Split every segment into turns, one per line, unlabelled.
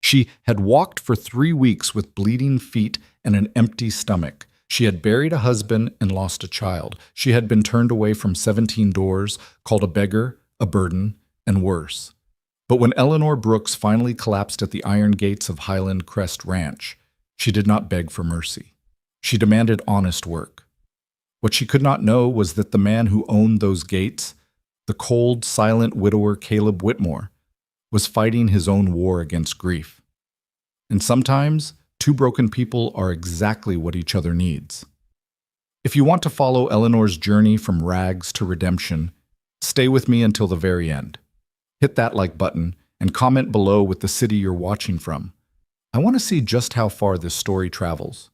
She had walked for 3 weeks with bleeding feet and an empty stomach. She had buried a husband and lost a child. She had been turned away from 17 doors, called a beggar, a burden, and worse. But when Eleanor Brooks finally collapsed at the iron gates of Highland Crest Ranch, she did not beg for mercy. She demanded honest work. What she could not know was that the man who owned those gates, the cold, silent widower Caleb Whitmore, was fighting his own war against grief. And sometimes, two broken people are exactly what each other needs. If you want to follow Eleanor's journey from rags to redemption, stay with me until the very end. Hit that like button and comment below with the city you're watching from. I want to see just how far this story travels.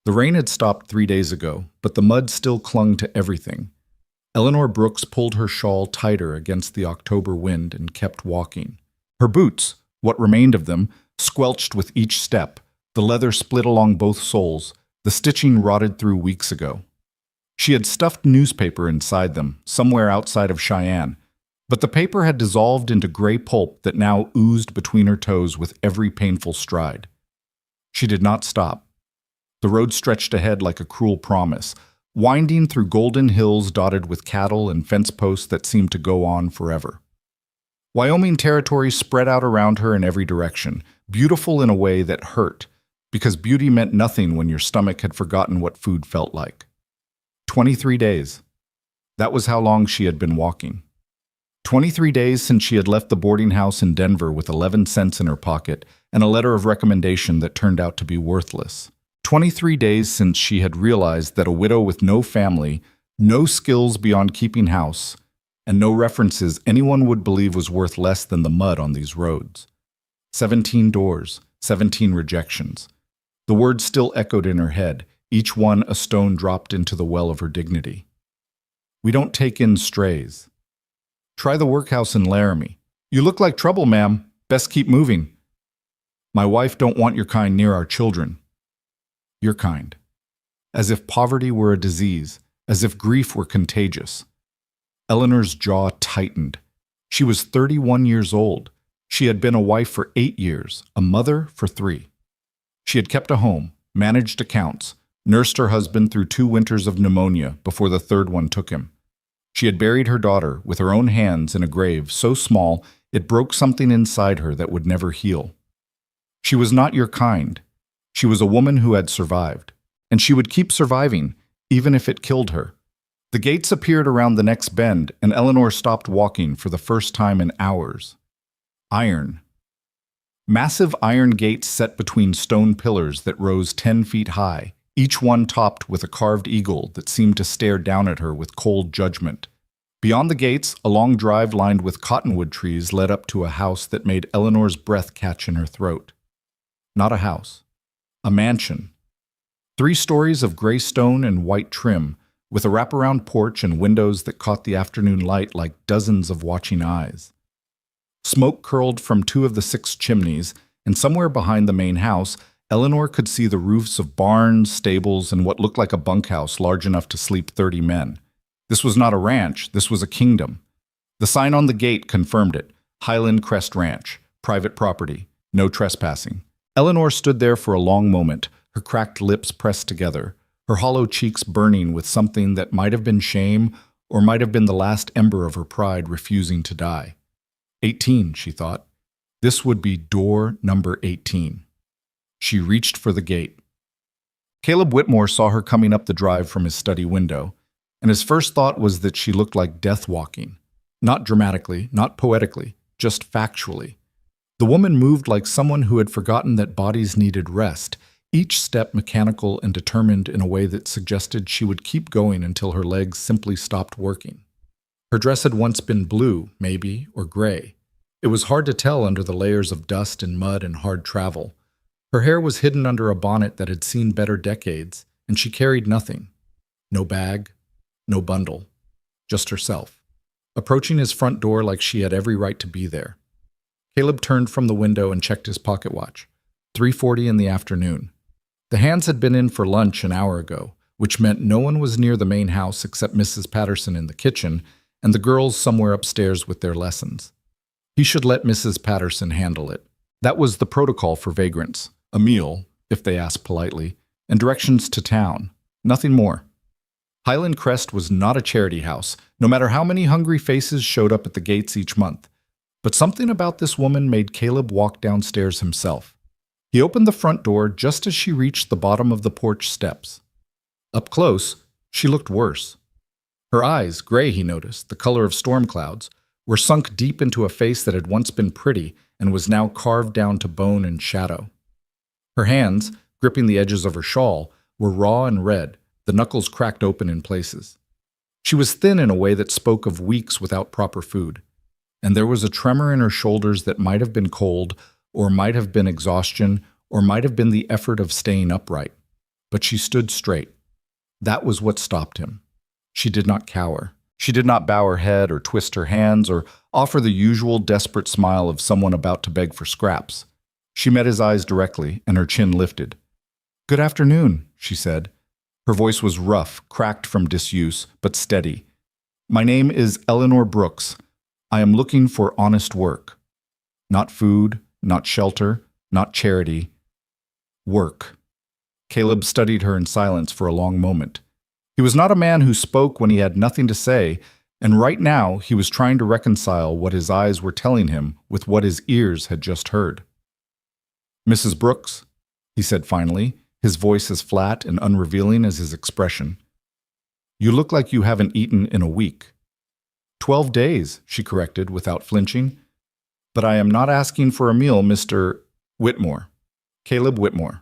The rain had stopped 3 days ago, but the mud still clung to everything. Eleanor Brooks pulled her shawl tighter against the October wind and kept walking. Her boots, what remained of them, squelched with each step. The leather split along both soles. The stitching rotted through weeks ago. She had stuffed newspaper inside them, somewhere outside of Cheyenne, but the paper had dissolved into gray pulp that now oozed between her toes with every painful stride. She did not stop. The road stretched ahead like a cruel promise, winding through golden hills dotted with cattle and fence posts that seemed to go on forever. Wyoming territory spread out around her in every direction, beautiful in a way that hurt, because beauty meant nothing when your stomach had forgotten what food felt like. 23 days. That was how long she had been walking. 23 days since she had left the boarding house in Denver with 11 cents in her pocket and a letter of recommendation that turned out to be worthless. 23 days since she had realized that a widow with no family, no skills beyond keeping house, and no references anyone would believe was worth less than the mud on these roads. 17 doors, 17 rejections. The words still echoed in her head, each one a stone dropped into the well of her dignity. We don't take in strays. Try the workhouse in Laramie. You look like trouble, ma'am. Best keep moving. My wife don't want your kind near our children. Your kind. As if poverty were a disease, as if grief were contagious. Eleanor's jaw tightened. She was 31 years old. She had been a wife for 8 years, a mother for 3. She had kept a home, managed accounts, nursed her husband through 2 winters of pneumonia before the 3rd one took him. She had buried her daughter with her own hands in a grave so small it broke something inside her that would never heal. She was not your kind. She was a woman who had survived, and she would keep surviving, even if it killed her. The gates appeared around the next bend, and Eleanor stopped walking for the first time in hours. Iron. Massive iron gates set between stone pillars that rose 10 feet high, each one topped with a carved eagle that seemed to stare down at her with cold judgment. Beyond the gates, a long drive lined with cottonwood trees led up to a house that made Eleanor's breath catch in her throat. Not a house. A mansion. 3 stories of gray stone and white trim, with a wraparound porch and windows that caught the afternoon light like dozens of watching eyes. Smoke curled from 2 of the 6 chimneys, and somewhere behind the main house, Eleanor could see the roofs of barns, stables, and what looked like a bunkhouse large enough to sleep 30 men. This was not a ranch, this was a kingdom. The sign on the gate confirmed it. Highland Crest Ranch, private property, no trespassing. Eleanor stood there for a long moment, her cracked lips pressed together, her hollow cheeks burning with something that might have been shame or might have been the last ember of her pride refusing to die. 18, she thought. This would be door number 18. She reached for the gate. Caleb Whitmore saw her coming up the drive from his study window, and his first thought was that she looked like death walking. Not dramatically, not poetically, just factually. The woman moved like someone who had forgotten that bodies needed rest, each step mechanical and determined in a way that suggested she would keep going until her legs simply stopped working. Her dress had once been blue, maybe, or gray. It was hard to tell under the layers of dust and mud and hard travel. Her hair was hidden under a bonnet that had seen better decades, and she carried nothing. No bag, no bundle, just herself, approaching his front door like she had every right to be there. Caleb turned from the window and checked his pocket watch. 3:40 in the afternoon. The hands had been in for lunch an hour ago, which meant no one was near the main house except Mrs. Patterson in the kitchen and the girls somewhere upstairs with their lessons. He should let Mrs. Patterson handle it. That was the protocol for vagrants: a meal, if they asked politely, and directions to town. Nothing more. Highland Crest was not a charity house, no matter how many hungry faces showed up at the gates each month. But something about this woman made Caleb walk downstairs himself. He opened the front door just as she reached the bottom of the porch steps. Up close, she looked worse. Her eyes, gray he noticed, the color of storm clouds, were sunk deep into a face that had once been pretty and was now carved down to bone and shadow. Her hands, gripping the edges of her shawl, were raw and red, the knuckles cracked open in places. She was thin in a way that spoke of weeks without proper food, and there was a tremor in her shoulders that might have been cold, or might have been exhaustion, or might have been the effort of staying upright. But she stood straight. That was what stopped him. She did not cower. She did not bow her head or twist her hands or offer the usual desperate smile of someone about to beg for scraps. She met his eyes directly, and her chin lifted. "Good afternoon," she said. Her voice was rough, cracked from disuse, but steady. "My name is Eleanor Brooks. I am looking for honest work. Not food, not shelter, not charity. Work." Caleb studied her in silence for a long moment. He was not a man who spoke when he had nothing to say, and right now he was trying to reconcile what his eyes were telling him with what his ears had just heard. "Mrs. Brooks," he said finally, his voice as flat and unrevealing as his expression. "You look like you haven't eaten in a week." 12 days, she corrected without flinching. "But I am not asking for a meal, Mr. Whitmore. Caleb Whitmore."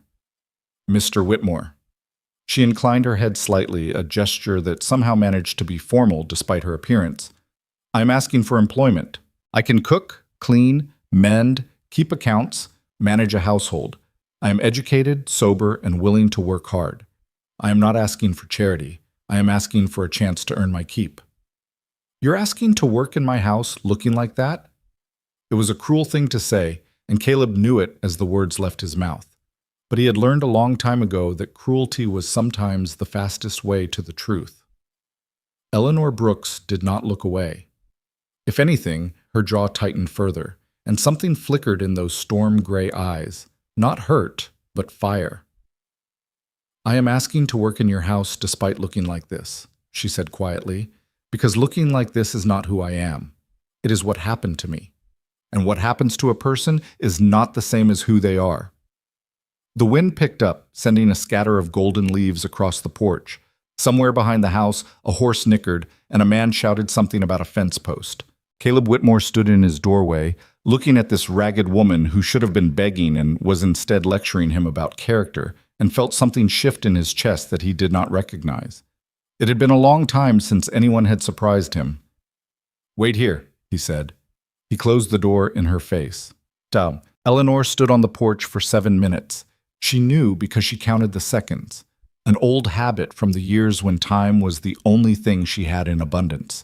"Mr. Whitmore." She inclined her head slightly, a gesture that somehow managed to be formal despite her appearance. "I am asking for employment. I can cook, clean, mend, keep accounts, manage a household. I am educated, sober, and willing to work hard. I am not asking for charity. I am asking for a chance to earn my keep." "You're asking to work in my house looking like that?" It was a cruel thing to say, and Caleb knew it as the words left his mouth. But he had learned a long time ago that cruelty was sometimes the fastest way to the truth. Eleanor Brooks did not look away. If anything, her jaw tightened further, and something flickered in those storm-gray eyes. Not hurt, but fire. "I am asking to work in your house despite looking like this," she said quietly, "because looking like this is not who I am. It is what happened to me. And what happens to a person is not the same as who they are." The wind picked up, sending a scatter of golden leaves across the porch. Somewhere behind the house, a horse nickered, and a man shouted something about a fence post. Caleb Whitmore stood in his doorway, looking at this ragged woman who should have been begging and was instead lecturing him about character, and felt something shift in his chest that he did not recognize. It had been a long time since anyone had surprised him. "Wait here," he said. He closed the door in her face. Eleanor stood on the porch for 7 minutes. She knew because she counted the seconds, an old habit from the years when time was the only thing she had in abundance.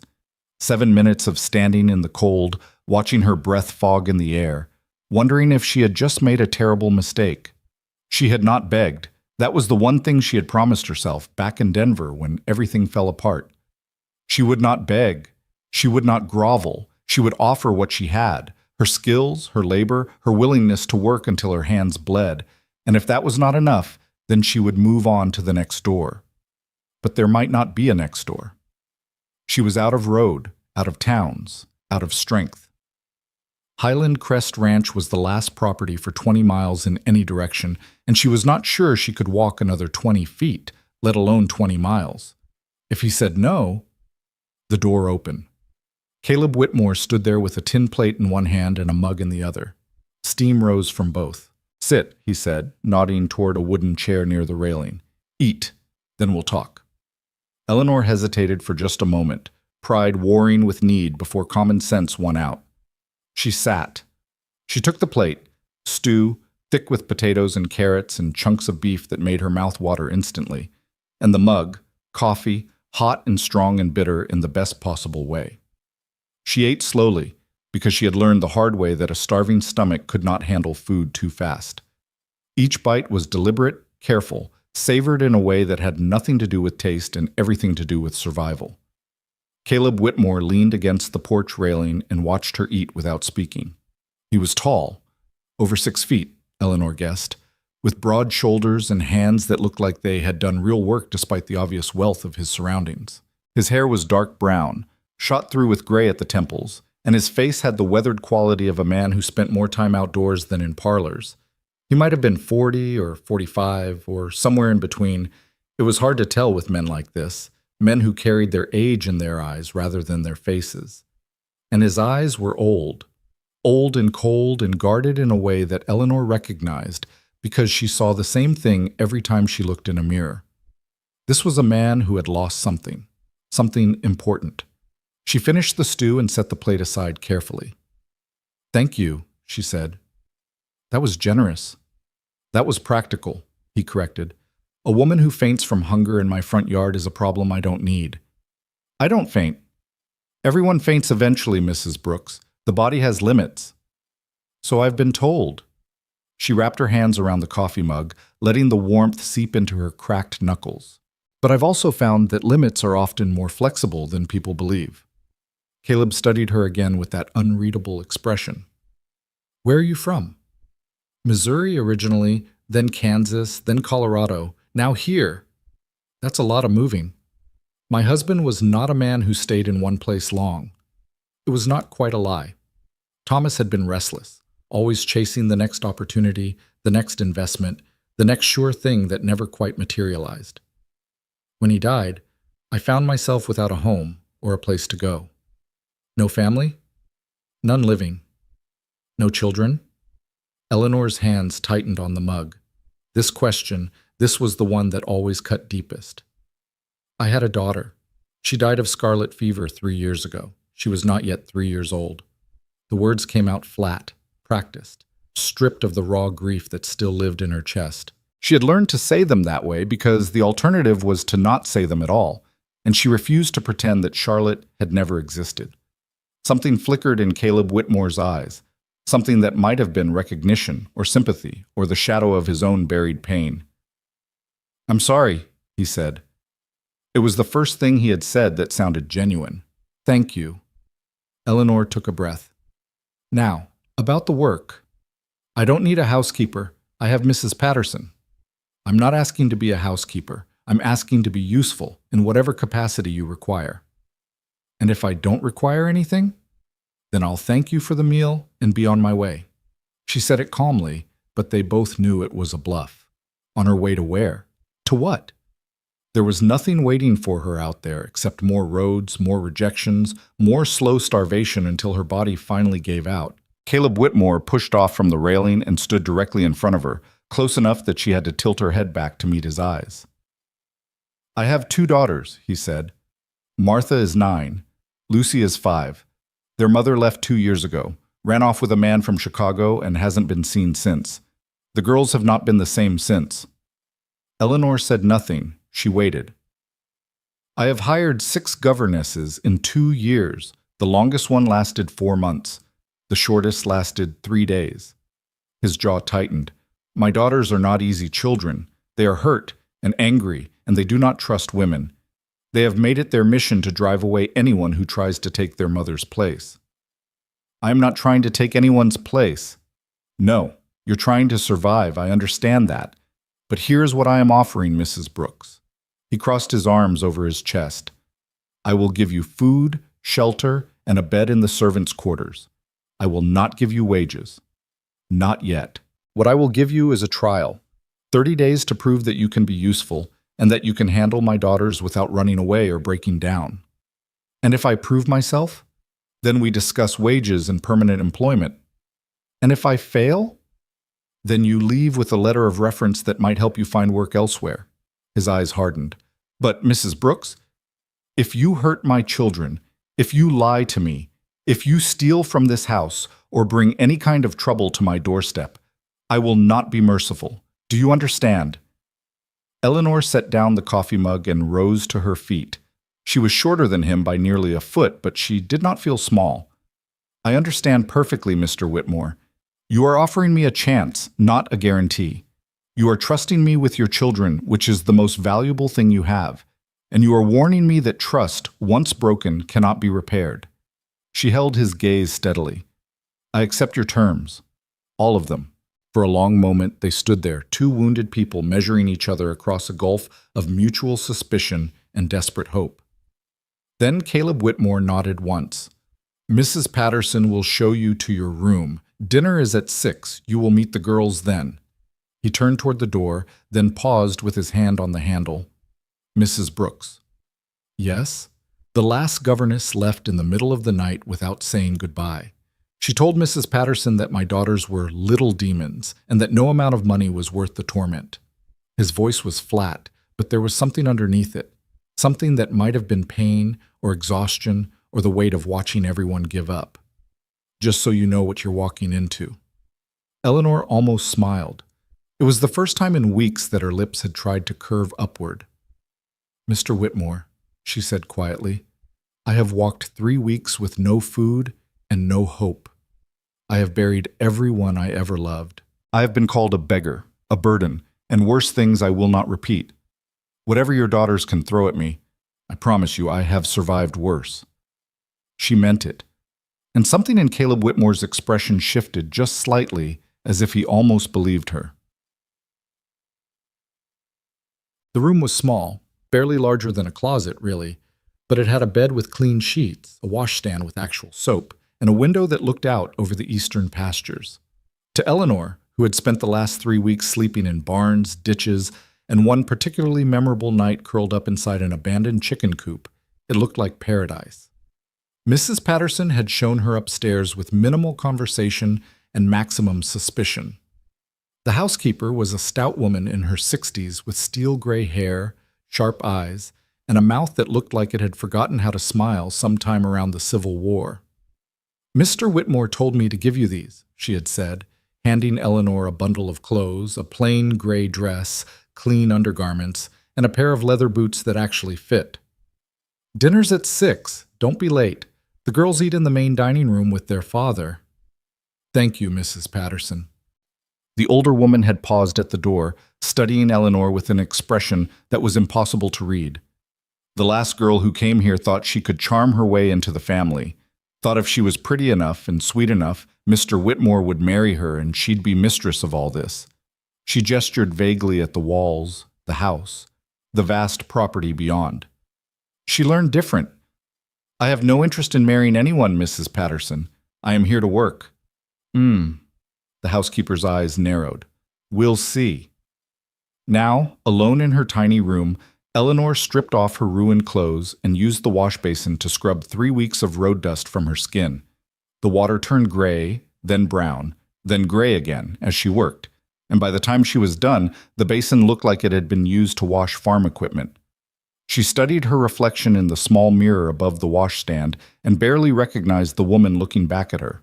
7 minutes of standing in the cold, watching her breath fog in the air, wondering if she had just made a terrible mistake. She had not begged. That was the one thing she had promised herself back in Denver when everything fell apart. She would not beg. She would not grovel. She would offer what she had, her skills, her labor, her willingness to work until her hands bled. And if that was not enough, then she would move on to the next door. But there might not be a next door. She was out of road, out of towns, out of strength. Highland Crest Ranch was the last property for 20 miles in any direction, and she was not sure she could walk another 20 feet, let alone 20 miles. If he said no, the door opened. Caleb Whitmore stood there with a tin plate in one hand and a mug in the other. Steam rose from both. "Sit," he said, nodding toward a wooden chair near the railing. "Eat, then we'll talk." Eleanor hesitated for just a moment, pride warring with need before common sense won out. She sat. She took the plate, stew, thick with potatoes and carrots and chunks of beef that made her mouth water instantly, and the mug, coffee, hot and strong and bitter in the best possible way. She ate slowly, because she had learned the hard way that a starving stomach could not handle food too fast. Each bite was deliberate, careful, savored in a way that had nothing to do with taste and everything to do with survival. Caleb Whitmore leaned against the porch railing and watched her eat without speaking. He was tall, Over 6 feet, Eleanor guessed, with broad shoulders and hands that looked like they had done real work despite the obvious wealth of his surroundings. His hair was dark brown, shot through with gray at the temples, and his face had the weathered quality of a man who spent more time outdoors than in parlors. He might have been 40 or 45 or somewhere in between. It was hard to tell with men like this, men who carried their age in their eyes rather than their faces. And his eyes were old and cold and guarded in a way that Eleanor recognized because she saw the same thing every time she looked in a mirror. This was a man who had lost something important. She finished the stew and set the plate aside carefully. "Thank you," she said. "That was generous." "That was practical," he corrected. "A woman who faints from hunger in my front yard is a problem I don't need." "I don't faint." "Everyone faints eventually, Mrs. Brooks. The body has limits." "So I've been told." She wrapped her hands around the coffee mug, letting the warmth seep into her cracked knuckles. "But I've also found that limits are often more flexible than people believe." Caleb studied her again with that unreadable expression. "Where are you from?" "Missouri originally, then Kansas, then Colorado, now here." "That's a lot of moving." "My husband was not a man who stayed in one place long." It was not quite a lie. Thomas had been restless, always chasing the next opportunity, the next investment, the next sure thing that never quite materialized. When he died, I found myself without a home or a place to go. "No family?" "None living." "No children?" Eleanor's hands tightened on the mug. This question, this was the one that always cut deepest. "I had a daughter. She died of scarlet fever 3 years ago. She was not yet 3 years old." The words came out flat, practiced, stripped of the raw grief that still lived in her chest. She had learned to say them that way because the alternative was to not say them at all, and she refused to pretend that Charlotte had never existed. Something flickered in Caleb Whitmore's eyes, something that might have been recognition or sympathy or the shadow of his own buried pain. "I'm sorry," he said. It was the first thing he had said that sounded genuine. "Thank you." Eleanor took a breath. "Now, about the work. I don't need a housekeeper. I have Mrs. Patterson." "I'm not asking to be a housekeeper. I'm asking to be useful in whatever capacity you require." "And if I don't require anything? Then I'll thank you for the meal and be on my way." She said it calmly, but they both knew it was a bluff. On her way to where? To what? There was nothing waiting for her out there except more roads, more rejections, more slow starvation until her body finally gave out. Caleb Whitmore pushed off from the railing and stood directly in front of her, close enough that she had to tilt her head back to meet his eyes. "I have 2 daughters," he said. "Martha is 9. Lucy is 5. Their mother left 2 years ago, ran off with a man from Chicago, and hasn't been seen since. The girls have not been the same since." Eleanor said nothing. She waited. "I have hired 6 governesses in 2 years. The longest one lasted 4 months. The shortest lasted 3 days. His jaw tightened. "My daughters are not easy children. They are hurt and angry, and they do not trust women. They have made it their mission to drive away anyone who tries to take their mother's place." "I am not trying to take anyone's place." "No, you're trying to survive, I understand that. But here's what I am offering, Mrs. Brooks." He crossed his arms over his chest. "I will give you food, shelter, and a bed in the servants' quarters. I will not give you wages. Not yet. What I will give you is a trial. 30 days to prove that you can be useful and that you can handle my daughters without running away or breaking down. And if I prove myself, then we discuss wages and permanent employment. And if I fail, then you leave with a letter of reference that might help you find work elsewhere." His eyes hardened. "But, Mrs. Brooks, if you hurt my children, if you lie to me, if you steal from this house or bring any kind of trouble to my doorstep, I will not be merciful. Do you understand?" Eleanor set down the coffee mug and rose to her feet. She was shorter than him by nearly a foot, but she did not feel small. "I understand perfectly, Mr. Whitmore. You are offering me a chance, not a guarantee. You are trusting me with your children, which is the most valuable thing you have, and you are warning me that trust, once broken, cannot be repaired." She held his gaze steadily. "I accept your terms. All of them." For a long moment, they stood there, two wounded people measuring each other across a gulf of mutual suspicion and desperate hope. Then Caleb Whitmore nodded once. "Mrs. Patterson will show you to your room. Dinner is at 6. You will meet the girls then." He turned toward the door, then paused with his hand on the handle. "Mrs. Brooks." "Yes?" The last governess left in the middle of the night without saying goodbye. She told Mrs. Patterson that my daughters were little demons and that no amount of money was worth the torment. His voice was flat, but there was something underneath it, something that might have been pain or exhaustion or the weight of watching everyone give up. "Just so you know what you're walking into." Eleanor almost smiled. It was the first time in weeks that her lips had tried to curve upward. "Mr. Whitmore," she said quietly, "I have walked 3 weeks with no food and no hope. I have buried everyone I ever loved. I have been called a beggar, a burden, and worse things I will not repeat. Whatever your daughters can throw at me, I promise you I have survived worse." She meant it, and something in Caleb Whitmore's expression shifted just slightly, as if he almost believed her. The room was small, barely larger than a closet, really, but it had a bed with clean sheets, a washstand with actual soap, and a window that looked out over the eastern pastures. To Eleanor, who had spent the last 3 weeks sleeping in barns, ditches, and one particularly memorable night curled up inside an abandoned chicken coop, it looked like paradise. Mrs. Patterson had shown her upstairs with minimal conversation and maximum suspicion. The housekeeper was a stout woman in her 60s with steel-gray hair, sharp eyes, and a mouth that looked like it had forgotten how to smile sometime around the Civil War. "Mr. Whitmore told me to give you these," she had said, handing Eleanor a bundle of clothes, a plain gray dress, clean undergarments, and a pair of leather boots that actually fit. "Dinner's at 6. Don't be late. The girls eat in the main dining room with their father." "Thank you, Mrs. Patterson." The older woman had paused at the door, studying Eleanor with an expression that was impossible to read. The last girl who came here thought she could charm her way into the family, thought if she was pretty enough and sweet enough, Mr. Whitmore would marry her and she'd be mistress of all this. She gestured vaguely at the walls, the house, the vast property beyond. She learned different. "I have no interest in marrying anyone, Mrs. Patterson. I am here to work." The housekeeper's eyes narrowed. "We'll see." Now, alone in her tiny room, Eleanor stripped off her ruined clothes and used the wash basin to scrub 3 weeks of road dust from her skin. The water turned gray, then brown, then gray again as she worked, and by the time she was done, the basin looked like it had been used to wash farm equipment. She studied her reflection in the small mirror above the washstand and barely recognized the woman looking back at her.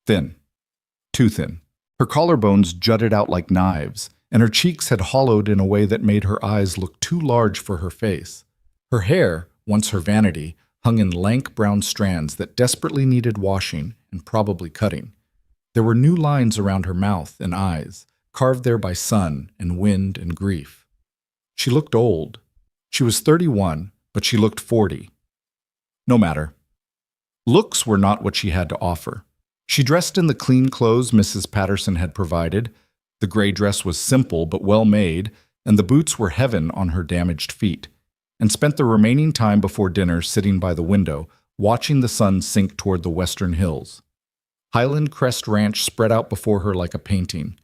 Thin. Too thin. Her collarbones jutted out like knives, and her cheeks had hollowed in a way that made her eyes look too large for her face. Her hair, once her vanity, hung in lank brown strands that desperately needed washing and probably cutting. There were new lines around her mouth and eyes, carved there by sun and wind and grief. She looked old. She was 31, but she looked 40. No matter. Looks were not what she had to offer. She dressed in the clean clothes Mrs. Patterson had provided. The gray dress was simple but well made, and the boots were heaven on her damaged feet, and spent the remaining time before dinner sitting by the window, watching the sun sink toward the western hills. Highland Crest Ranch spread out before her like a painting.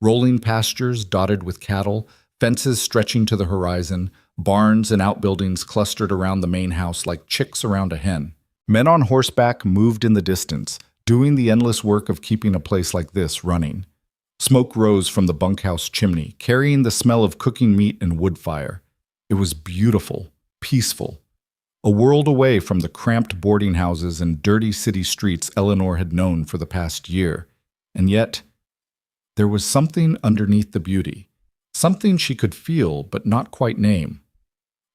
Rolling pastures dotted with cattle, fences stretching to the horizon, barns and outbuildings clustered around the main house like chicks around a hen. Men on horseback moved in the distance, doing the endless work of keeping a place like this running. Smoke rose from the bunkhouse chimney, carrying the smell of cooking meat and wood fire. It was beautiful, peaceful. A world away from the cramped boarding houses and dirty city streets Eleanor had known for the past year. And yet, there was something underneath the beauty, something she could feel but not quite name.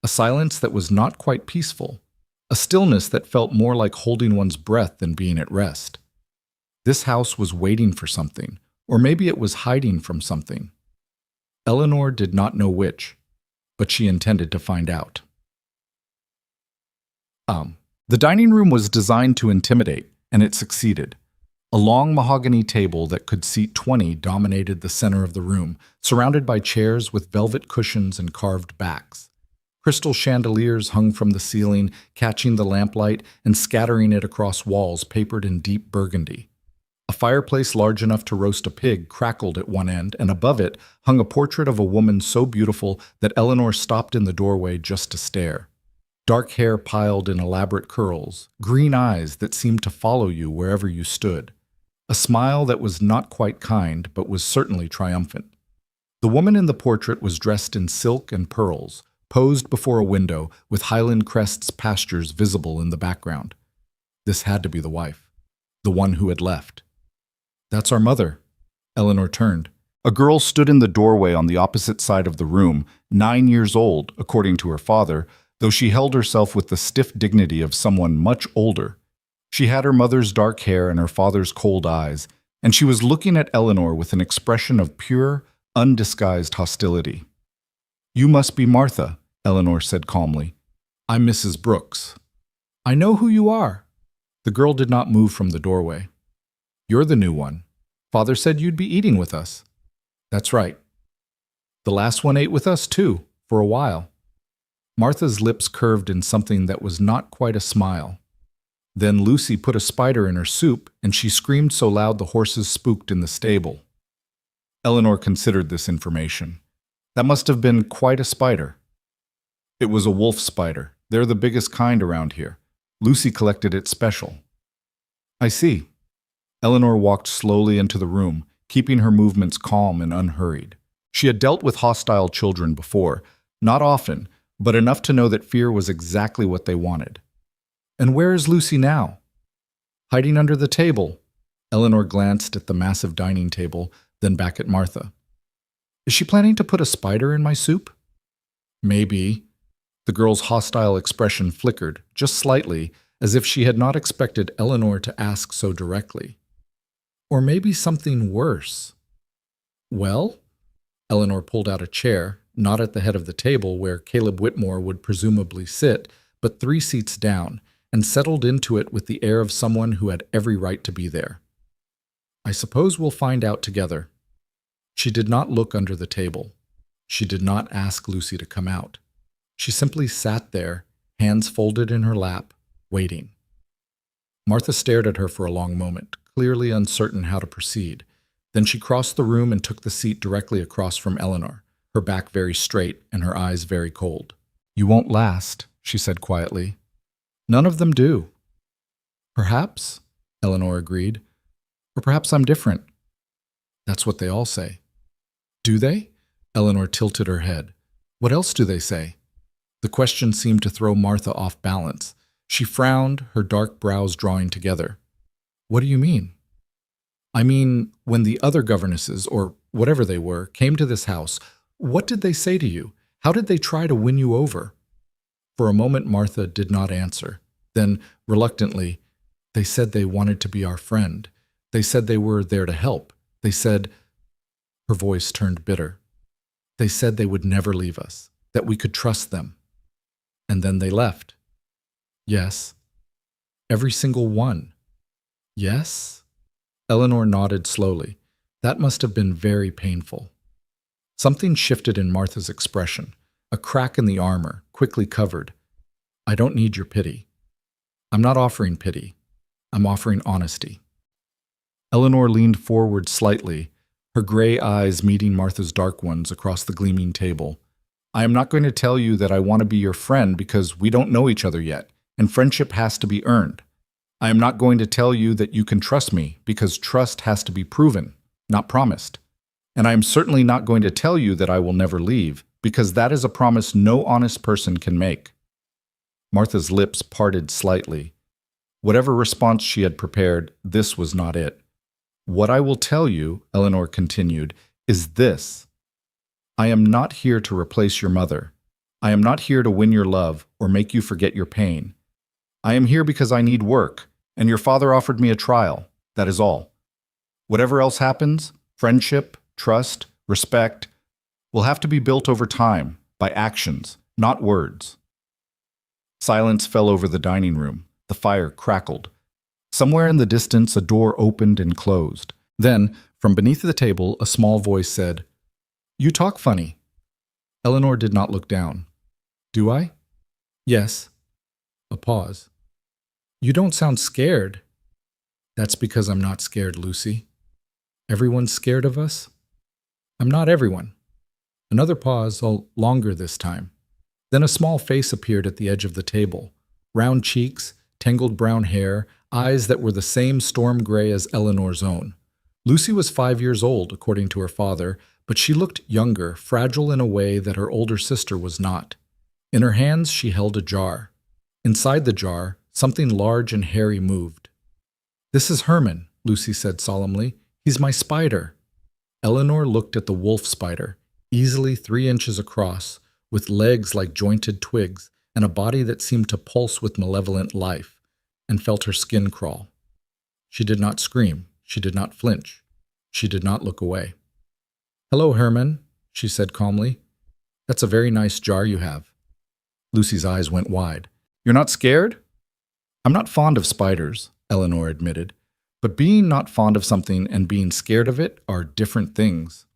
A silence that was not quite peaceful, a stillness that felt more like holding one's breath than being at rest. This house was waiting for something, or maybe it was hiding from something. Eleanor did not know which, but she intended to find out. The dining room was designed to intimidate, and it succeeded. A long mahogany table that could seat 20 dominated the center of the room, surrounded by chairs with velvet cushions and carved backs. Crystal chandeliers hung from the ceiling, catching the lamplight and scattering it across walls papered in deep burgundy. A fireplace large enough to roast a pig crackled at one end, and above it hung a portrait of a woman so beautiful that Eleanor stopped in the doorway just to stare. Dark hair piled in elaborate curls, green eyes that seemed to follow you wherever you stood. A smile that was not quite kind, but was certainly triumphant. The woman in the portrait was dressed in silk and pearls, posed before a window with Highland Crest's pastures visible in the background. This had to be the wife, the one who had left. "That's our mother." Eleanor turned. A girl stood in the doorway on the opposite side of the room, 9 years old, according to her father, though she held herself with the stiff dignity of someone much older. She had her mother's dark hair and her father's cold eyes, and she was looking at Eleanor with an expression of pure, undisguised hostility. "You must be Martha," Eleanor said calmly. "I'm Mrs. Brooks." "I know who you are." The girl did not move from the doorway. "You're the new one. Father said you'd be eating with us." "That's right. The last one ate with us, too, for a while." Martha's lips curved in something that was not quite a smile. Then Lucy put a spider in her soup, and she screamed so loud the horses spooked in the stable. Eleanor considered this information. That must have been quite a spider. It was a wolf spider. They're the biggest kind around here. Lucy collected it special. "I see." Eleanor walked slowly into the room, keeping her movements calm and unhurried. She had dealt with hostile children before, not often, but enough to know that fear was exactly what they wanted. "And where is Lucy now?" "Hiding under the table." Eleanor glanced at the massive dining table, then back at Martha. "Is she planning to put a spider in my soup?" "Maybe." The girl's hostile expression flickered, just slightly, as if she had not expected Eleanor to ask so directly. "Or maybe something worse." "Well?" Eleanor pulled out a chair, not at the head of the table where Caleb Whitmore would presumably sit, but 3 seats down, and settled into it with the air of someone who had every right to be there. "I suppose we'll find out together." She did not look under the table. She did not ask Lucy to come out. She simply sat there, hands folded in her lap, waiting. Martha stared at her for a long moment, clearly uncertain how to proceed. Then she crossed the room and took the seat directly across from Eleanor, her back very straight and her eyes very cold. "You won't last," she said quietly. "None of them do." "Perhaps," Eleanor agreed. "Or perhaps I'm different." "That's what they all say." "Do they?" Eleanor tilted her head. "What else do they say?" The question seemed to throw Martha off balance. She frowned, her dark brows drawing together. "What do you mean?" "I mean, when the other governesses, or whatever they were, came to this house, what did they say to you? How did they try to win you over?" For a moment Martha did not answer. Then, reluctantly, "They said they wanted to be our friend. They said they were there to help. They said—" Her voice turned bitter. "They said they would never leave us, that we could trust them. And then they left." "Yes." "Every single one." "Yes?" Eleanor nodded slowly. That must have been very painful. Something shifted in Martha's expression. A crack in the armor, quickly covered. "I don't need your pity. I'm not offering pity. I'm offering honesty." Eleanor leaned forward slightly, her gray eyes meeting Martha's dark ones across the gleaming table. "I am not going to tell you that I want to be your friend because we don't know each other yet, and friendship has to be earned. I am not going to tell you that you can trust me because trust has to be proven, not promised. And I am certainly not going to tell you that I will never leave, because that is a promise no honest person can make." Martha's lips parted slightly. Whatever response she had prepared, this was not it. "What I will tell you," Eleanor continued, "is this. I am not here to replace your mother. I am not here to win your love or make you forget your pain. I am here because I need work, and your father offered me a trial. That is all. Whatever else happens, friendship, trust, respect, will have to be built over time, by actions, not words." Silence fell over the dining room. The fire crackled. Somewhere in the distance, a door opened and closed. Then, from beneath the table, a small voice said, "You talk funny." Eleanor did not look down. "Do I?" "Yes." A pause. "You don't sound scared." "That's because I'm not scared, Lucy." "Everyone's scared of us?" "I'm not everyone." Another pause, longer this time. Then a small face appeared at the edge of the table. Round cheeks, tangled brown hair, eyes that were the same storm gray as Eleanor's own. Lucy was 5 years old, according to her father, but she looked younger, fragile in a way that her older sister was not. In her hands she held a jar. Inside the jar, something large and hairy moved. "This is Herman," Lucy said solemnly. "He's my spider." Eleanor looked at the wolf spider, easily 3 inches across, with legs like jointed twigs and a body that seemed to pulse with malevolent life, and felt her skin crawl. She did not scream. She did not flinch. She did not look away. "Hello, Herman," she said calmly. "That's a very nice jar you have." Lucy's eyes went wide. "You're not scared?" "I'm not fond of spiders," Eleanor admitted. "But being not fond of something and being scared of it are different things."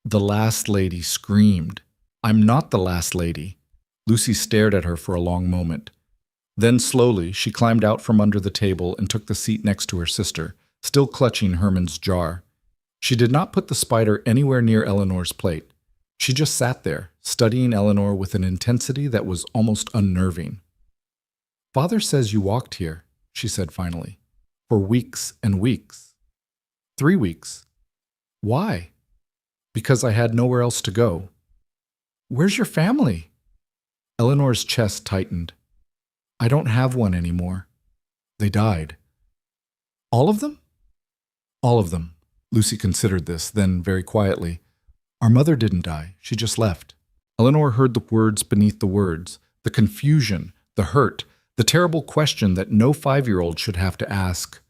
The last lady screamed. "I'm not the last lady." Lucy stared at her for a long moment. Then slowly she climbed out from under the table and took the seat next to her sister, still clutching Herman's jar. She did not put the spider anywhere near Eleanor's plate. She just sat there, studying Eleanor with an intensity that was almost unnerving. "Father says you walked here," she said finally, "for weeks and weeks." "3 weeks." "Why?" "Because I had nowhere else to go." "Where's your family?" Eleanor's chest tightened. "I don't have one anymore. They died." "All of them?" "All of them." Lucy considered this, then very quietly, "Our mother didn't die. She just left." Eleanor heard the words beneath the words, the confusion, the hurt, the terrible question that no 5-year-old should have to ask.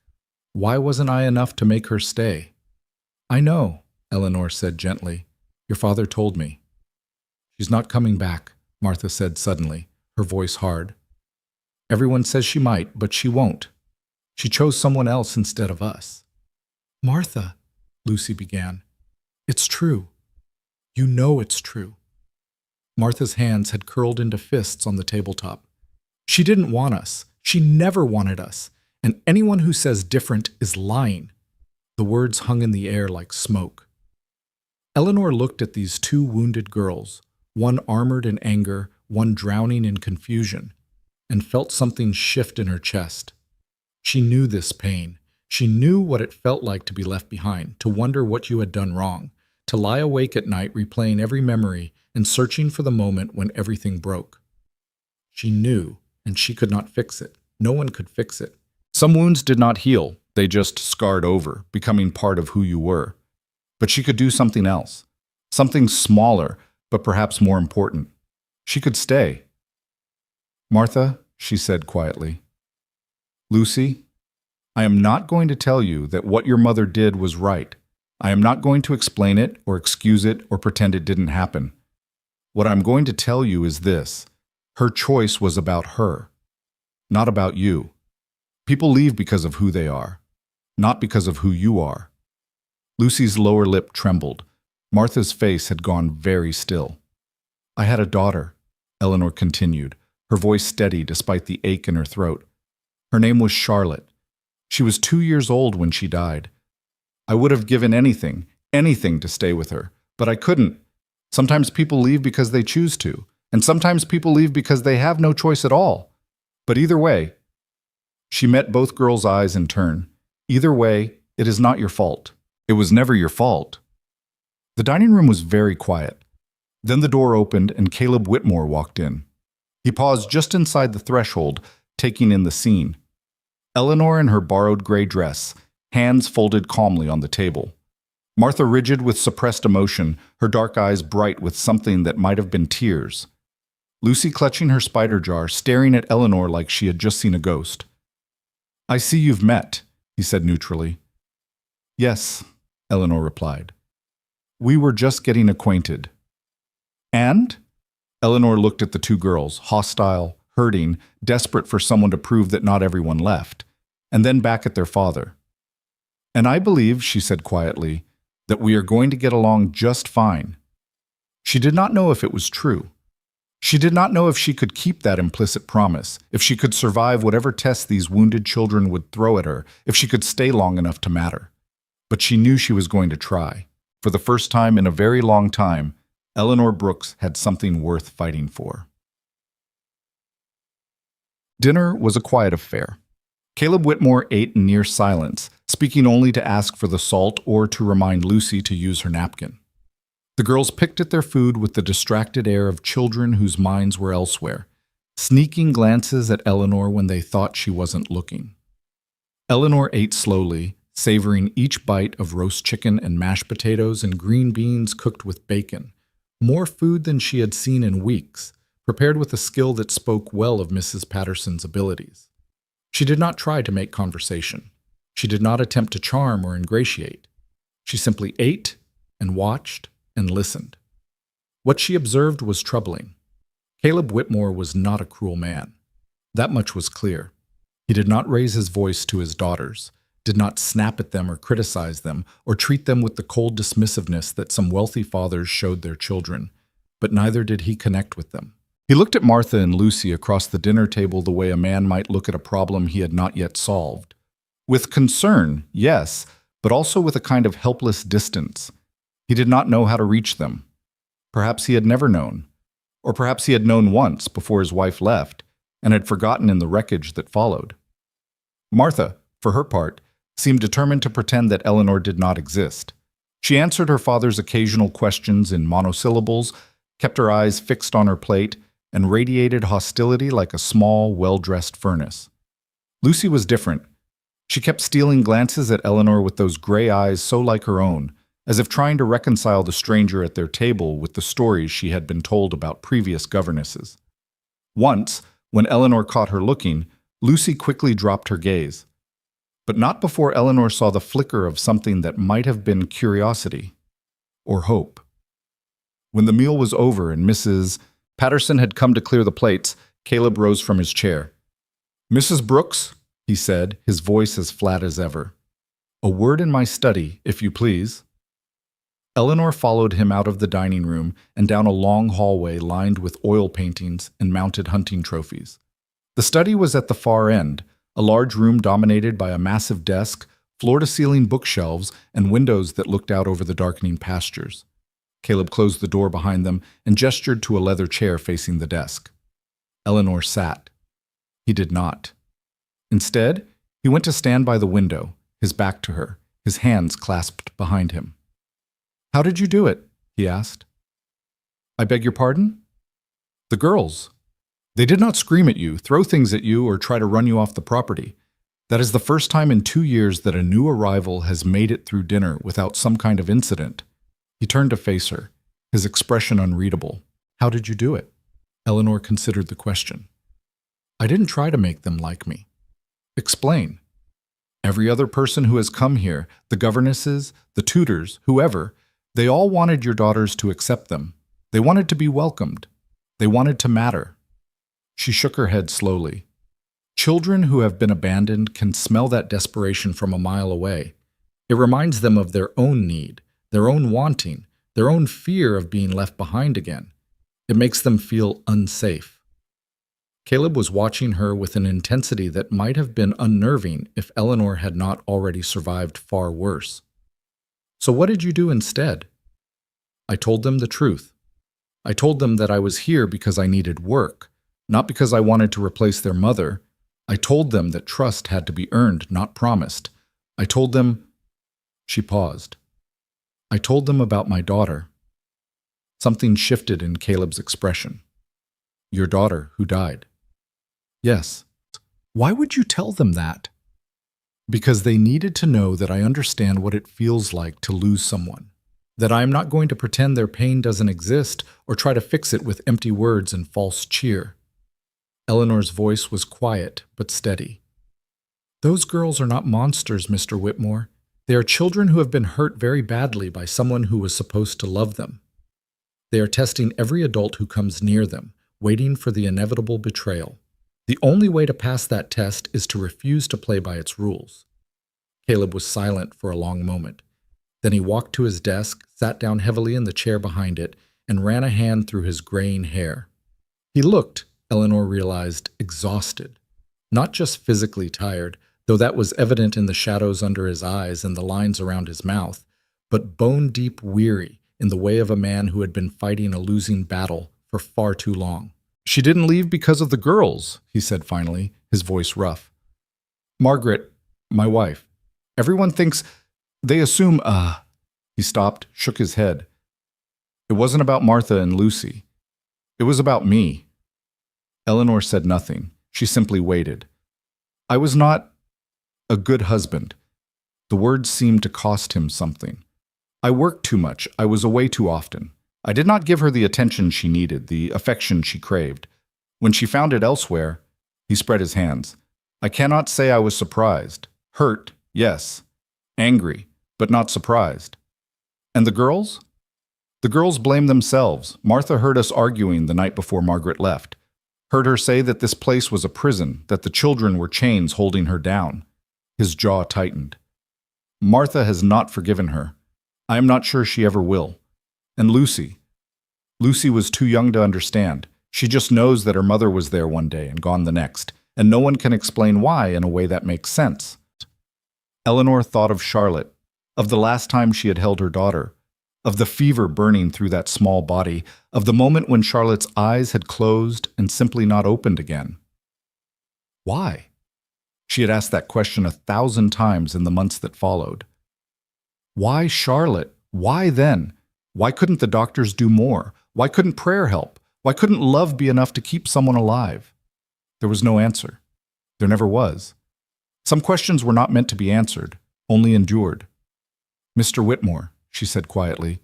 Why wasn't I enough to make her stay? "I know," Eleanor said gently. "Your father told me." "She's not coming back," Martha said suddenly, her voice hard. "Everyone says she might, but she won't. She chose someone else instead of us." "Martha," Lucy began, "it's true. You know it's true." Martha's hands had curled into fists on the tabletop. "She didn't want us. She never wanted us. And anyone who says different is lying." The words hung in the air like smoke. Eleanor looked at these 2 wounded girls, one armored in anger, one drowning in confusion, and felt something shift in her chest. She knew this pain. She knew what it felt like to be left behind, to wonder what you had done wrong, to lie awake at night replaying every memory and searching for the moment when everything broke. She knew, and she could not fix it. No one could fix it. Some wounds did not heal. They just scarred over, becoming part of who you were. But she could do something else. Something smaller, but perhaps more important. She could stay. "Martha," she said quietly. "Lucy, I am not going to tell you that what your mother did was right. I am not going to explain it or excuse it or pretend it didn't happen. What I'm going to tell you is this. Her choice was about her, not about you. People leave because of who they are, not because of who you are." Lucy's lower lip trembled. Martha's face had gone very still. "I had a daughter," Eleanor continued, her voice steady despite the ache in her throat. "Her name was Charlotte. She was 2 years old when she died. I would have given anything to stay with her, but I couldn't. Sometimes people leave because they choose to, and sometimes people leave because they have no choice at all. But either way," she met both girls' eyes in turn, "either way, it is not your fault. It was never your fault." The dining room was very quiet. Then the door opened and Caleb Whitmore walked in. He paused just inside the threshold, taking in the scene. Eleanor in her borrowed gray dress, hands folded calmly on the table. Martha rigid with suppressed emotion, her dark eyes bright with something that might have been tears. Lucy clutching her spider jar, staring at Eleanor like she had just seen a ghost. "I see you've met," he said neutrally. "Yes," Eleanor replied. "We were just getting acquainted." "And?" Eleanor looked at the 2 girls, hostile, hurting, desperate for someone to prove that not everyone left. and then back at their father. "And I believe," she said quietly, "that we are going to get along just fine." She did not know if it was true. She did not know if she could keep that implicit promise, if she could survive whatever tests these wounded children would throw at her, if she could stay long enough to matter. But she knew she was going to try. For the first time in a very long time, Eleanor Brooks had something worth fighting for. Dinner was a quiet affair. Caleb Whitmore ate in near silence, speaking only to ask for the salt or to remind Lucy to use her napkin. The girls picked at their food with the distracted air of children whose minds were elsewhere, sneaking glances at Eleanor when they thought she wasn't looking. Eleanor ate slowly, savoring each bite of roast chicken and mashed potatoes and green beans cooked with bacon, more food than she had seen in weeks, prepared with a skill that spoke well of Mrs. Patterson's abilities. She did not try to make conversation. She did not attempt to charm or ingratiate. She simply ate and watched and listened. What she observed was troubling. Caleb Whitmore was not a cruel man. That much was clear. He did not raise his voice to his daughters, did not snap at them or criticize them, or treat them with the cold dismissiveness that some wealthy fathers showed their children, but neither did he connect with them. He looked at Martha and Lucy across the dinner table the way a man might look at a problem he had not yet solved. With concern, yes, but also with a kind of helpless distance. He did not know how to reach them. Perhaps he had never known. Or perhaps he had known once before his wife left and had forgotten in the wreckage that followed. Martha, for her part, seemed determined to pretend that Eleanor did not exist. She answered her father's occasional questions in monosyllables, kept her eyes fixed on her plate, and radiated hostility like a small, well-dressed furnace. Lucy was different. She kept stealing glances at Eleanor with those gray eyes so like her own, as if trying to reconcile the stranger at their table with the stories she had been told about previous governesses. Once, when Eleanor caught her looking, Lucy quickly dropped her gaze. But not before Eleanor saw the flicker of something that might have been curiosity or hope. When the meal was over and Mrs. Patterson had come to clear the plates, Caleb rose from his chair. "Mrs. Brooks," he said, his voice as flat as ever. "A word in my study, if you please." Eleanor followed him out of the dining room and down a long hallway lined with oil paintings and mounted hunting trophies. The study was at the far end, a large room dominated by a massive desk, floor-to-ceiling bookshelves, and windows that looked out over the darkening pastures. Caleb closed the door behind them and gestured to a leather chair facing the desk. Eleanor sat. He did not. Instead, he went to stand by the window, his back to her, his hands clasped behind him. "How did you do it?" he asked. "I beg your pardon?" "The girls. They did not scream at you, throw things at you, or try to run you off the property. That is the first time in 2 years that a new arrival has made it through dinner without some kind of incident." He turned to face her, his expression unreadable. "How did you do it?" Eleanor considered the question. "I didn't try to make them like me." "Explain." "Every other person who has come here, the governesses, the tutors, whoever, they all wanted your daughters to accept them. They wanted to be welcomed. They wanted to matter." She shook her head slowly. Children who have been abandoned can smell that desperation from a mile away. It reminds them of their own need, their own wanting, their own fear of being left behind again. It makes them feel unsafe. Caleb was watching her with an intensity that might have been unnerving if Eleanor had not already survived far worse. "So what did you do instead?" "I told them the truth. I told them that I was here because I needed work, not because I wanted to replace their mother. I told them that trust had to be earned, not promised. I told them—" She paused. "I told them about my daughter." Something shifted in Caleb's expression. "Your daughter who died." "Yes." "Why would you tell them that?" "Because they needed to know that I understand what it feels like to lose someone, that I am not going to pretend their pain doesn't exist or try to fix it with empty words and false cheer." Eleanor's voice was quiet but steady. "Those girls are not monsters, Mr. Whitmore. They are children who have been hurt very badly by someone who was supposed to love them. They are testing every adult who comes near them, waiting for the inevitable betrayal. The only way to pass that test is to refuse to play by its rules. Caleb was silent for a long moment. Then he walked to his desk, sat down heavily in the chair behind it, and ran a hand through his graying hair. He looked, Eleanor realized, exhausted. Not just physically tired, though that was evident in the shadows under his eyes and the lines around his mouth, but bone-deep weary in the way of a man who had been fighting a losing battle for far too long. "She didn't leave because of the girls," he said finally, his voice rough. "Margaret, my wife. Everyone thinks, they assume, He stopped, shook his head. "It wasn't about Martha and Lucy. It was about me." Eleanor said nothing. She simply waited. "I was not a good husband." The words seemed to cost him something. "I worked too much. I was away too often. I did not give her the attention she needed, the affection she craved. When she found it elsewhere," he spread his hands, "I cannot say I was surprised. Hurt, yes. Angry, but not surprised. And the girls? The girls blame themselves. Martha heard us arguing the night before Margaret left. Heard her say that this place was a prison, that the children were chains holding her down." His jaw tightened. "Martha has not forgiven her. I am not sure she ever will. And Lucy. Lucy was too young to understand. She just knows that her mother was there one day and gone the next, and no one can explain why in a way that makes sense." Eleanor thought of Charlotte, of the last time she had held her daughter, of the fever burning through that small body, of the moment when Charlotte's eyes had closed and simply not opened again. Why? She had asked that question 1,000 times in the months that followed. Why Charlotte? Why then? Why couldn't the doctors do more? Why couldn't prayer help? Why couldn't love be enough to keep someone alive? There was no answer. There never was. Some questions were not meant to be answered, only endured. "Mr. Whitmore," she said quietly,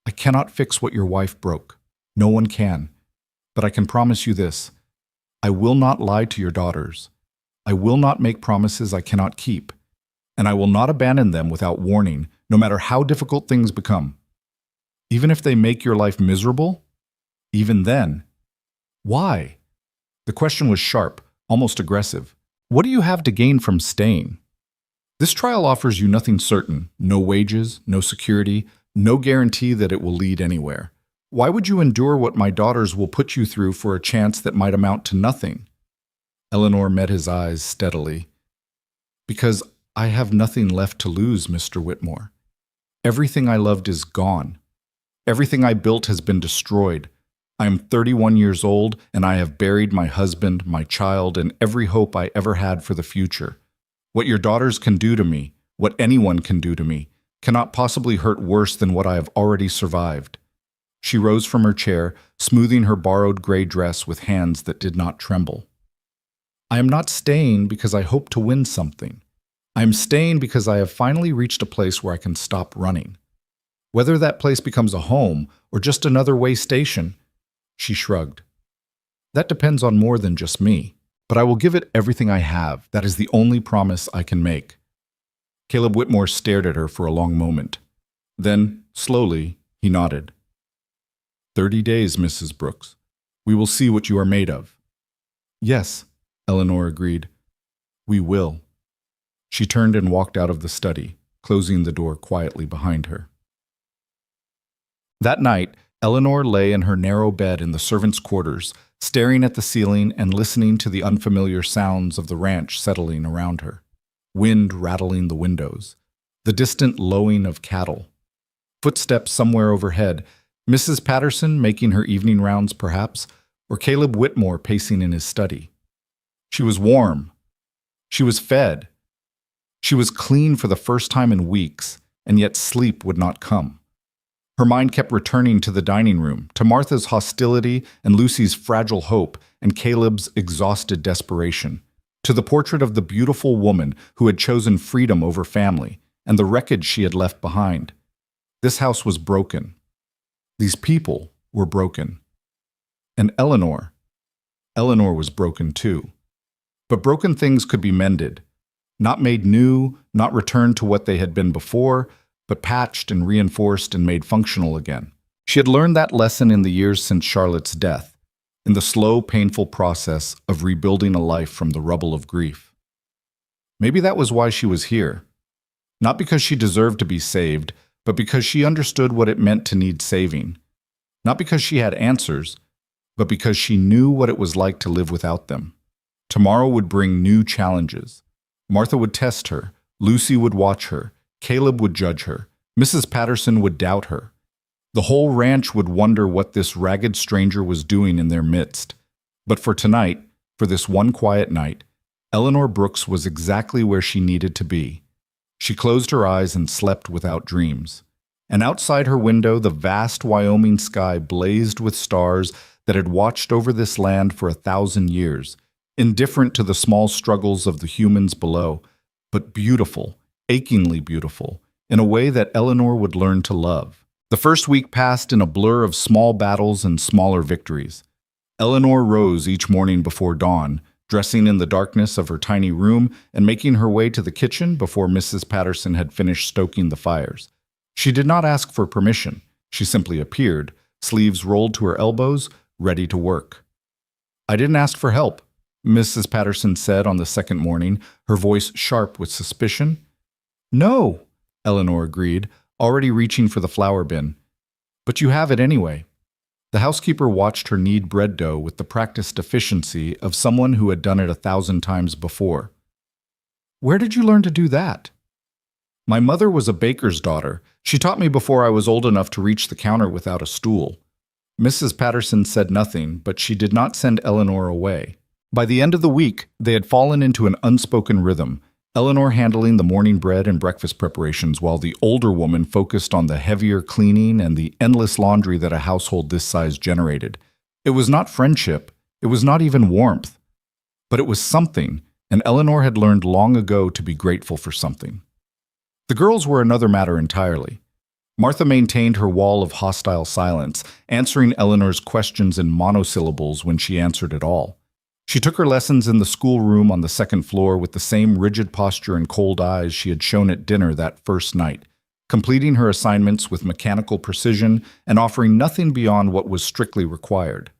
"I cannot fix what your wife broke. No one can. But I can promise you this. I will not lie to your daughters. I will not make promises I cannot keep. And I will not abandon them without warning, no matter how difficult things become. Even if they make your life miserable, even then." Why? The question was sharp, almost aggressive. What do you have to gain from staying? This trial offers you nothing certain, no wages, no security, no guarantee that it will lead anywhere. Why would you endure what my daughters will put you through for a chance that might amount to nothing? Eleanor met his eyes steadily. "Because I have nothing left to lose, Mr. Whitmore. Everything I loved is gone. Everything I built has been destroyed. I am 31 years old, and I have buried my husband, my child, and every hope I ever had for the future. What your daughters can do to me, what anyone can do to me, cannot possibly hurt worse than what I have already survived." She rose from her chair, smoothing her borrowed gray dress with hands that did not tremble. "I am not staying because I hope to win something. I am staying because I have finally reached a place where I can stop running. Whether that place becomes a home or just another way station," she shrugged, "that depends on more than just me. But I will give it everything I have. That is the only promise I can make." Caleb Whitmore stared at her for a long moment. Then, slowly, he nodded. 30 days, Mrs. Brooks. We will see what you are made of." "Yes," Eleanor agreed. "We will." She turned and walked out of the study, closing the door quietly behind her. That night, Eleanor lay in her narrow bed in the servants' quarters, staring at the ceiling and listening to the unfamiliar sounds of the ranch settling around her. Wind rattling the windows, the distant lowing of cattle. Footsteps somewhere overhead, Mrs. Patterson making her evening rounds perhaps, or Caleb Whitmore pacing in his study. She was warm. She was fed. She was clean for the first time in weeks, and yet sleep would not come. Her mind kept returning to the dining room, to Martha's hostility and Lucy's fragile hope and Caleb's exhausted desperation, to the portrait of the beautiful woman who had chosen freedom over family and the wreckage she had left behind. This house was broken. These people were broken. And Eleanor was broken too. But broken things could be mended, not made new, not returned to what they had been before, but patched and reinforced and made functional again. She had learned that lesson in the years since Charlotte's death. in the slow, painful process of rebuilding a life from the rubble of grief. Maybe that was why she was here. Not because she deserved to be saved, but because she understood what it meant to need saving. Not because she had answers, but because she knew what it was like to live without them. Tomorrow would bring new challenges. Martha would test her, Lucy would watch her, Caleb would judge her, Mrs. Patterson would doubt her. The whole ranch would wonder what this ragged stranger was doing in their midst. But for tonight, for this one quiet night, Eleanor Brooks was exactly where she needed to be. She closed her eyes and slept without dreams. And outside her window, the vast Wyoming sky blazed with stars that had watched over this land for 1,000 years, indifferent to the small struggles of the humans below, but beautiful, achingly beautiful, in a way that Eleanor would learn to love. The first week passed in a blur of small battles and smaller victories. Eleanor rose each morning before dawn, dressing in the darkness of her tiny room and making her way to the kitchen before Mrs. Patterson had finished stoking the fires. She did not ask for permission. She simply appeared, sleeves rolled to her elbows, ready to work. "I didn't ask for help," Mrs. Patterson said on the second morning, her voice sharp with suspicion. "No," Eleanor agreed, already reaching for the flour bin. "But you have it anyway." The housekeeper watched her knead bread dough with the practiced efficiency of someone who had done it 1,000 times before. "Where did you learn to do that?" "My mother was a baker's daughter. She taught me before I was old enough to reach the counter without a stool." Mrs. Patterson said nothing, but she did not send Eleanor away. By the end of the week, they had fallen into an unspoken rhythm, Eleanor handling the morning bread and breakfast preparations while the older woman focused on the heavier cleaning and the endless laundry that a household this size generated. It was not friendship, it was not even warmth, but it was something, and Eleanor had learned long ago to be grateful for something. The girls were another matter entirely. Martha maintained her wall of hostile silence, answering Eleanor's questions in monosyllables when she answered at all. She took her lessons in the schoolroom on the second floor with the same rigid posture and cold eyes she had shown at dinner that first night, completing her assignments with mechanical precision and offering nothing beyond what was strictly required.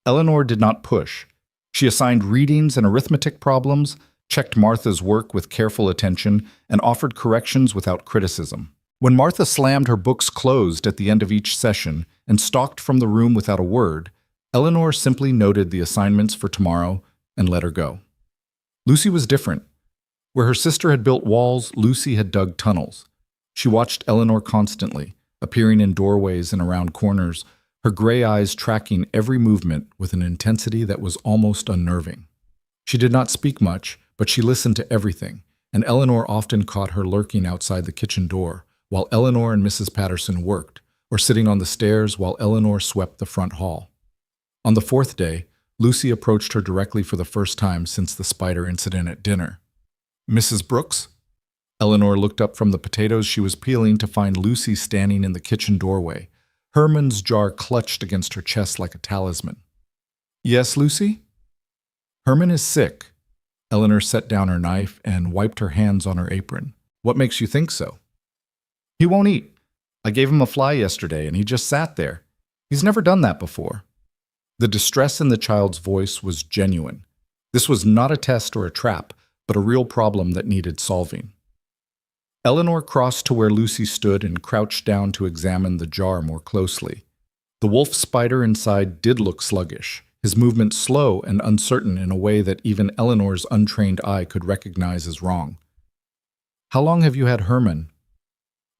Eleanor did not push. She assigned readings and arithmetic problems, checked Martha's work with careful attention, and offered corrections without criticism. When Martha slammed her books closed at the end of each session and stalked from the room without a word, Eleanor simply noted the assignments for tomorrow and let her go. Lucy was different. Where her sister had built walls, Lucy had dug tunnels. She watched Eleanor constantly, appearing in doorways and around corners, her gray eyes tracking every movement with an intensity that was almost unnerving. She did not speak much, but she listened to everything, and Eleanor often caught her lurking outside the kitchen door, while Eleanor and Mrs. Patterson worked, or sitting on the stairs while Eleanor swept the front hall. On the fourth day, Lucy approached her directly for the first time since the spider incident at dinner. "Mrs. Brooks?" Eleanor looked up from the potatoes she was peeling to find Lucy standing in the kitchen doorway, Herman's jar clutched against her chest like a talisman. "Yes, Lucy?" "Herman is sick." Eleanor set down her knife and wiped her hands on her apron. "What makes you think so?" "He won't eat. I gave him a fly yesterday and he just sat there. He's never done that before." The distress in the child's voice was genuine. This was not a test or a trap, but a real problem that needed solving. Eleanor crossed to where Lucy stood and crouched down to examine the jar more closely. The wolf spider inside did look sluggish, his movement slow and uncertain in a way that even Eleanor's untrained eye could recognize as wrong. "How long have you had Herman?"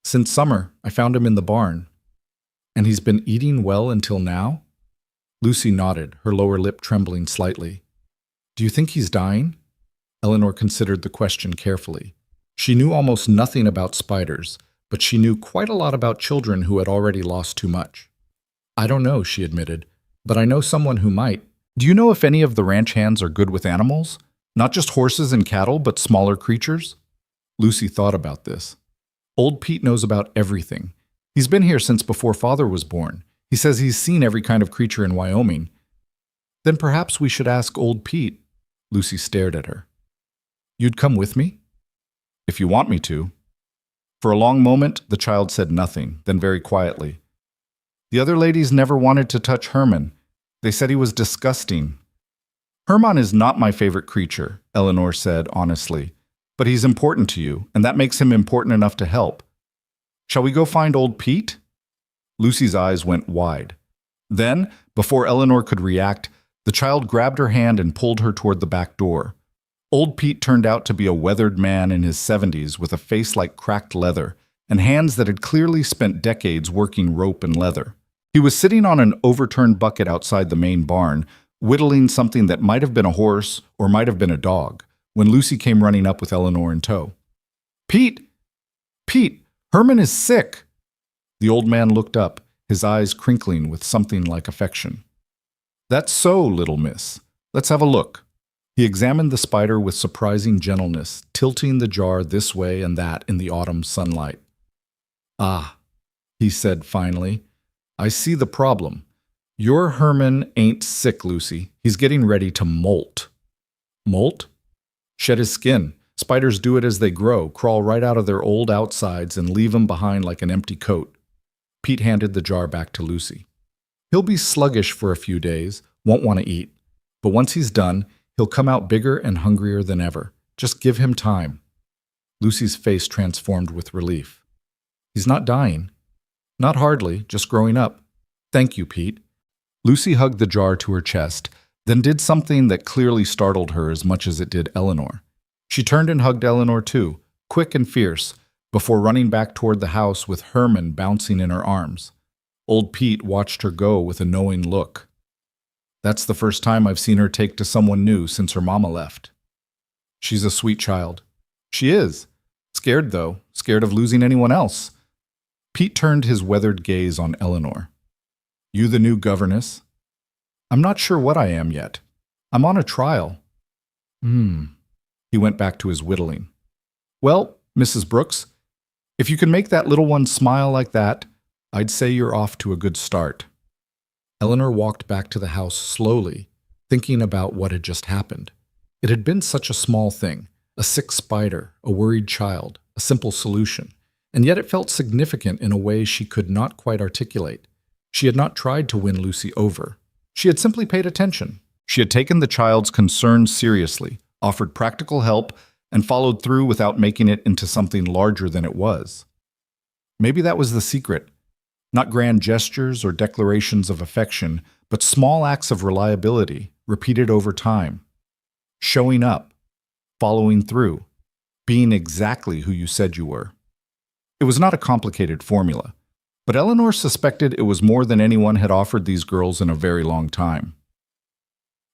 "Since summer. I found him in the barn." "And he's been eating well until now?" Lucy nodded, her lower lip trembling slightly. "Do you think he's dying?" Eleanor considered the question carefully. She knew almost nothing about spiders, but she knew quite a lot about children who had already lost too much. "I don't know," she admitted, "but I know someone who might. Do you know if any of the ranch hands are good with animals? Not just horses and cattle, but smaller creatures?" Lucy thought about this. "Old Pete knows about everything. He's been here since before Father was born. He says he's seen every kind of creature in Wyoming." "Then perhaps we should ask old Pete." Lucy stared at her. "You'd come with me?" "If you want me to." For a long moment, the child said nothing, then very quietly, "The other ladies never wanted to touch Herman. They said he was disgusting. Herman is not my favorite creature, Eleanor said honestly, but he's important to you, and that makes him important enough to help. Shall we go find old Pete? Lucy's eyes went wide. Then, before Eleanor could react, the child grabbed her hand and pulled her toward the back door. Old Pete turned out to be a weathered man in his 70s with a face like cracked leather and hands that had clearly spent decades working rope and leather. He was sitting on an overturned bucket outside the main barn, whittling something that might have been a horse or might have been a dog, when Lucy came running up with Eleanor in tow. Pete! Pete! Herman is sick! The old man looked up, his eyes crinkling with something like affection. That's so, little miss. Let's have a look. He examined the spider with surprising gentleness, tilting the jar this way and that in the autumn sunlight. Ah, he said finally, I see the problem. Your Herman ain't sick, Lucy. He's getting ready to molt. Molt? Shed his skin. Spiders do it as they grow, crawl right out of their old outsides and leave 'em behind like an empty coat. Pete handed the jar back to Lucy. He'll be sluggish for a few days, won't want to eat. But once he's done, he'll come out bigger and hungrier than ever. Just give him time. Lucy's face transformed with relief. He's not dying. Not hardly, just growing up. Thank you, Pete. Lucy hugged the jar to her chest, then did something that clearly startled her as much as it did Eleanor. She turned and hugged Eleanor too, quick and fierce, before running back toward the house with Herman bouncing in her arms. Old Pete watched her go with a knowing look. That's the first time I've seen her take to someone new since her mama left. She's a sweet child. She is. Scared, though, scared of losing anyone else. Pete turned his weathered gaze on Eleanor. You the new governess? I'm not sure what I am yet. I'm on a trial. He went back to his whittling. Well, Mrs. Brooks, if you can make that little one smile like that, I'd say you're off to a good start. Eleanor walked back to the house slowly, thinking about what had just happened. It had been such a small thing, a sick spider, a worried child, a simple solution, and yet it felt significant in a way she could not quite articulate. She had not tried to win Lucy over. She had simply paid attention. She had taken the child's concerns seriously, offered practical help, and followed through without making it into something larger than it was. Maybe that was the secret. Not grand gestures or declarations of affection, but small acts of reliability, repeated over time. Showing up, following through, being exactly who you said you were. It was not a complicated formula, but Eleanor suspected it was more than anyone had offered these girls in a very long time.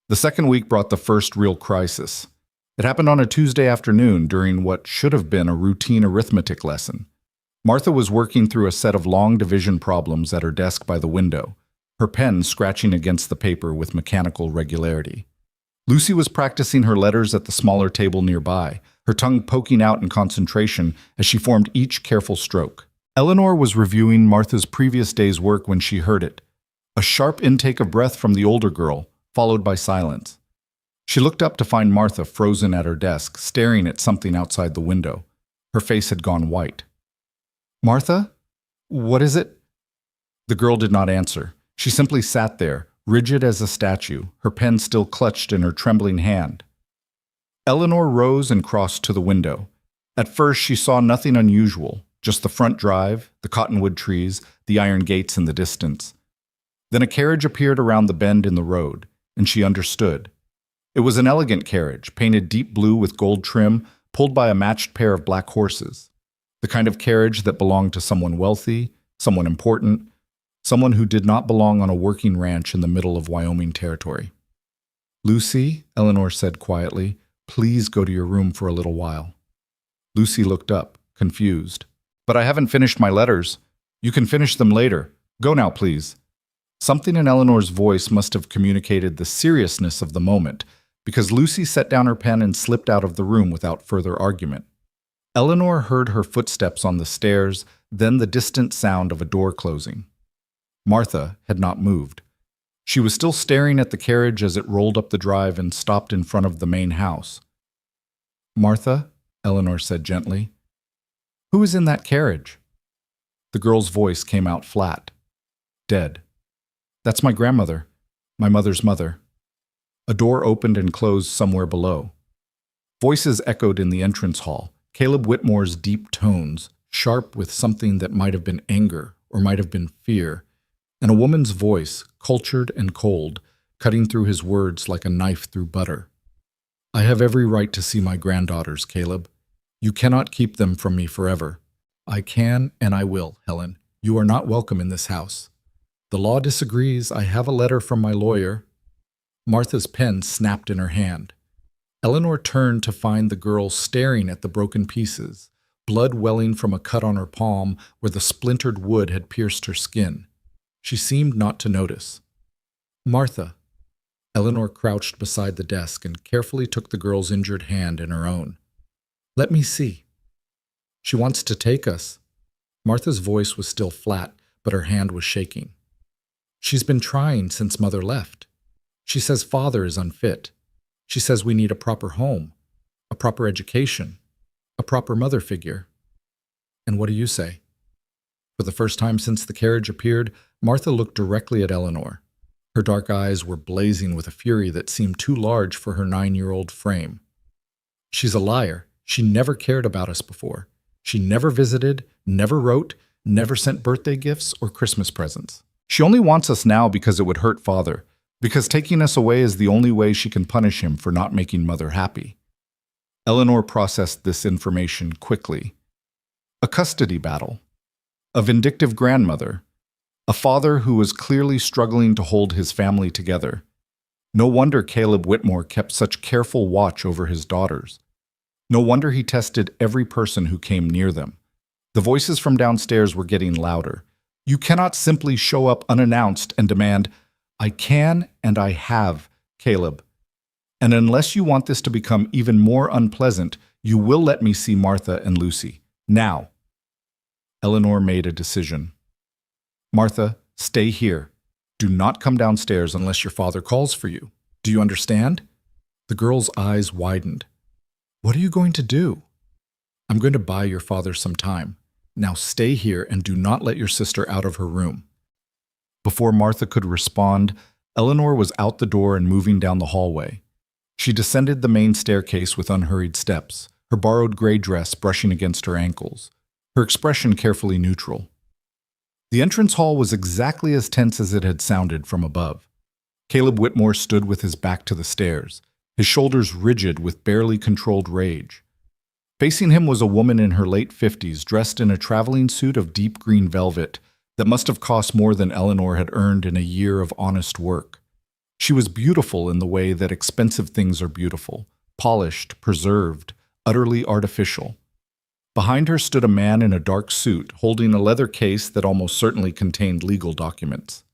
The second week brought the first real crisis. It happened on a Tuesday afternoon during what should have been a routine arithmetic lesson. Martha was working through a set of long division problems at her desk by the window, her pen scratching against the paper with mechanical regularity. Lucy was practicing her letters at the smaller table nearby, her tongue poking out in concentration as she formed each careful stroke. Eleanor was reviewing Martha's previous day's work when she heard it. A sharp intake of breath from the older girl, followed by silence. She looked up to find Martha frozen at her desk, staring at something outside the window. Her face had gone white. Martha? What is it? The girl did not answer. She simply sat there, rigid as a statue, her pen still clutched in her trembling hand. Eleanor rose and crossed to the window. At first, she saw nothing unusual, just the front drive, the cottonwood trees, the iron gates in the distance. Then a carriage appeared around the bend in the road, and she understood. It was an elegant carriage, painted deep blue with gold trim, pulled by a matched pair of black horses. The kind of carriage that belonged to someone wealthy, someone important, someone who did not belong on a working ranch in the middle of Wyoming territory. Lucy, Eleanor said quietly, please go to your room for a little while. Lucy looked up, confused. But I haven't finished my letters. You can finish them later. Go now, please. Something in Eleanor's voice must have communicated the seriousness of the moment, because Lucy set down her pen and slipped out of the room without further argument. Eleanor heard her footsteps on the stairs, then the distant sound of a door closing. Martha had not moved. She was still staring at the carriage as it rolled up the drive and stopped in front of the main house. Martha, Eleanor said gently, who is in that carriage? The girl's voice came out flat. Dead. That's my grandmother. My mother's mother. A door opened and closed somewhere below. Voices echoed in the entrance hall. Caleb Whitmore's deep tones, sharp with something that might have been anger or might have been fear, and a woman's voice, cultured and cold, cutting through his words like a knife through butter. I have every right to see my granddaughters, Caleb. You cannot keep them from me forever. I can and I will, Helen. You are not welcome in this house. The law disagrees. I have a letter from my lawyer. Martha's pen snapped in her hand. Eleanor turned to find the girl staring at the broken pieces, blood welling from a cut on her palm where the splintered wood had pierced her skin. She seemed not to notice. Martha. Eleanor crouched beside the desk and carefully took the girl's injured hand in her own. Let me see. She wants to take us. Martha's voice was still flat, but her hand was shaking. She's been trying since Mother left. She says Father is unfit. She says we need a proper home, a proper education, a proper mother figure. And what do you say? For the first time since the carriage appeared, Martha looked directly at Eleanor. Her dark eyes were blazing with a fury that seemed too large for her 9-year-old frame. She's a liar. She never cared about us before. She never visited, never wrote, never sent birthday gifts or Christmas presents. She only wants us now because it would hurt Father, because taking us away is the only way she can punish him for not making Mother happy. Eleanor processed this information quickly. A custody battle. A vindictive grandmother. A father who was clearly struggling to hold his family together. No wonder Caleb Whitmore kept such careful watch over his daughters. No wonder he tested every person who came near them. The voices from downstairs were getting louder. You cannot simply show up unannounced and demand, I can and I have, Caleb. And unless you want this to become even more unpleasant, you will let me see Martha and Lucy. Now. Eleanor made a decision. Martha, stay here. Do not come downstairs unless your father calls for you. Do you understand? The girl's eyes widened. What are you going to do? I'm going to buy your father some time. Now stay here and do not let your sister out of her room. Before Martha could respond, Eleanor was out the door and moving down the hallway. She descended the main staircase with unhurried steps, her borrowed gray dress brushing against her ankles, her expression carefully neutral. The entrance hall was exactly as tense as it had sounded from above. Caleb Whitmore stood with his back to the stairs, his shoulders rigid with barely controlled rage. Facing him was a woman in her late 50s, dressed in a traveling suit of deep green velvet that must have cost more than Eleanor had earned in a year of honest work. She was beautiful in the way that expensive things are beautiful, polished, preserved, utterly artificial. Behind her stood a man in a dark suit, holding a leather case that almost certainly contained legal documents.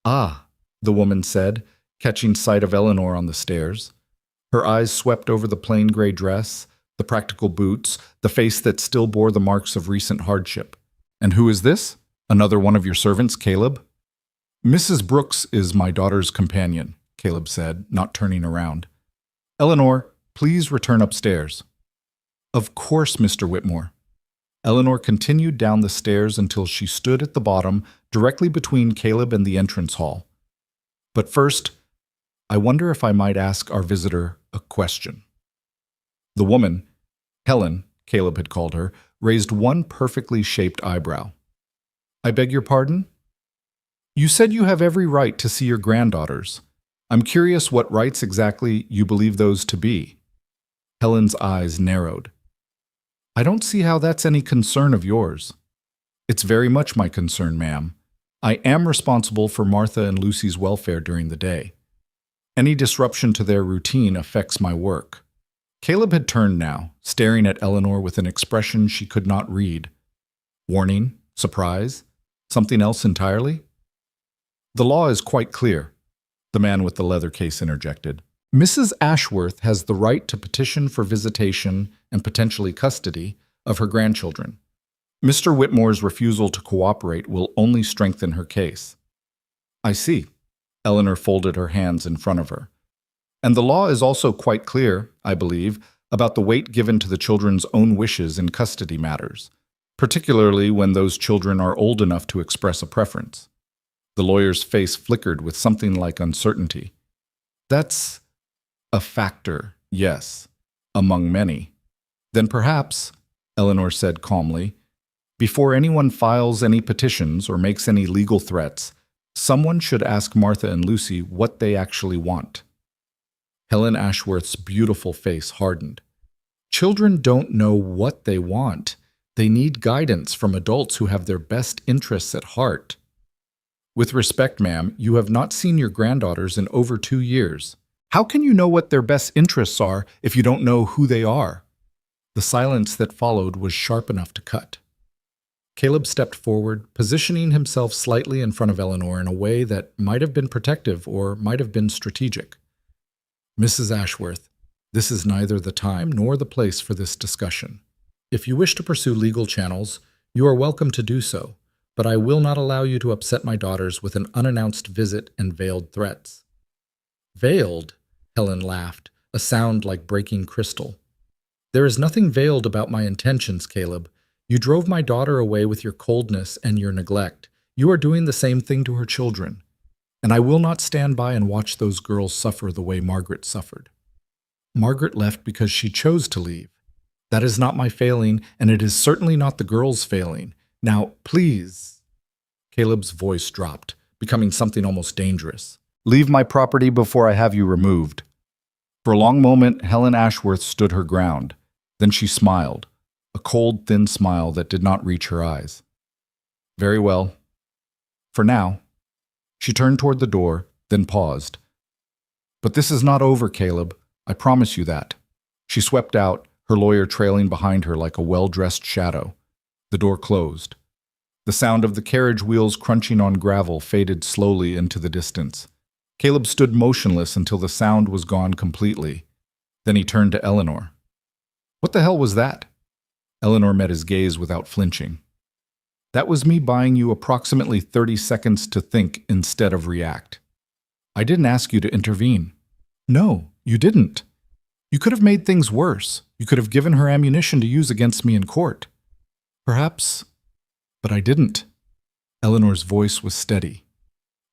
Ah, the woman said, catching sight of Eleanor on the stairs. Her eyes swept over the plain gray dress, the practical boots, the face that still bore the marks of recent hardship. And who is this? Another one of your servants, Caleb? Mrs. Brooks is my daughter's companion, Caleb said, not turning around. Eleanor, please return upstairs. Of course, Mr. Whitmore. Eleanor continued down the stairs until she stood at the bottom, directly between Caleb and the entrance hall. But first, I wonder if I might ask our visitor a question. The woman, Helen, Caleb had called her, raised one perfectly shaped eyebrow. I beg your pardon? You said you have every right to see your granddaughters. I'm curious what rights exactly you believe those to be. Helen's eyes narrowed. I don't see how that's any concern of yours. It's very much my concern, ma'am. I am responsible for Martha and Lucy's welfare during the day. Any disruption to their routine affects my work. Caleb had turned now, staring at Eleanor with an expression she could not read. Warning? Surprise? Something else entirely? The law is quite clear, the man with the leather case interjected. Mrs. Ashworth has the right to petition for visitation and potentially custody of her grandchildren. Mr. Whitmore's refusal to cooperate will only strengthen her case. I see. Eleanor folded her hands in front of her. And the law is also quite clear, I believe, about the weight given to the children's own wishes in custody matters, particularly when those children are old enough to express a preference. The lawyer's face flickered with something like uncertainty. That's a factor, yes, among many. Then perhaps, Eleanor said calmly, before anyone files any petitions or makes any legal threats, someone should ask Martha and Lucy what they actually want. Helen Ashworth's beautiful face hardened. Children don't know what they want. They need guidance from adults who have their best interests at heart. With respect, ma'am, you have not seen your granddaughters in over 2 years. How can you know what their best interests are if you don't know who they are? The silence that followed was sharp enough to cut. Caleb stepped forward, positioning himself slightly in front of Eleanor in a way that might have been protective or might have been strategic. Mrs. Ashworth, this is neither the time nor the place for this discussion. If you wish to pursue legal channels, you are welcome to do so, but I will not allow you to upset my daughters with an unannounced visit and veiled threats. Veiled? Helen laughed, a sound like breaking crystal. There is nothing veiled about my intentions, Caleb. You drove my daughter away with your coldness and your neglect. You are doing the same thing to her children. And I will not stand by and watch those girls suffer the way Margaret suffered. Margaret left because she chose to leave. That is not my failing, and it is certainly not the girls' failing. Now, please. Caleb's voice dropped, becoming something almost dangerous. Leave my property before I have you removed. For a long moment, Helen Ashworth stood her ground. Then she smiled, a cold, thin smile that did not reach her eyes. Very well. For now. She turned toward the door, then paused. But this is not over, Caleb. I promise you that. She swept out, her lawyer trailing behind her like a well-dressed shadow. The door closed. The sound of the carriage wheels crunching on gravel faded slowly into the distance. Caleb stood motionless until the sound was gone completely. Then he turned to Eleanor. What the hell was that? Eleanor met his gaze without flinching. That was me buying you approximately 30 seconds to think instead of react. I didn't ask you to intervene. No, you didn't. You could have made things worse. You could have given her ammunition to use against me in court. Perhaps, but I didn't. Eleanor's voice was steady.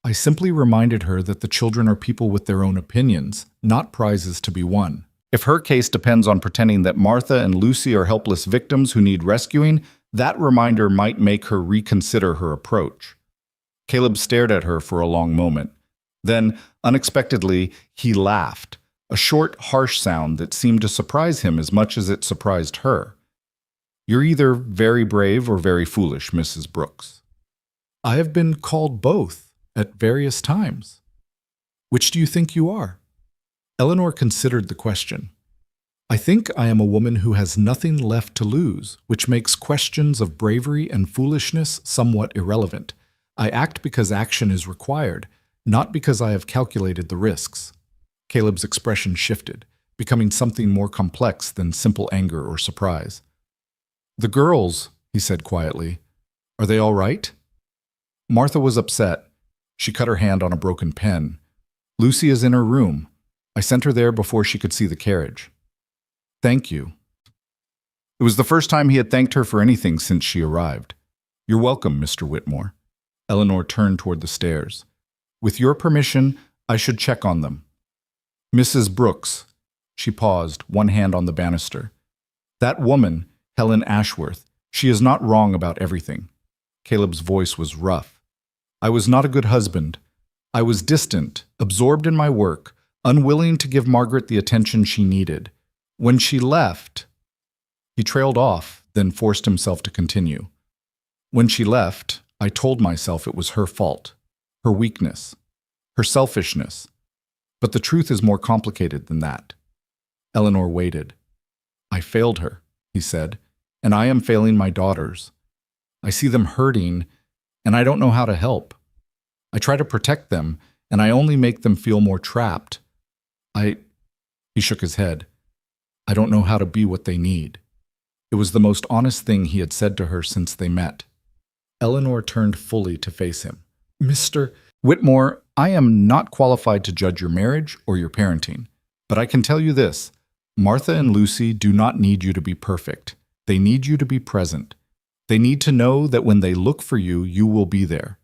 I simply reminded her that the children are people with their own opinions, not prizes to be won. If her case depends on pretending that Martha and Lucy are helpless victims who need rescuing, that reminder might make her reconsider her approach. Caleb stared at her for a long moment. Then, unexpectedly, he laughed, a short, harsh sound that seemed to surprise him as much as it surprised her. You're either very brave or very foolish, Mrs. Brooks. I have been called both at various times. Which do you think you are? Eleanor considered the question. I think I am a woman who has nothing left to lose, which makes questions of bravery and foolishness somewhat irrelevant. I act because action is required, not because I have calculated the risks. Caleb's expression shifted, becoming something more complex than simple anger or surprise. The girls, he said quietly, are they all right? Martha was upset. She cut her hand on a broken pen. Lucy is in her room. I sent her there before she could see the carriage. Thank you. It was the first time he had thanked her for anything since she arrived. You're welcome, Mr. Whitmore. Eleanor turned toward the stairs. With your permission, I should check on them. Mrs. Brooks. She paused, one hand on the banister. That woman, Helen Ashworth, she is not wrong about everything. Caleb's voice was rough. I was not a good husband. I was distant, absorbed in my work, unwilling to give Margaret the attention she needed. When she left, he trailed off, then forced himself to continue. When she left, I told myself it was her fault, her weakness, her selfishness. But the truth is more complicated than that. Eleanor waited. I failed her, he said, and I am failing my daughters. I see them hurting, and I don't know how to help. I try to protect them, and I only make them feel more trapped. He shook his head. I don't know how to be what they need. It was the most honest thing he had said to her since they met. Eleanor turned fully to face him. Mr. Whitmore, I am not qualified to judge your marriage or your parenting, but I can tell you this. Martha and Lucy do not need you to be perfect. They need you to be present. They need to know that when they look for you, you will be there.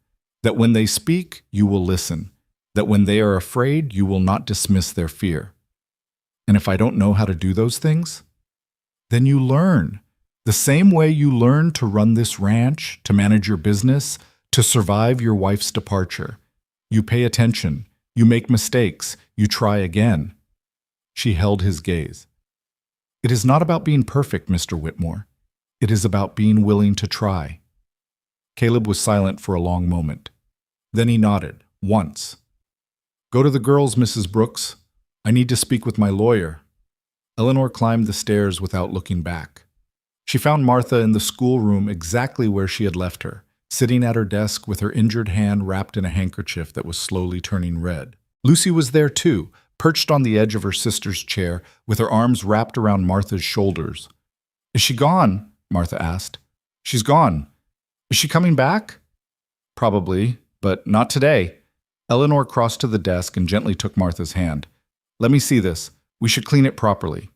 That when they speak, you will listen. That when they are afraid, you will not dismiss their fear. And if I don't know how to do those things, then you learn. The same way you learn to run this ranch, to manage your business, to survive your wife's departure. You pay attention. You make mistakes. You try again. She held his gaze. It is not about being perfect, Mr. Whitmore. It is about being willing to try. Caleb was silent for a long moment. Then he nodded, once. Go to the girls, Mrs. Brooks. I need to speak with my lawyer. Eleanor climbed the stairs without looking back. She found Martha in the schoolroom exactly where she had left her, sitting at her desk with her injured hand wrapped in a handkerchief that was slowly turning red. Lucy was there too, perched on the edge of her sister's chair, with her arms wrapped around Martha's shoulders. Is she gone? Martha asked. She's gone. Is she coming back? Probably, but not today. Eleanor crossed to the desk and gently took Martha's hand. Let me see this. We should clean it properly.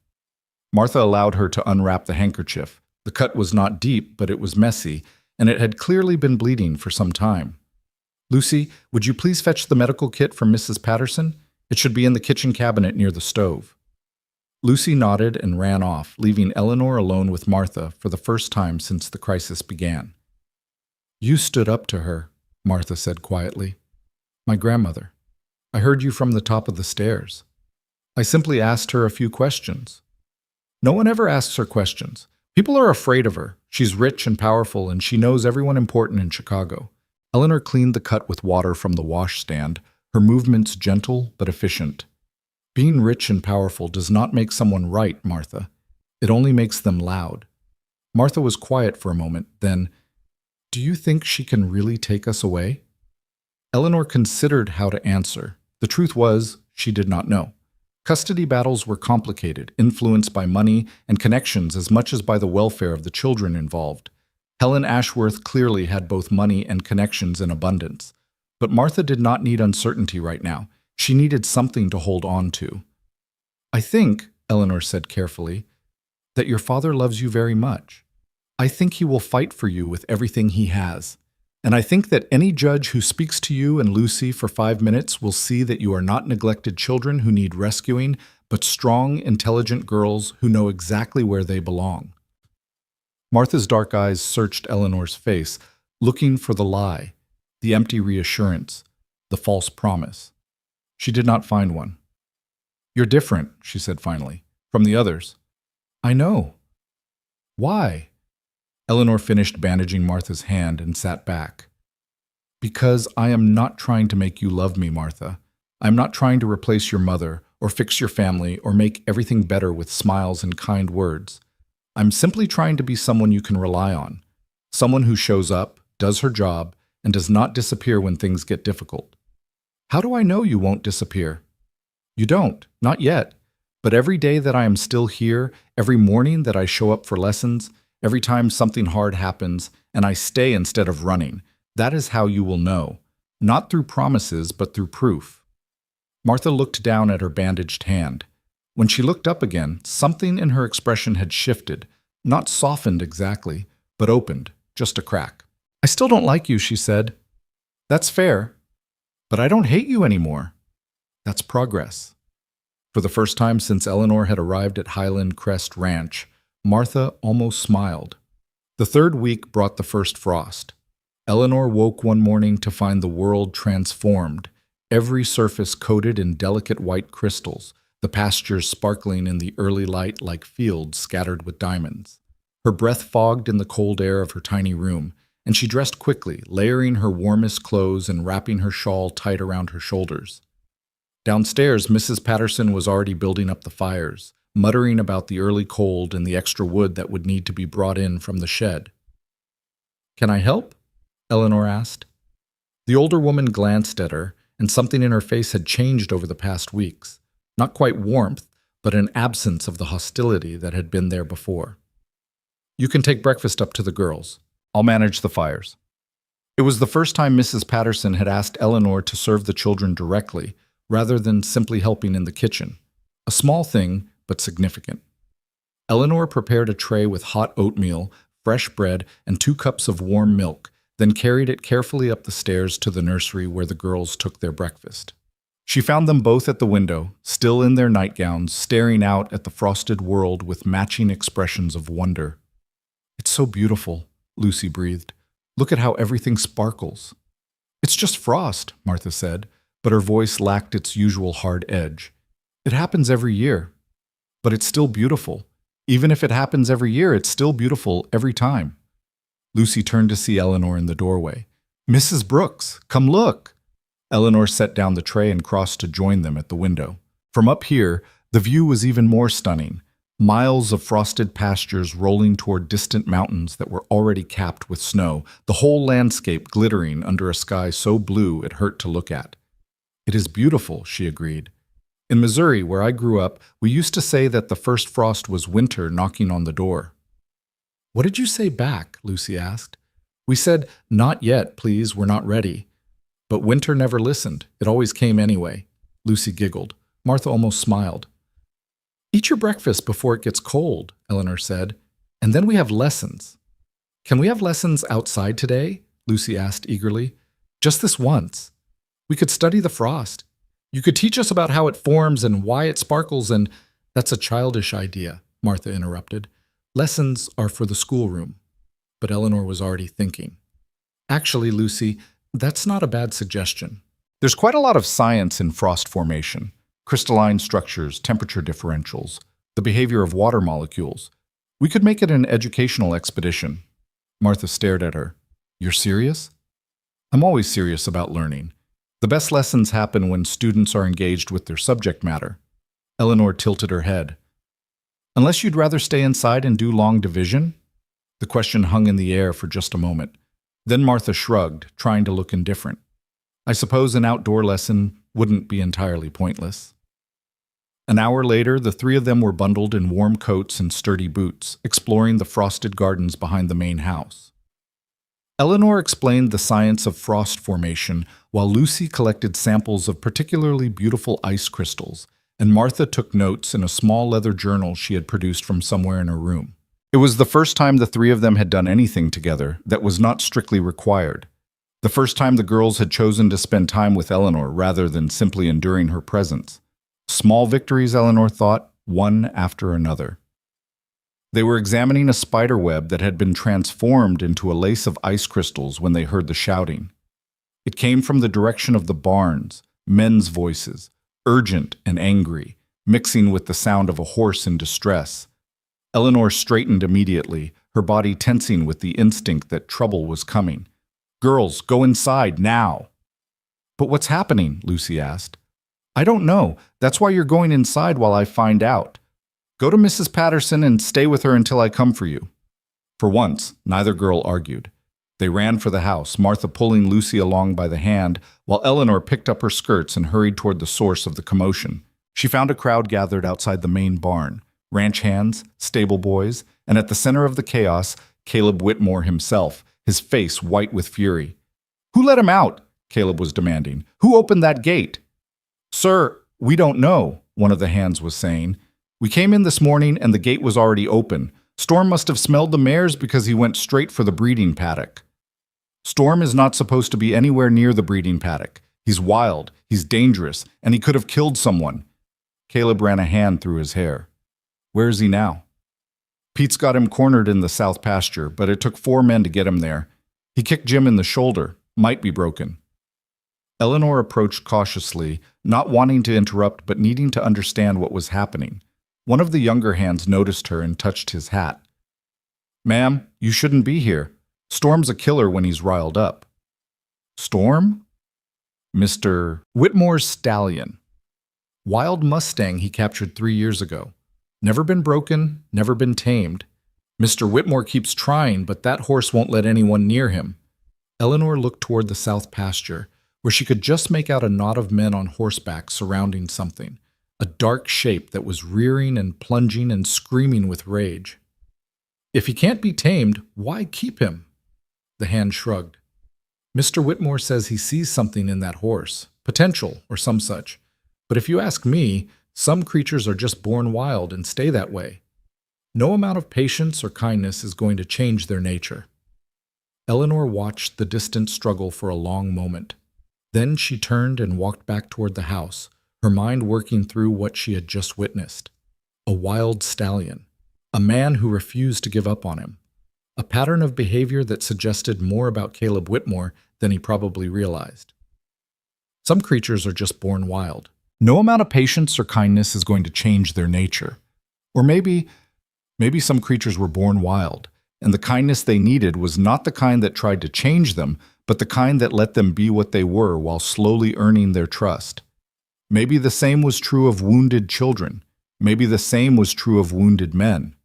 Martha allowed her to unwrap the handkerchief. The cut was not deep, but it was messy, and it had clearly been bleeding for some time. Lucy, would you please fetch the medical kit from Mrs. Patterson? It should be in the kitchen cabinet near the stove. Lucy nodded and ran off, leaving Eleanor alone with Martha for the first time since the crisis began. You stood up to her, Martha said quietly. My grandmother. I heard you from the top of the stairs. I simply asked her a few questions. No one ever asks her questions. People are afraid of her. She's rich and powerful, and she knows everyone important in Chicago. Eleanor cleaned the cut with water from the washstand, her movements gentle but efficient. Being rich and powerful does not make someone right, Martha. It only makes them loud. Martha was quiet for a moment, then, do you think she can really take us away? Eleanor considered how to answer. The truth was, she did not know. Custody battles were complicated, influenced by money and connections as much as by the welfare of the children involved. Helen Ashworth clearly had both money and connections in abundance. But Martha did not need uncertainty right now. She needed something to hold on to. I think, Eleanor said carefully, that your father loves you very much. I think he will fight for you with everything he has. And I think that any judge who speaks to you and Lucy for 5 minutes will see that you are not neglected children who need rescuing, but strong, intelligent girls who know exactly where they belong. Martha's dark eyes searched Eleanor's face, looking for the lie, the empty reassurance, the false promise. She did not find one. You're different, she said finally, from the others. I know. Why? Eleanor finished bandaging Martha's hand and sat back. Because I am not trying to make you love me, Martha. I am not trying to replace your mother or fix your family or make everything better with smiles and kind words. I'm simply trying to be someone you can rely on, someone who shows up, does her job, and does not disappear when things get difficult. How do I know you won't disappear? You don't, not yet. But every day that I am still here, every morning that I show up for lessons, every time something hard happens, and I stay instead of running, that is how you will know. Not through promises, but through proof. Martha looked down at her bandaged hand. When she looked up again, something in her expression had shifted, not softened exactly, but opened, just a crack. I still don't like you, she said. That's fair. But I don't hate you anymore. That's progress. For the first time since Eleanor had arrived at Highland Crest Ranch, Martha almost smiled. The third week brought the first frost. Eleanor woke one morning to find the world transformed, every surface coated in delicate white crystals, the pastures sparkling in the early light like fields scattered with diamonds. Her breath fogged in the cold air of her tiny room, and she dressed quickly, layering her warmest clothes and wrapping her shawl tight around her shoulders. Downstairs, Mrs. Patterson was already building up the fires, muttering about the early cold and the extra wood that would need to be brought in from the shed. Can I help? Eleanor asked. The older woman glanced at her, and something in her face had changed over the past weeks. Not quite warmth, but an absence of the hostility that had been there before. You can take breakfast up to the girls. I'll manage the fires. It was the first time Mrs. Patterson had asked Eleanor to serve the children directly, rather than simply helping in the kitchen. A small thing, but significant. Eleanor prepared a tray with hot oatmeal, fresh bread, and 2 cups of warm milk, then carried it carefully up the stairs to the nursery where the girls took their breakfast. She found them both at the window, still in their nightgowns, staring out at the frosted world with matching expressions of wonder. "It's so beautiful," Lucy breathed. "Look at how everything sparkles." "It's just frost," Martha said, but her voice lacked its usual hard edge. "It happens every year. But it's still beautiful. Even if it happens every year, it's still beautiful every time." Lucy turned to see Eleanor in the doorway. "Mrs. Brooks, come look." Eleanor set down the tray and crossed to join them at the window. From up here, the view was even more stunning. Miles of frosted pastures rolling toward distant mountains that were already capped with snow, the whole landscape glittering under a sky so blue it hurt to look at. "It is beautiful," she agreed. "In Missouri, where I grew up, we used to say that the first frost was winter knocking on the door." "What did you say back?" Lucy asked. "We said, 'Not yet, please, we're not ready.' But winter never listened. It always came anyway." Lucy giggled. Martha almost smiled. "Eat your breakfast before it gets cold," Eleanor said, "and then we have lessons." "Can we have lessons outside today?" Lucy asked eagerly. "Just this once. We could study the frost. You could teach us about how it forms and why it sparkles and—" "That's a childish idea," Martha interrupted. "Lessons are for the schoolroom." But Eleanor was already thinking. "Actually, Lucy, that's not a bad suggestion. There's quite a lot of science in frost formation. Crystalline structures, temperature differentials, the behavior of water molecules. We could make it an educational expedition." Martha stared at her. "You're serious?" "I'm always serious about learning. The best lessons happen when students are engaged with their subject matter." Eleanor tilted her head. "Unless you'd rather stay inside and do long division?" The question hung in the air for just a moment. Then Martha shrugged, trying to look indifferent. "I suppose an outdoor lesson wouldn't be entirely pointless." An hour later, the three of them were bundled in warm coats and sturdy boots, exploring the frosted gardens behind the main house. Eleanor explained the science of frost formation, while Lucy collected samples of particularly beautiful ice crystals, and Martha took notes in a small leather journal she had produced from somewhere in her room. It was the first time the three of them had done anything together that was not strictly required. The first time the girls had chosen to spend time with Eleanor rather than simply enduring her presence. Small victories, Eleanor thought, one after another. They were examining a spider web that had been transformed into a lace of ice crystals when they heard the shouting. It came from the direction of the barns, men's voices, urgent and angry, mixing with the sound of a horse in distress. Eleanor straightened immediately, her body tensing with the instinct that trouble was coming. "Girls, go inside, now!" "But what's happening?" Lucy asked. "I don't know. That's why you're going inside while I find out. Go to Mrs. Patterson and stay with her until I come for you." For once, neither girl argued. They ran for the house, Martha pulling Lucy along by the hand, while Eleanor picked up her skirts and hurried toward the source of the commotion. She found a crowd gathered outside the main barn. Ranch hands, stable boys, and at the center of the chaos, Caleb Whitmore himself, his face white with fury. "Who let him out?" Caleb was demanding. "Who opened that gate?" "Sir, we don't know," one of the hands was saying. "We came in this morning and the gate was already open. Storm must have smelled the mares because he went straight for the breeding paddock." "Storm is not supposed to be anywhere near the breeding paddock. He's wild, he's dangerous, and he could have killed someone." Caleb ran a hand through his hair. "Where is he now?" "Pete's got him cornered in the south pasture, but it took 4 men to get him there. He kicked Jim in the shoulder, might be broken." Eleanor approached cautiously, not wanting to interrupt but needing to understand what was happening. One of the younger hands noticed her and touched his hat. "Ma'am, you shouldn't be here. Storm's a killer when he's riled up." "Storm?" "Mr. Whitmore's stallion. Wild Mustang he captured 3 years ago. Never been broken, never been tamed. Mr. Whitmore keeps trying, but that horse won't let anyone near him." Eleanor looked toward the south pasture, where she could just make out a knot of men on horseback surrounding something, a dark shape that was rearing and plunging and screaming with rage. "If he can't be tamed, why keep him?" The hand shrugged. "Mr. Whitmore says he sees something in that horse, potential or some such. But if you ask me, some creatures are just born wild and stay that way. No amount of patience or kindness is going to change their nature." Eleanor watched the distant struggle for a long moment. Then she turned and walked back toward the house, her mind working through what she had just witnessed. A wild stallion. A man who refused to give up on him. A pattern of behavior that suggested more about Caleb Whitmore than he probably realized. Some creatures are just born wild. No amount of patience or kindness is going to change their nature. Or maybe some creatures were born wild, and the kindness they needed was not the kind that tried to change them, but the kind that let them be what they were while slowly earning their trust. Maybe the same was true of wounded children. Maybe the same was true of wounded men.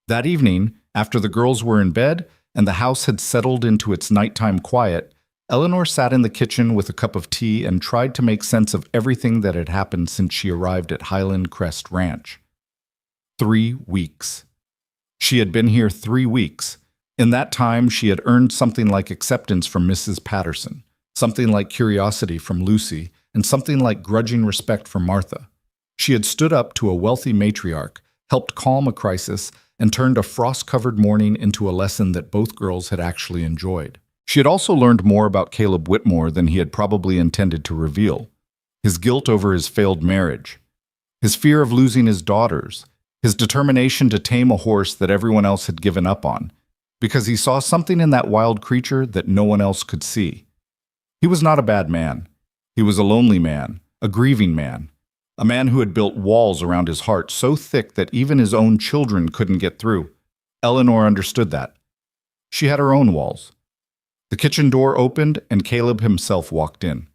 That evening, after the girls were in bed and the house had settled into its nighttime quiet, Eleanor sat in the kitchen with a cup of tea and tried to make sense of everything that had happened since she arrived at Highland Crest Ranch. 3 weeks. She had been here 3 weeks. In that time, she had earned something like acceptance from Mrs. Patterson, something like curiosity from Lucy, and something like grudging respect from Martha. She had stood up to a wealthy matriarch, helped calm a crisis, and turned a frost-covered morning into a lesson that both girls had actually enjoyed. She had also learned more about Caleb Whitmore than he had probably intended to reveal. His guilt over his failed marriage, his fear of losing his daughters, his determination to tame a horse that everyone else had given up on, because he saw something in that wild creature that no one else could see. He was not a bad man. He was a lonely man, a grieving man, a man who had built walls around his heart so thick that even his own children couldn't get through. Eleanor understood that. She had her own walls. The kitchen door opened and Caleb himself walked in.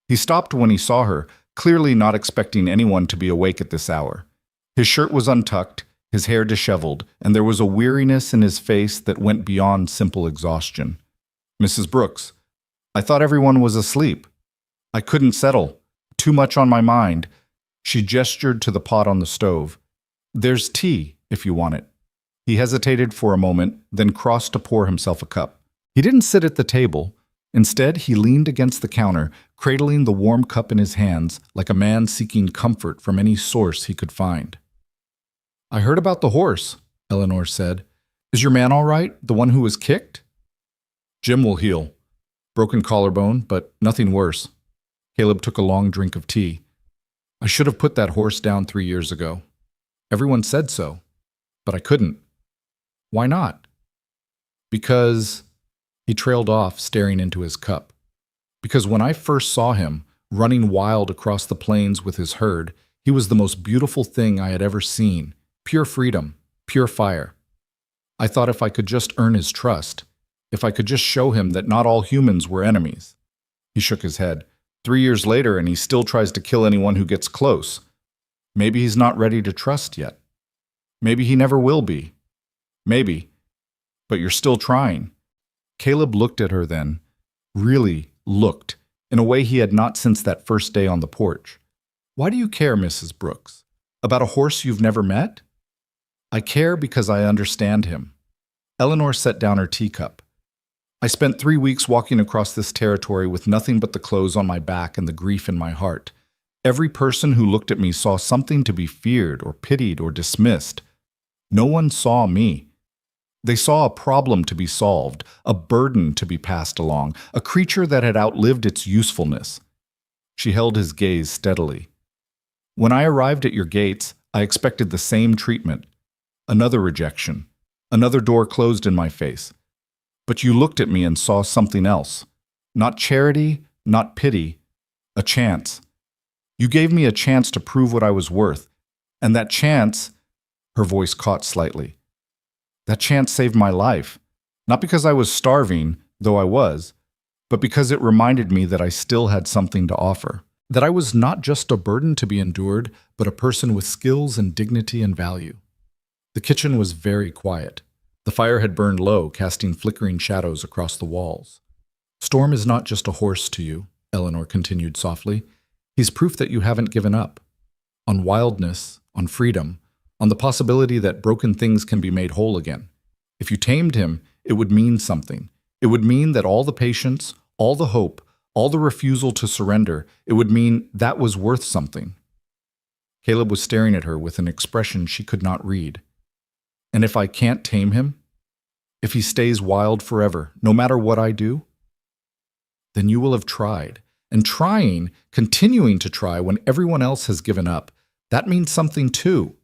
He stopped when he saw her, clearly not expecting anyone to be awake at this hour. His shirt was untucked, his hair disheveled, and there was a weariness in his face that went beyond simple exhaustion. "Mrs. Brooks, I thought everyone was asleep. I couldn't settle. Too much on my mind." She gestured to the pot on the stove. "There's tea, if you want it." He hesitated for a moment, then crossed to pour himself a cup. He didn't sit at the table. Instead, he leaned against the counter, cradling the warm cup in his hands like a man seeking comfort from any source he could find. "I heard about the horse," Eleanor said. "Is your man all right, the one who was kicked?" "Jim will heal. Broken collarbone, but nothing worse." Caleb took a long drink of tea. "I should have put that horse down 3 years ago. Everyone said so, but I couldn't." "Why not?" "Because..." He trailed off, staring into his cup. "Because when I first saw him, running wild across the plains with his herd, he was the most beautiful thing I had ever seen. Pure freedom, pure fire. I thought if I could just earn his trust, if I could just show him that not all humans were enemies." He shook his head. 3 years later, and he still tries to kill anyone who gets close. Maybe he's not ready to trust yet. Maybe he never will be. Maybe. But you're still trying. Caleb looked at her then, really looked, in a way he had not since that first day on the porch. "Why do you care, Mrs. Brooks? About a horse you've never met?" "I care because I understand him." Eleanor set down her teacup. "I spent 3 weeks walking across this territory with nothing but the clothes on my back and the grief in my heart. Every person who looked at me saw something to be feared or pitied or dismissed. No one saw me. They saw a problem to be solved, a burden to be passed along, a creature that had outlived its usefulness." She held his gaze steadily. "When I arrived at your gates, I expected the same treatment. Another rejection. Another door closed in my face. But you looked at me and saw something else. Not charity, not pity. A chance. You gave me a chance to prove what I was worth. And that chance..." Her voice caught slightly. "That chance saved my life. Not because I was starving, though I was, but because it reminded me that I still had something to offer. That I was not just a burden to be endured, but a person with skills and dignity and value." The kitchen was very quiet. The fire had burned low, casting flickering shadows across the walls. "Storm is not just a horse to you," Eleanor continued softly. "He's proof that you haven't given up. On wildness, on freedom, on the possibility that broken things can be made whole again. If you tamed him, it would mean something. It would mean that all the patience, all the hope, all the refusal to surrender, it would mean that was worth something." Caleb was staring at her with an expression she could not read. "And if I can't tame him?" If he stays wild forever, no matter what I do? Then you will have tried. And trying, continuing to try when everyone else has given up, that means something too.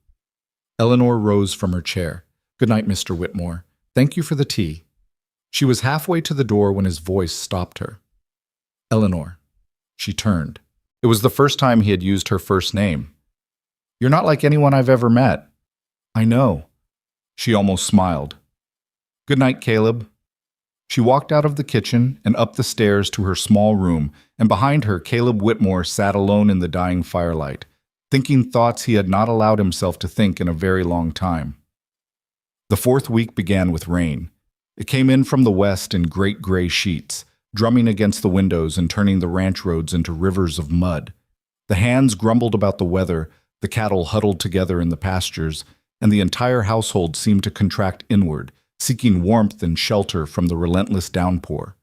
Eleanor rose from her chair. Good night, Mr. Whitmore. Thank you for the tea. She was halfway to the door when his voice stopped her. Eleanor. She turned. It was the first time he had used her first name. You're not like anyone I've ever met. I know. She almost smiled. Good night, Caleb. She walked out of the kitchen and up the stairs to her small room, and behind her Caleb Whitmore sat alone in the dying firelight, thinking thoughts he had not allowed himself to think in a very long time. The fourth week began with rain. It came in from the west in great gray sheets, drumming against the windows and turning the ranch roads into rivers of mud. The hands grumbled about the weather, the cattle huddled together in the pastures, and the entire household seemed to contract inward, seeking warmth and shelter from the relentless downpour.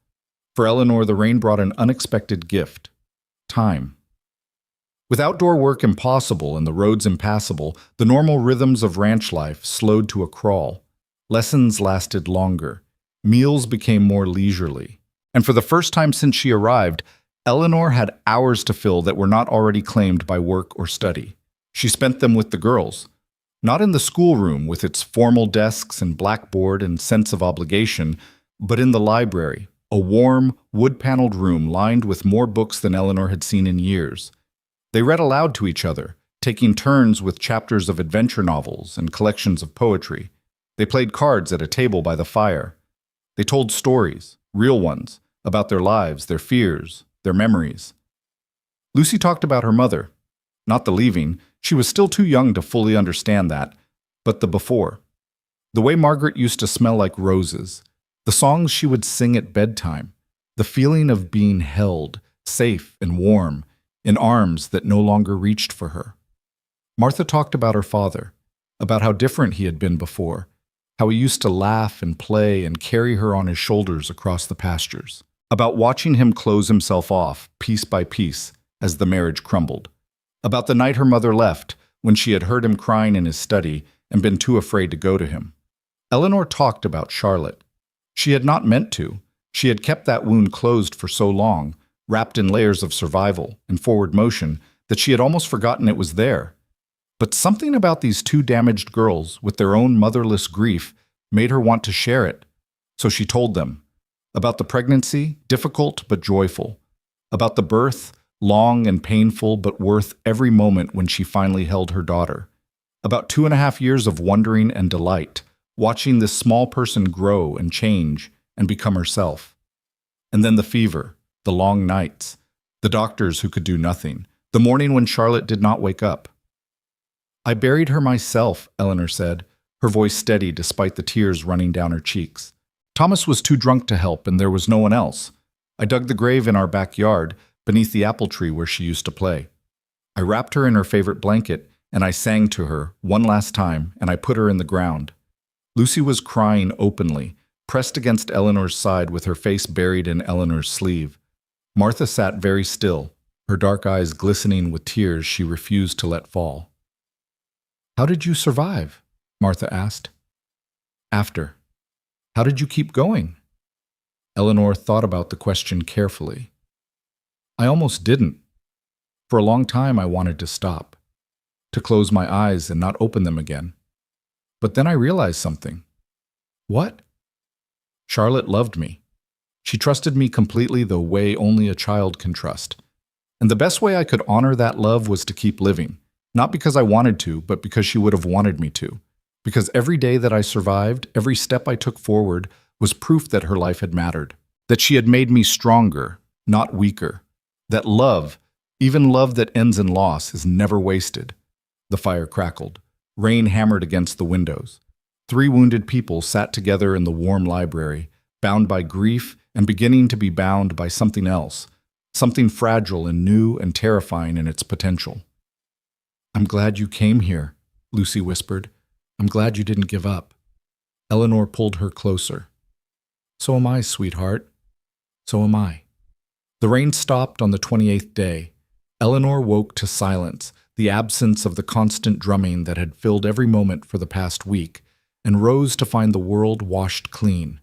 For Eleanor, the rain brought an unexpected gift: time. With outdoor work impossible and the roads impassable, the normal rhythms of ranch life slowed to a crawl. Lessons lasted longer. Meals became more leisurely. And for the first time since she arrived, Eleanor had hours to fill that were not already claimed by work or study. She spent them with the girls. Not in the schoolroom with its formal desks and blackboard and sense of obligation, but in the library, a warm, wood-paneled room lined with more books than Eleanor had seen in years. They read aloud to each other, taking turns with chapters of adventure novels and collections of poetry. They played cards at a table by the fire. They told stories, real ones, about their lives, their fears, their memories. Lucy talked about her mother. Not the leaving, she was still too young to fully understand that, but the before. The way Margaret used to smell like roses, the songs she would sing at bedtime, the feeling of being held, safe and warm, in arms that no longer reached for her. Martha talked about her father, about how different he had been before, how he used to laugh and play and carry her on his shoulders across the pastures, about watching him close himself off, piece by piece, as the marriage crumbled, about the night her mother left, when she had heard him crying in his study and been too afraid to go to him. Eleanor talked about Charlotte. She had not meant to. She had kept that wound closed for so long, wrapped in layers of survival and forward motion, that she had almost forgotten it was there. But something about these two damaged girls, with their own motherless grief, made her want to share it. So she told them about the pregnancy, difficult but joyful, about the birth, long and painful but worth every moment when she finally held her daughter, about 2.5 years of wondering and delight, watching this small person grow and change and become herself. And then the fever, the long nights, the doctors who could do nothing, the morning when Charlotte did not wake up. I buried her myself, Eleanor said, her voice steady despite the tears running down her cheeks. Thomas was too drunk to help, and there was no one else. I dug the grave in our backyard, beneath the apple tree where she used to play. I wrapped her in her favorite blanket, and I sang to her one last time, and I put her in the ground. Lucy was crying openly, pressed against Eleanor's side with her face buried in Eleanor's sleeve. Martha sat very still, her dark eyes glistening with tears she refused to let fall. How did you survive? Martha asked. After. How did you keep going? Eleanor thought about the question carefully. I almost didn't. For a long time I wanted to stop, to close my eyes and not open them again. But then I realized something. What? Charlotte loved me. She trusted me completely the way only a child can trust. And the best way I could honor that love was to keep living. Not because I wanted to, but because she would have wanted me to. Because every day that I survived, every step I took forward, was proof that her life had mattered. That she had made me stronger, not weaker. That love, even love that ends in loss, is never wasted. The fire crackled. Rain hammered against the windows. 3 wounded people sat together in the warm library, bound by grief and beginning to be bound by something else, something fragile and new and terrifying in its potential. I'm glad you came here, Lucy whispered. I'm glad you didn't give up. Eleanor pulled her closer. So am I, sweetheart. So am I. The rain stopped on the 28th day. Eleanor woke to silence, the absence of the constant drumming that had filled every moment for the past week, and rose to find the world washed clean.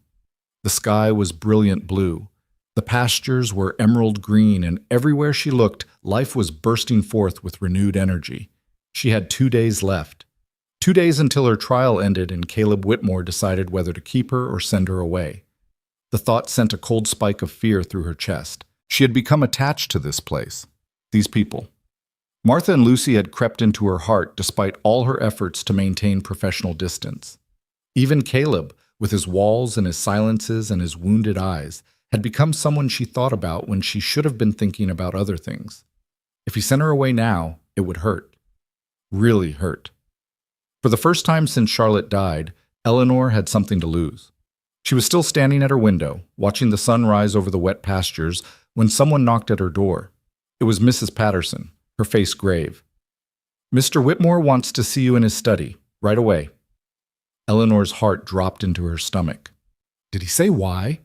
The sky was brilliant blue. The pastures were emerald green, and everywhere she looked, life was bursting forth with renewed energy. She had 2 days left. 2 days until her trial ended and Caleb Whitmore decided whether to keep her or send her away. The thought sent a cold spike of fear through her chest. She had become attached to this place, these people. Martha and Lucy had crept into her heart despite all her efforts to maintain professional distance. Even Caleb, with his walls and his silences and his wounded eyes, had become someone she thought about when she should have been thinking about other things. If he sent her away now, it would hurt. Really hurt. For the first time since Charlotte died, Eleanor had something to lose. She was still standing at her window, watching the sun rise over the wet pastures, when someone knocked at her door. It was Mrs. Patterson, her face grave. "Mr. Whitmore wants to see you in his study, right away." Eleanor's heart dropped into her stomach. Did he say why?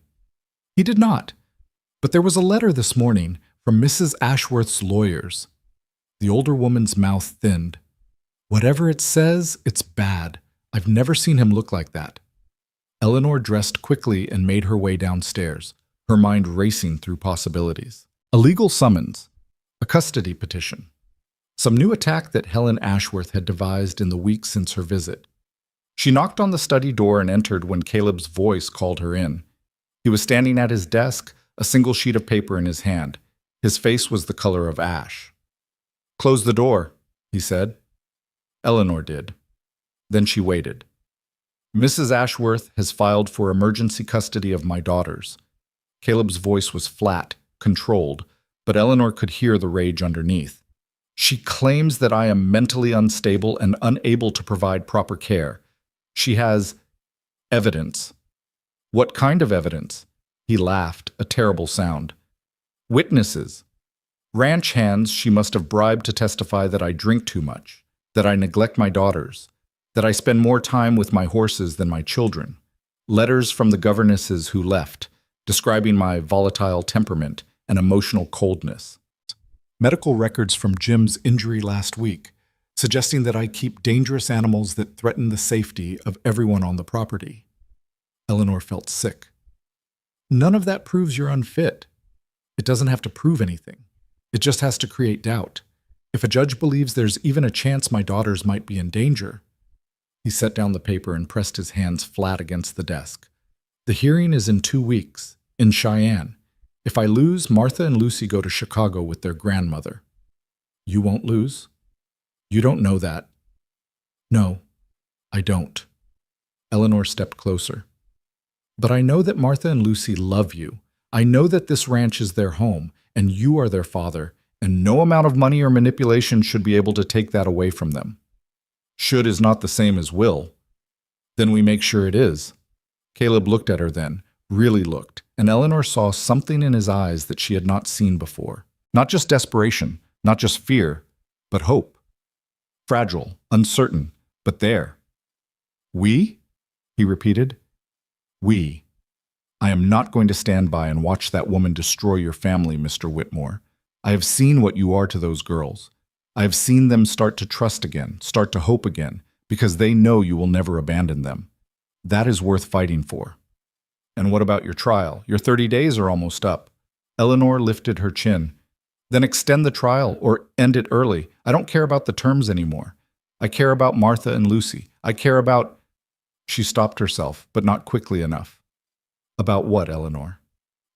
He did not. But there was a letter this morning from Mrs. Ashworth's lawyers. The older woman's mouth thinned. "Whatever it says, it's bad. I've never seen him look like that." Eleanor dressed quickly and made her way downstairs, her mind racing through possibilities. A legal summons, a custody petition, some new attack that Helen Ashworth had devised in the weeks since her visit. She knocked on the study door and entered when Caleb's voice called her in. He was standing at his desk, a single sheet of paper in his hand. His face was the color of ash. "Close the door," he said. Eleanor did. Then she waited. "Mrs. Ashworth has filed for emergency custody of my daughters." Caleb's voice was flat, controlled, but Eleanor could hear the rage underneath. "She claims that I am mentally unstable and unable to provide proper care. She has evidence." "What kind of evidence?" He laughed, a terrible sound. "Witnesses. Ranch hands she must have bribed to testify that I drink too much, that I neglect my daughters, that I spend more time with my horses than my children. Letters from the governesses who left, describing my volatile temperament and emotional coldness. Medical records from Jim's injury last week, suggesting that I keep dangerous animals that threaten the safety of everyone on the property." Eleanor felt sick. "None of that proves you're unfit. It doesn't have to prove anything. It just has to create doubt. If a judge believes there's even a chance my daughters might be in danger." He set down the paper and pressed his hands flat against the desk. "The hearing is in 2 weeks, in Cheyenne. If I lose, Martha and Lucy go to Chicago with their grandmother." "You won't lose?" "You don't know that." "No, I don't." Eleanor stepped closer. "But I know that Martha and Lucy love you. I know that this ranch is their home, and you are their father, and no amount of money or manipulation should be able to take that away from them." "Should is not the same as will." "Then we make sure it is." Caleb looked at her then, really looked, and Eleanor saw something in his eyes that she had not seen before. Not just desperation, not just fear, but hope. Fragile, uncertain, but there. "We?" he repeated. "We. I am not going to stand by and watch that woman destroy your family, Mr. Whitmore. I have seen what you are to those girls. I have seen them start to trust again, start to hope again, because they know you will never abandon them. That is worth fighting for." "And what about your trial? Your 30 days are almost up." Eleanor lifted her chin. "Then extend the trial or end it early. I don't care about the terms anymore. I care about Martha and Lucy. I care about—" She stopped herself, but not quickly enough. "About what, Eleanor?"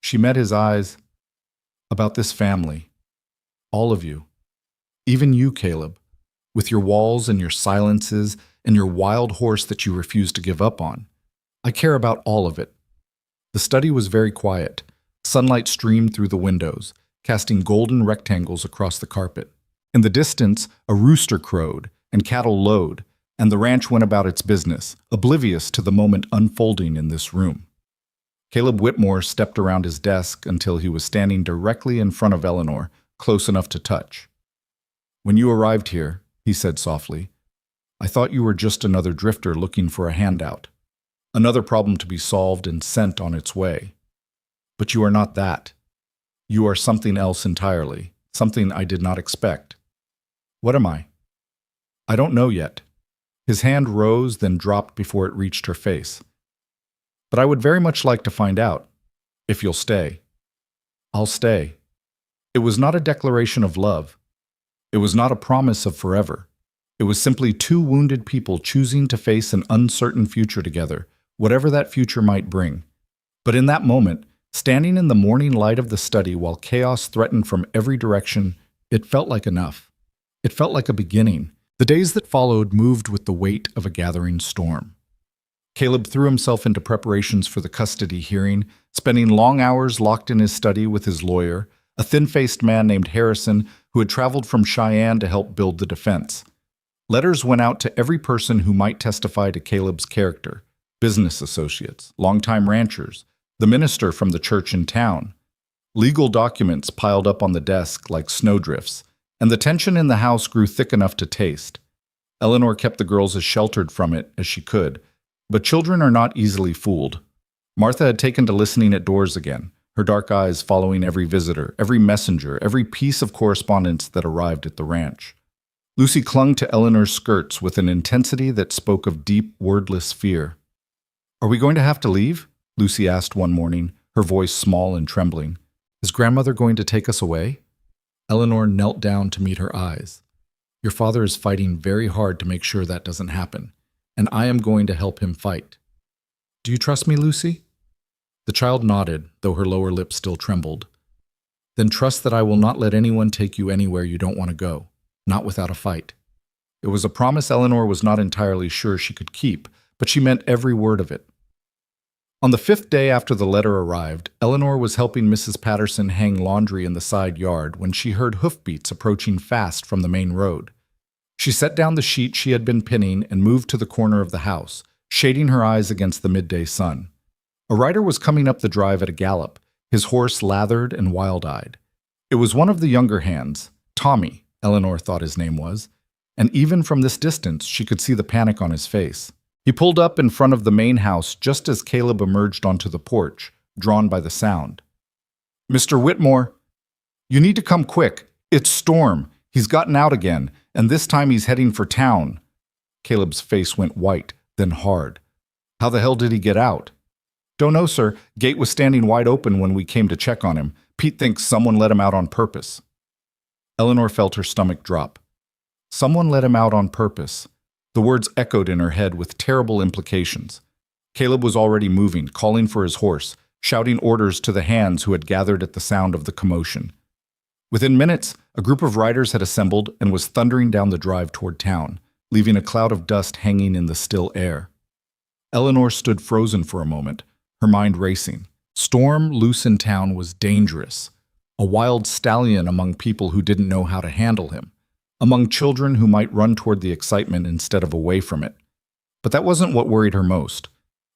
She met his eyes. "About this family. All of you. Even you, Caleb, with your walls and your silences and your wild horse that you refuse to give up on. I care about all of it." The study was very quiet. Sunlight streamed through the windows, casting golden rectangles across the carpet. In the distance, a rooster crowed and cattle lowed, and the ranch went about its business, oblivious to the moment unfolding in this room. Caleb Whitmore stepped around his desk until he was standing directly in front of Eleanor, close enough to touch. "When you arrived here," he said softly, "I thought you were just another drifter looking for a handout, another problem to be solved and sent on its way. But you are not that. You are something else entirely, something I did not expect." "What am I?" "I don't know yet. His hand rose, then dropped before it reached her face. "But I would very much like to find out, if you'll stay." "I'll stay." It was not a declaration of love. It was not a promise of forever. It was simply two wounded people choosing to face an uncertain future together, whatever that future might bring. But in that moment, standing in the morning light of the study while chaos threatened from every direction, it felt like enough. It felt like a beginning. The days that followed moved with the weight of a gathering storm. Caleb threw himself into preparations for the custody hearing, spending long hours locked in his study with his lawyer, a thin-faced man named Harrison who had traveled from Cheyenne to help build the defense. Letters went out to every person who might testify to Caleb's character: business associates, longtime ranchers, the minister from the church in town. Legal documents piled up on the desk like snowdrifts, and the tension in the house grew thick enough to taste. Eleanor kept the girls as sheltered from it as she could, but children are not easily fooled. Martha had taken to listening at doors again, her dark eyes following every visitor, every messenger, every piece of correspondence that arrived at the ranch. Lucy clung to Eleanor's skirts with an intensity that spoke of deep, wordless fear. "Are we going to have to leave?" Lucy asked one morning, her voice small and trembling. "Is grandmother going to take us away?" Eleanor knelt down to meet her eyes. "Your father is fighting very hard to make sure that doesn't happen, and I am going to help him fight. Do you trust me, Lucy?" The child nodded, though her lower lip still trembled. "Then trust that I will not let anyone take you anywhere you don't want to go, not without a fight." It was a promise Eleanor was not entirely sure she could keep, but she meant every word of it. On the 5th day after the letter arrived, Eleanor was helping Mrs. Patterson hang laundry in the side yard when she heard hoofbeats approaching fast from the main road. She set down the sheet she had been pinning and moved to the corner of the house, shading her eyes against the midday sun. A rider was coming up the drive at a gallop, his horse lathered and wild-eyed. It was one of the younger hands, Tommy, Eleanor thought his name was, and even from this distance she could see the panic on his face. He pulled up in front of the main house just as Caleb emerged onto the porch, drawn by the sound. "Mr. Whitmore, you need to come quick. It's Storm. He's gotten out again, and this time he's heading for town." Caleb's face went white, then hard. "How the hell did he get out?" "Don't know, sir. Gate was standing wide open when we came to check on him. Pete thinks someone let him out on purpose." Eleanor felt her stomach drop. Someone let him out on purpose. The words echoed in her head with terrible implications. Caleb was already moving, calling for his horse, shouting orders to the hands who had gathered at the sound of the commotion. Within minutes, a group of riders had assembled and was thundering down the drive toward town, leaving a cloud of dust hanging in the still air. Eleanor stood frozen for a moment, her mind racing. Storm loose in town was dangerous, a wild stallion among people who didn't know how to handle him, among children who might run toward the excitement instead of away from it. But that wasn't what worried her most.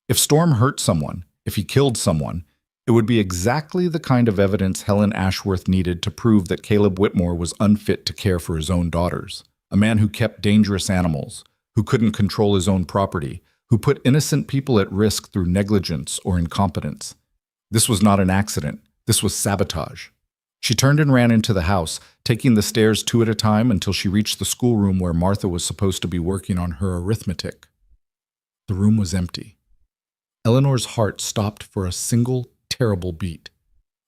If Storm hurt someone, if he killed someone, it would be exactly the kind of evidence Helen Ashworth needed to prove that Caleb Whitmore was unfit to care for his own daughters, a man who kept dangerous animals, who couldn't control his own property, who put innocent people at risk through negligence or incompetence. This was not an accident. This was sabotage. She turned and ran into the house, taking the stairs two at a time until she reached the schoolroom where Martha was supposed to be working on her arithmetic. The room was empty. Eleanor's heart stopped for a single, terrible beat.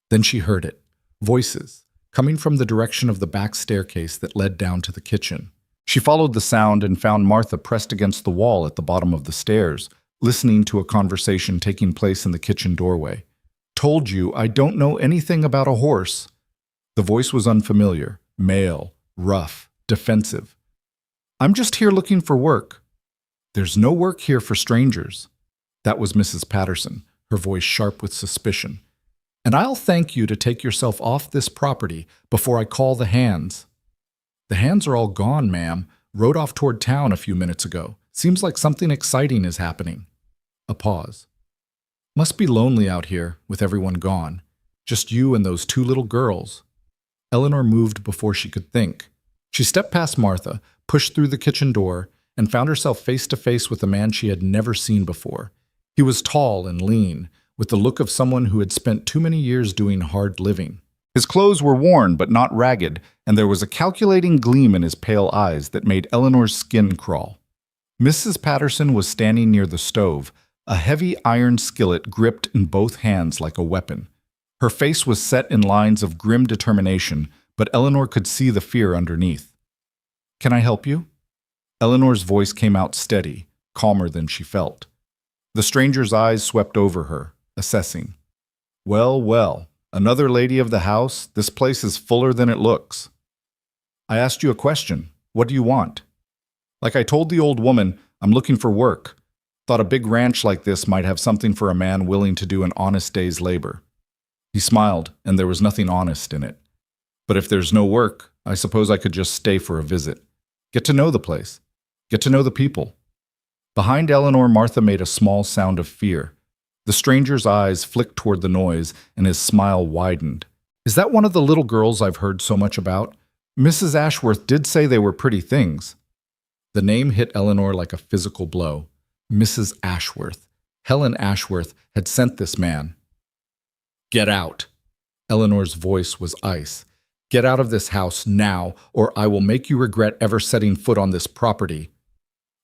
Then she heard it. Voices, coming from the direction of the back staircase that led down to the kitchen. She followed the sound and found Martha pressed against the wall at the bottom of the stairs, listening to a conversation taking place in the kitchen doorway. "Told you, I don't know anything about a horse." The voice was unfamiliar, male, rough, defensive. "I'm just here looking for work." "There's no work here for strangers." That was Mrs. Patterson, her voice sharp with suspicion. "And I'll thank you to take yourself off this property before I call the hands." "The hands are all gone, ma'am. Rode off toward town a few minutes ago. Seems like something exciting is happening." A pause. "Must be lonely out here, with everyone gone. Just you and those two little girls." Eleanor moved before she could think. She stepped past Martha, pushed through the kitchen door, and found herself face to face with a man she had never seen before. He was tall and lean, with the look of someone who had spent too many years doing hard living. His clothes were worn but not ragged, and there was a calculating gleam in his pale eyes that made Eleanor's skin crawl. Mrs. Patterson was standing near the stove, a heavy iron skillet gripped in both hands like a weapon. Her face was set in lines of grim determination, but Eleanor could see the fear underneath. "Can I help you?" Eleanor's voice came out steady, calmer than she felt. The stranger's eyes swept over her, assessing. "Well, well, another lady of the house. This place is fuller than it looks." "I asked you a question. What do you want?" "Like I told the old woman, I'm looking for work. Thought a big ranch like this might have something for a man willing to do an honest day's labor." He smiled, and there was nothing honest in it. "But if there's no work, I suppose I could just stay for a visit. Get to know the place. Get to know the people." Behind Eleanor, Martha made a small sound of fear. The stranger's eyes flicked toward the noise, and his smile widened. "Is that one of the little girls I've heard so much about? Mrs. Ashworth did say they were pretty things." The name hit Eleanor like a physical blow. Mrs. Ashworth. Helen Ashworth had sent this man. "Get out." Eleanor's voice was ice. "Get out of this house now, or I will make you regret ever setting foot on this property."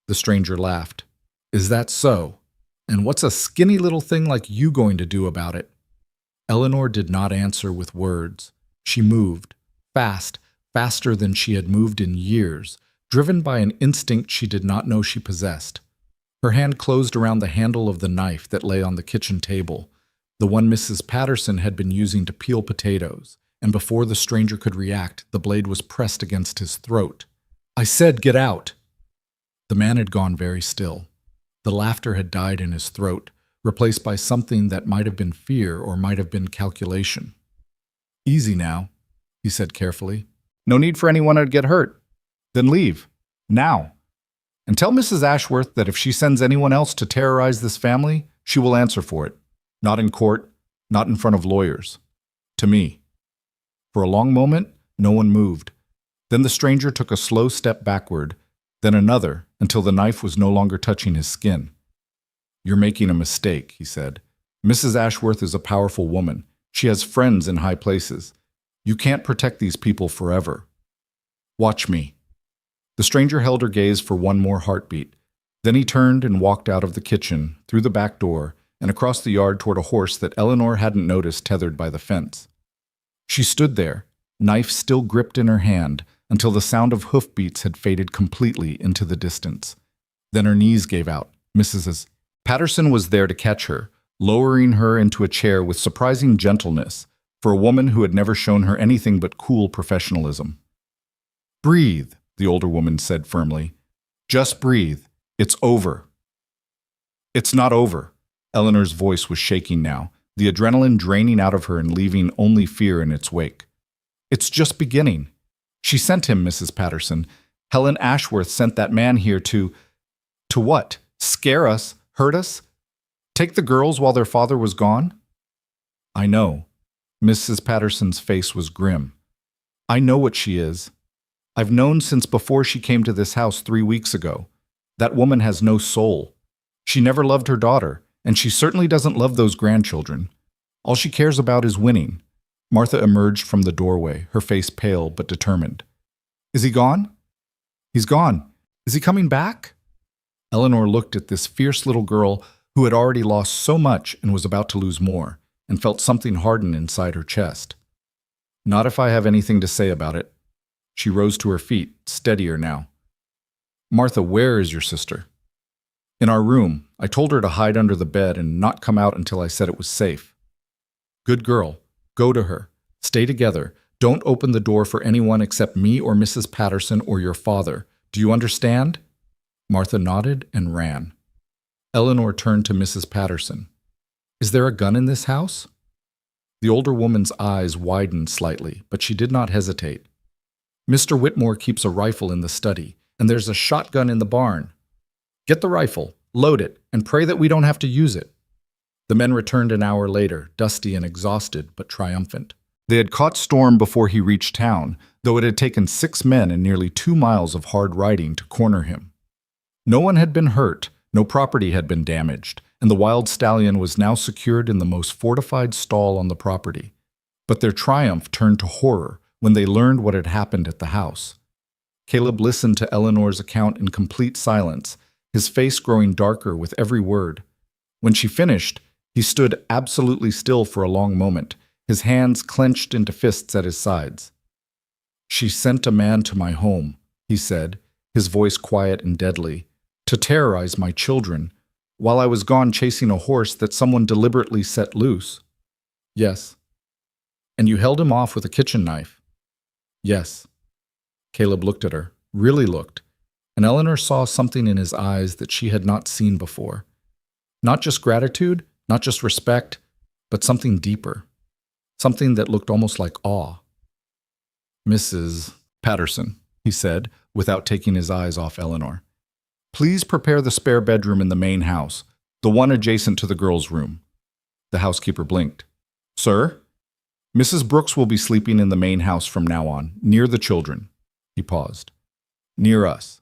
The stranger laughed. "Is that so? And what's a skinny little thing like you going to do about it?" Eleanor did not answer with words. She moved, fast, faster than she had moved in years, driven by an instinct she did not know she possessed. Her hand closed around the handle of the knife that lay on the kitchen table, the one Mrs. Patterson had been using to peel potatoes, and before the stranger could react, the blade was pressed against his throat. "I said get out!" The man had gone very still. The laughter had died in his throat, replaced by something that might have been fear or might have been calculation. "Easy now," he said carefully. "No need for anyone to get hurt. Then leave. Now. And tell Mrs. Ashworth that if she sends anyone else to terrorize this family, she will answer for it. Not in court, not in front of lawyers. To me." For a long moment, no one moved. Then the stranger took a slow step backward, then another, until the knife was no longer touching his skin. "You're making a mistake," he said. "Mrs. Ashworth is a powerful woman. She has friends in high places. You can't protect these people forever. Watch me." The stranger held her gaze for one more heartbeat. Then he turned and walked out of the kitchen, through the back door, and across the yard toward a horse that Eleanor hadn't noticed tethered by the fence. She stood there, knife still gripped in her hand, until the sound of hoofbeats had faded completely into the distance. Then her knees gave out. Mrs. Patterson was there to catch her, lowering her into a chair with surprising gentleness for a woman who had never shown her anything but cool professionalism. "Breathe," the older woman said firmly. "Just breathe. It's over." "It's not over." Eleanor's voice was shaking now, the adrenaline draining out of her and leaving only fear in its wake. "It's just beginning. She sent him, Mrs. Patterson. Helen Ashworth sent that man here to what? Scare us? Hurt us? Take the girls while their father was gone?" "I know." Mrs. Patterson's face was grim. "I know what she is. I've known since before she came to this house 3 weeks ago. That woman has no soul. She never loved her daughter, and she certainly doesn't love those grandchildren. All she cares about is winning." Martha emerged from the doorway, her face pale but determined. "Is he gone?" "He's gone. Is he coming back?" Eleanor looked at this fierce little girl who had already lost so much and was about to lose more, and felt something harden inside her chest. "Not if I have anything to say about it." She rose to her feet, steadier now. "Martha, where is your sister?" "In our room. I told her to hide under the bed and not come out until I said it was safe." "Good girl. Go to her. Stay together. Don't open the door for anyone except me or Mrs. Patterson or your father. Do you understand?" Martha nodded and ran. Eleanor turned to Mrs. Patterson. "Is there a gun in this house?" The older woman's eyes widened slightly, but she did not hesitate. "Mr. Whitmore keeps a rifle in the study, and there's a shotgun in the barn. Get the rifle, load it, and pray that we don't have to use it." The men returned an hour later, dusty and exhausted, but triumphant. They had caught Storm before he reached town, though it had taken 6 men and nearly 2 miles of hard riding to corner him. No one had been hurt, no property had been damaged, and the wild stallion was now secured in the most fortified stall on the property. But their triumph turned to horror when they learned what had happened at the house. Caleb listened to Eleanor's account in complete silence, his face growing darker with every word. When she finished, he stood absolutely still for a long moment, his hands clenched into fists at his sides. "She sent a man to my home," he said, his voice quiet and deadly, "to terrorize my children, while I was gone chasing a horse that someone deliberately set loose." "Yes." "And you held him off with a kitchen knife?" "Yes." Caleb looked at her, really looked, and Eleanor saw something in his eyes that she had not seen before. Not just gratitude, not just respect, but something deeper. Something that looked almost like awe. "Mrs. Patterson," he said, without taking his eyes off Eleanor, "please prepare the spare bedroom in the main house, the one adjacent to the girls' room." The housekeeper blinked. "Sir?" "Mrs. Brooks will be sleeping in the main house from now on, near the children." He paused. "Near us."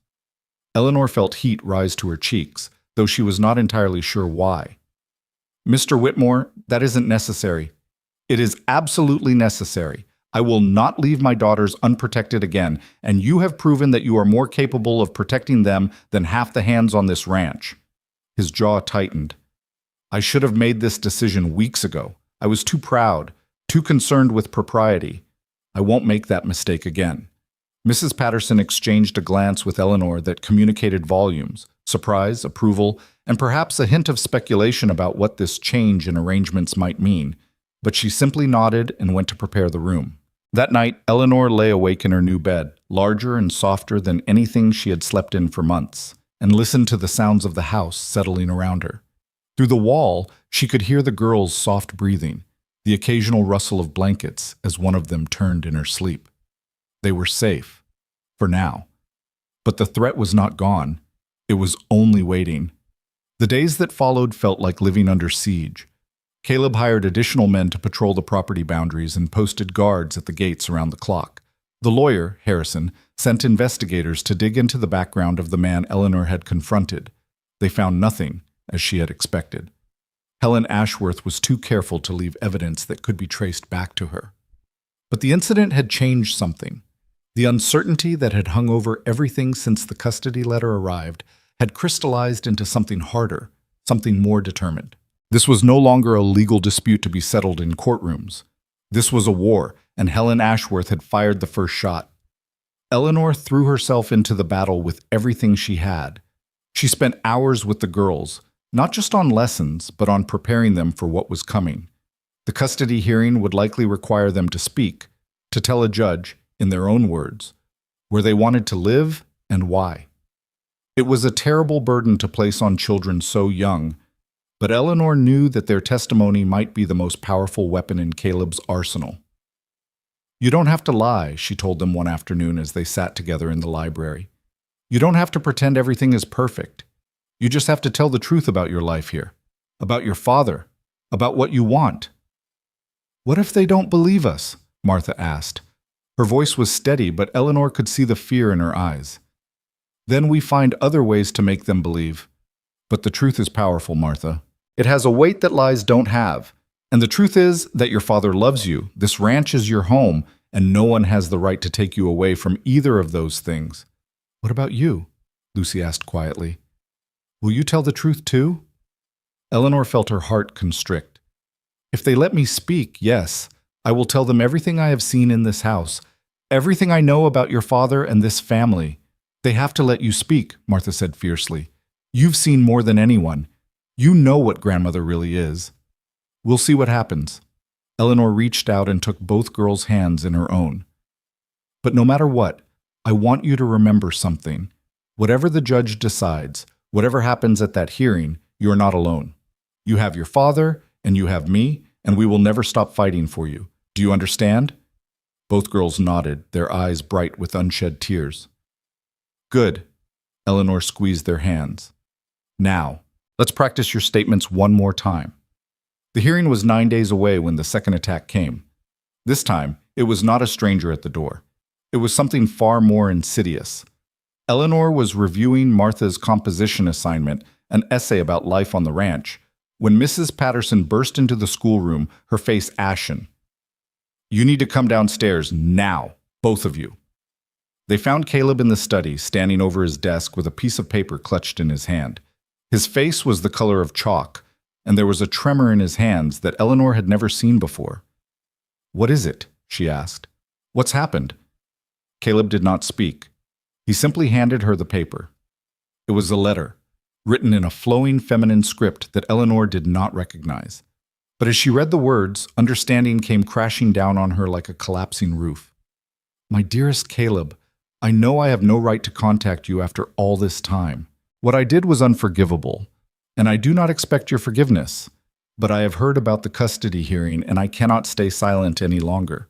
Eleanor felt heat rise to her cheeks, though she was not entirely sure why. "Mr. Whitmore, that isn't necessary." "It is absolutely necessary. I will not leave my daughters unprotected again, and you have proven that you are more capable of protecting them than half the hands on this ranch." His jaw tightened. "I should have made this decision weeks ago. I was too proud, too concerned with propriety. I won't make that mistake again." Mrs. Patterson exchanged a glance with Eleanor that communicated volumes, surprise, approval, and perhaps a hint of speculation about what this change in arrangements might mean, but she simply nodded and went to prepare the room. That night, Eleanor lay awake in her new bed, larger and softer than anything she had slept in for months, and listened to the sounds of the house settling around her. Through the wall, she could hear the girls' soft breathing, the occasional rustle of blankets as one of them turned in her sleep. They were safe, for now. But the threat was not gone. It was only waiting. The days that followed felt like living under siege. Caleb hired additional men to patrol the property boundaries and posted guards at the gates around the clock. The lawyer, Harrison, sent investigators to dig into the background of the man Eleanor had confronted. They found nothing, as she had expected. Helen Ashworth was too careful to leave evidence that could be traced back to her. But the incident had changed something. The uncertainty that had hung over everything since the custody letter arrived had crystallized into something harder, something more determined. This was no longer a legal dispute to be settled in courtrooms. This was a war, and Helen Ashworth had fired the first shot. Eleanor threw herself into the battle with everything she had. She spent hours with the girls, not just on lessons, but on preparing them for what was coming. The custody hearing would likely require them to speak, to tell a judge, in their own words, where they wanted to live and why. It was a terrible burden to place on children so young, but Eleanor knew that their testimony might be the most powerful weapon in Caleb's arsenal. "You don't have to lie," she told them one afternoon as they sat together in the library. "You don't have to pretend everything is perfect. You just have to tell the truth about your life here, about your father, about what you want." "What if they don't believe us?" Martha asked. Her voice was steady, but Eleanor could see the fear in her eyes. "Then we find other ways to make them believe. But the truth is powerful, Martha. It has a weight that lies don't have. And the truth is that your father loves you, this ranch is your home, and no one has the right to take you away from either of those things." "What about you?" Lucy asked quietly. "Will you tell the truth too?" Eleanor felt her heart constrict. "If they let me speak, yes. I will tell them everything I have seen in this house, everything I know about your father and this family." "They have to let you speak," Martha said fiercely. "You've seen more than anyone. You know what grandmother really is." "We'll see what happens." Eleanor reached out and took both girls' hands in her own. "But no matter what, I want you to remember something. Whatever the judge decides, whatever happens at that hearing, you're not alone. You have your father, and you have me, and we will never stop fighting for you. Do you understand?" Both girls nodded, their eyes bright with unshed tears. "Good." Eleanor squeezed their hands. "Now, let's practice your statements one more time." The hearing was 9 days away when the second attack came. This time, it was not a stranger at the door. It was something far more insidious. Eleanor was reviewing Martha's composition assignment, an essay about life on the ranch, when Mrs. Patterson burst into the schoolroom, her face ashen. "You need to come downstairs now, both of you." They found Caleb in the study, standing over his desk with a piece of paper clutched in his hand. His face was the color of chalk, and there was a tremor in his hands that Eleanor had never seen before. "What is it?" she asked. "What's happened?" Caleb did not speak. He simply handed her the paper. It was a letter, written in a flowing feminine script that Eleanor did not recognize. But as she read the words, understanding came crashing down on her like a collapsing roof. "My dearest Caleb, I know I have no right to contact you after all this time. What I did was unforgivable, and I do not expect your forgiveness. But I have heard about the custody hearing, and I cannot stay silent any longer.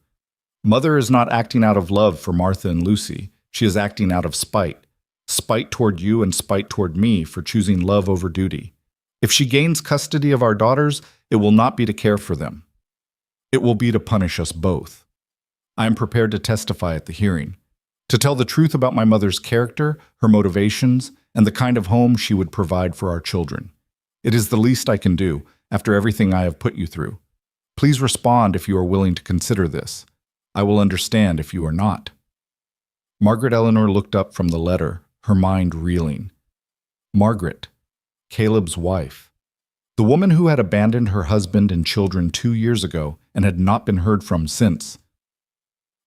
Mother is not acting out of love for Martha and Lucy. She is acting out of spite. Spite toward you and spite toward me for choosing love over duty. If she gains custody of our daughters, it will not be to care for them. It will be to punish us both. I am prepared to testify at the hearing, to tell the truth about my mother's character, her motivations, and the kind of home she would provide for our children. It is the least I can do, after everything I have put you through. Please respond if you are willing to consider this. I will understand if you are not." Margaret Eleanor looked up from the letter, her mind reeling. Margaret, Caleb's wife. The woman who had abandoned her husband and children 2 years ago and had not been heard from since.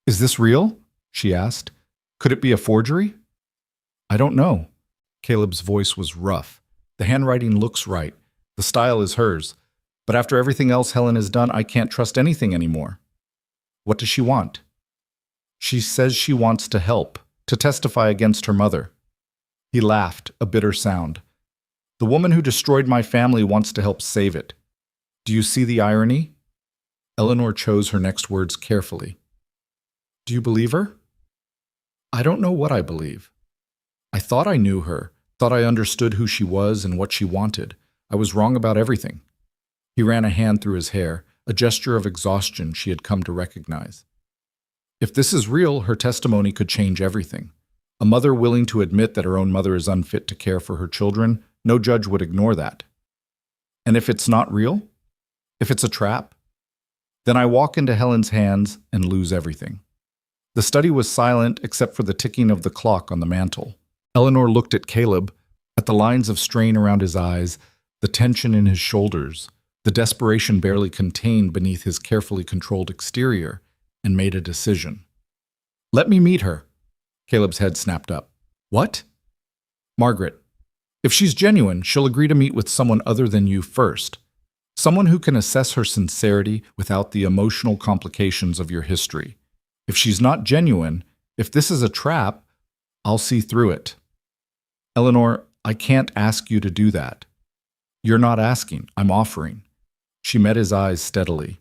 "Is this real?" she asked. "Could it be a forgery?" "I don't know." Caleb's voice was rough. "The handwriting looks right. The style is hers. But after everything else Helen has done, I can't trust anything anymore." "What does she want?" "She says she wants to help, to testify against her mother." He laughed, a bitter sound. "The woman who destroyed my family wants to help save it. Do you see the irony?" Eleanor chose her next words carefully. "Do you believe her?" "I don't know what I believe. I thought I knew her, thought I understood who she was and what she wanted. I was wrong about everything." He ran a hand through his hair, a gesture of exhaustion she had come to recognize. If this is real, her testimony could change everything. A mother willing to admit that her own mother is unfit to care for her children, no judge would ignore that. And if it's not real? If it's a trap? Then I walk into Helen's hands and lose everything. The study was silent except for the ticking of the clock on the mantel. Eleanor looked at Caleb, at the lines of strain around his eyes, the tension in his shoulders, the desperation barely contained beneath his carefully controlled exterior, and made a decision. "Let me meet her." Caleb's head snapped up. "What?" "Margaret, if she's genuine, she'll agree to meet with someone other than you first. Someone who can assess her sincerity without the emotional complications of your history. If she's not genuine, if this is a trap, I'll see through it." "Eleanor, I can't ask you to do that." "You're not asking, I'm offering." She met his eyes steadily.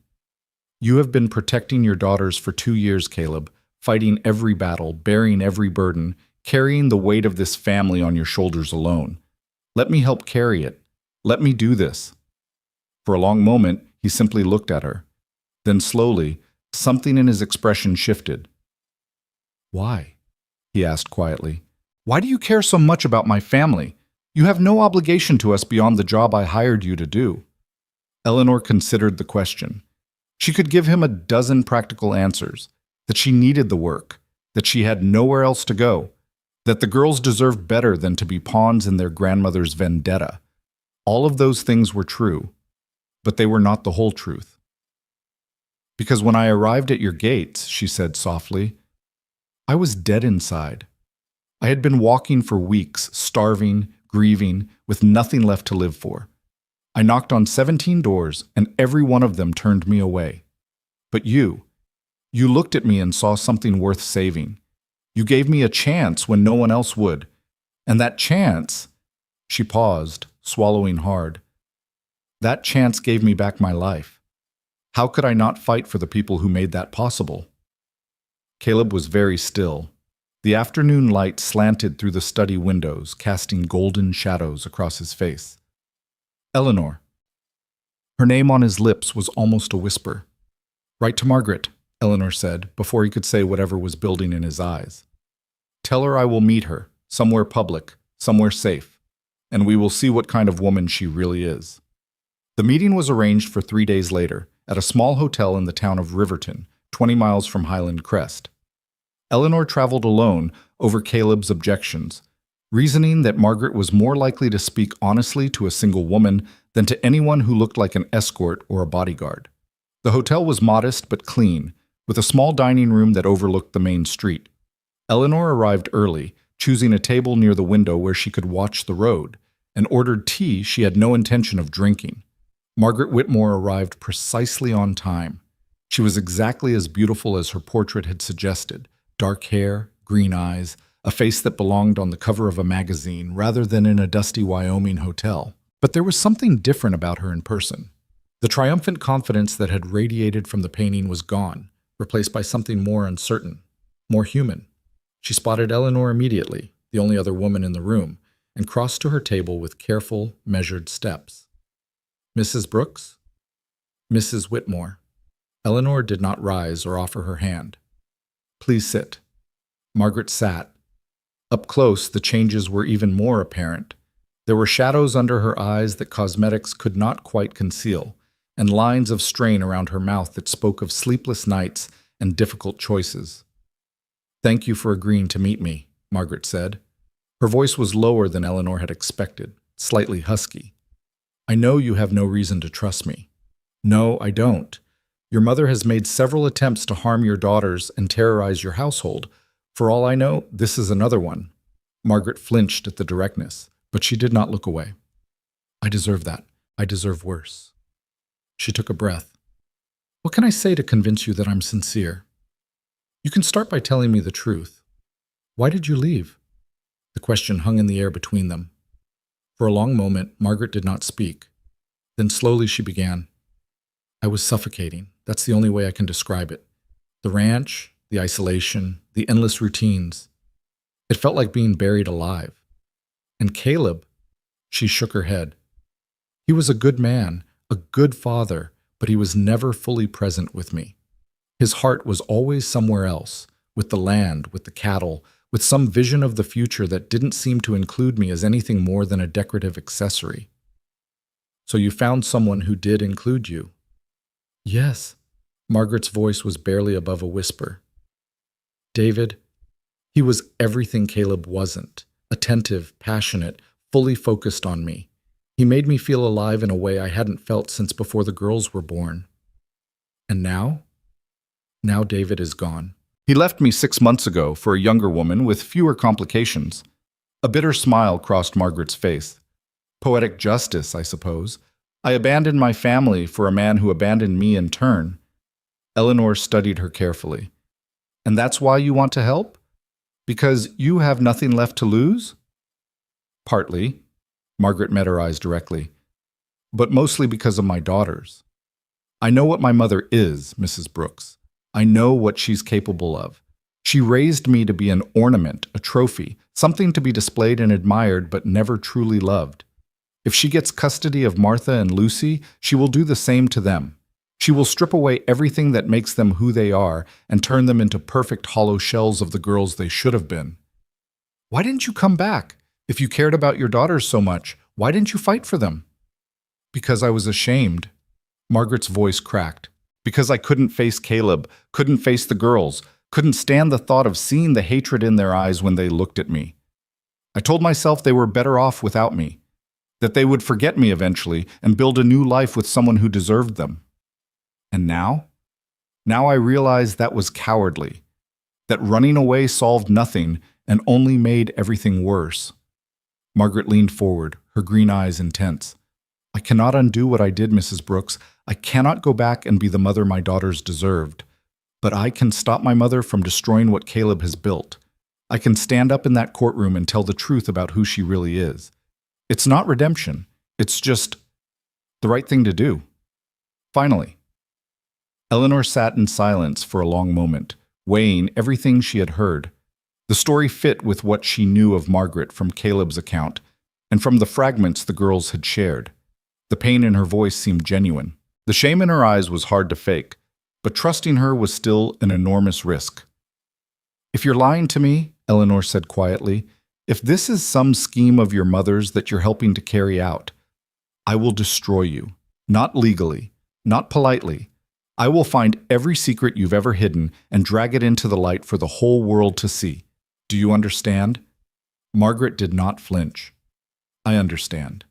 "You have been protecting your daughters for 2 years, Caleb, fighting every battle, bearing every burden, carrying the weight of this family on your shoulders alone. Let me help carry it. Let me do this." For a long moment, he simply looked at her. Then slowly, something in his expression shifted. "Why?" he asked quietly. "Why do you care so much about my family? You have no obligation to us beyond the job I hired you to do." Eleanor considered the question. She could give him a dozen practical answers, that she needed the work, that she had nowhere else to go, that the girls deserved better than to be pawns in their grandmother's vendetta. All of those things were true, but they were not the whole truth. "Because when I arrived at your gates," she said softly, "I was dead inside. I had been walking for weeks, starving, grieving, with nothing left to live for. I knocked on 17 doors, and every one of them turned me away. But you looked at me and saw something worth saving. You gave me a chance when no one else would. And that chance," she paused, swallowing hard, "that chance gave me back my life. How could I not fight for the people who made that possible?" Caleb was very still. The afternoon light slanted through the study windows, casting golden shadows across his face. "Eleanor." Her name on his lips was almost a whisper. "Write to Margaret," Eleanor said, before he could say whatever was building in his eyes. "Tell her I will meet her, somewhere public, somewhere safe, and we will see what kind of woman she really is." The meeting was arranged for 3 days later, at a small hotel in the town of Riverton, 20 miles from Highland Crest. Eleanor traveled alone over Caleb's objections, reasoning that Margaret was more likely to speak honestly to a single woman than to anyone who looked like an escort or a bodyguard. The hotel was modest but clean, with a small dining room that overlooked the main street. Eleanor arrived early, choosing a table near the window where she could watch the road, and ordered tea she had no intention of drinking. Margaret Whitmore arrived precisely on time. She was exactly as beautiful as her portrait had suggested: dark hair, green eyes, a face that belonged on the cover of a magazine rather than in a dusty Wyoming hotel. But there was something different about her in person. The triumphant confidence that had radiated from the painting was gone, replaced by something more uncertain, more human. She spotted Eleanor immediately, the only other woman in the room, and crossed to her table with careful, measured steps. "Mrs. Brooks?" "Mrs. Whitmore." Eleanor did not rise or offer her hand. "Please sit." Margaret sat. Up close, the changes were even more apparent. There were shadows under her eyes that cosmetics could not quite conceal, and lines of strain around her mouth that spoke of sleepless nights and difficult choices. "Thank you for agreeing to meet me," Margaret said. Her voice was lower than Eleanor had expected, slightly husky. "I know you have no reason to trust me." "No, I don't. Your mother has made several attempts to harm your daughters and terrorize your household. For all I know, this is another one." Margaret flinched at the directness, but she did not look away. "I deserve that. I deserve worse." She took a breath. "What can I say to convince you that I'm sincere?" "You can start by telling me the truth. Why did you leave?" The question hung in the air between them. For a long moment, Margaret did not speak. Then slowly she began. "I was suffocating. That's the only way I can describe it. The ranch, the isolation, the endless routines. It felt like being buried alive. And Caleb," she shook her head. "He was a good man, a good father, but he was never fully present with me. His heart was always somewhere else, with the land, with the cattle, with some vision of the future that didn't seem to include me as anything more than a decorative accessory." "So you found someone who did include you?" "Yes." Margaret's voice was barely above a whisper. "David, he was everything Caleb wasn't: attentive, passionate, fully focused on me. He made me feel alive in a way I hadn't felt since before the girls were born. And now? Now David is gone. He left me 6 months ago for a younger woman with fewer complications." A bitter smile crossed Margaret's face. "Poetic justice, I suppose. I abandoned my family for a man who abandoned me in turn." Eleanor studied her carefully. "And that's why you want to help? Because you have nothing left to lose?" "Partly." Margaret met her eyes directly. "But mostly because of my daughters. I know what my mother is, Mrs. Brooks. I know what she's capable of. She raised me to be an ornament, a trophy, something to be displayed and admired but never truly loved. If she gets custody of Martha and Lucy, she will do the same to them. She will strip away everything that makes them who they are and turn them into perfect hollow shells of the girls they should have been." "Why didn't you come back? If you cared about your daughters so much, why didn't you fight for them?" "Because I was ashamed." Margaret's voice cracked. "Because I couldn't face Caleb, couldn't face the girls, couldn't stand the thought of seeing the hatred in their eyes when they looked at me. I told myself they were better off without me, that they would forget me eventually and build a new life with someone who deserved them. And now? Now I realize that was cowardly, that running away solved nothing and only made everything worse." Margaret leaned forward, her green eyes intense. "I cannot undo what I did, Mrs. Brooks. I cannot go back and be the mother my daughters deserved. But I can stop my mother from destroying what Caleb has built. I can stand up in that courtroom and tell the truth about who she really is. It's not redemption. It's just the right thing to do." Finally, Eleanor sat in silence for a long moment, weighing everything she had heard. The story fit with what she knew of Margaret from Caleb's account and from the fragments the girls had shared. The pain in her voice seemed genuine. The shame in her eyes was hard to fake, but trusting her was still an enormous risk. "If you're lying to me," Eleanor said quietly, "if this is some scheme of your mother's that you're helping to carry out, I will destroy you. Not legally, not politely, I will find every secret you've ever hidden and drag it into the light for the whole world to see. Do you understand?" Margaret did not flinch. "I understand.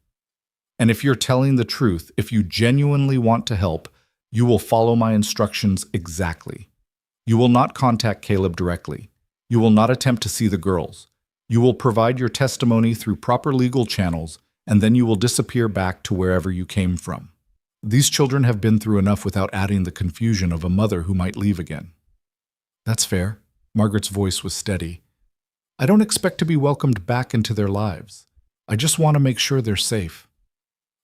And if you're telling the truth, if you genuinely want to help, you will follow my instructions exactly. You will not contact Caleb directly. You will not attempt to see the girls. You will provide your testimony through proper legal channels, and then you will disappear back to wherever you came from. These children have been through enough without adding the confusion of a mother who might leave again." "That's fair." Margaret's voice was steady. "I don't expect to be welcomed back into their lives. I just want to make sure they're safe."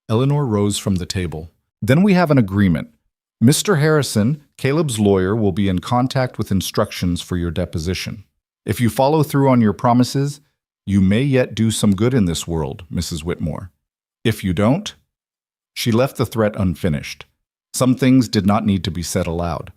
Eleanor rose from the table. "Then we have an agreement. Mr. Harrison, Caleb's lawyer, will be in contact with instructions for your deposition. If you follow through on your promises, you may yet do some good in this world, Mrs. Whitmore. If you don't—" She left the threat unfinished. Some things did not need to be said aloud.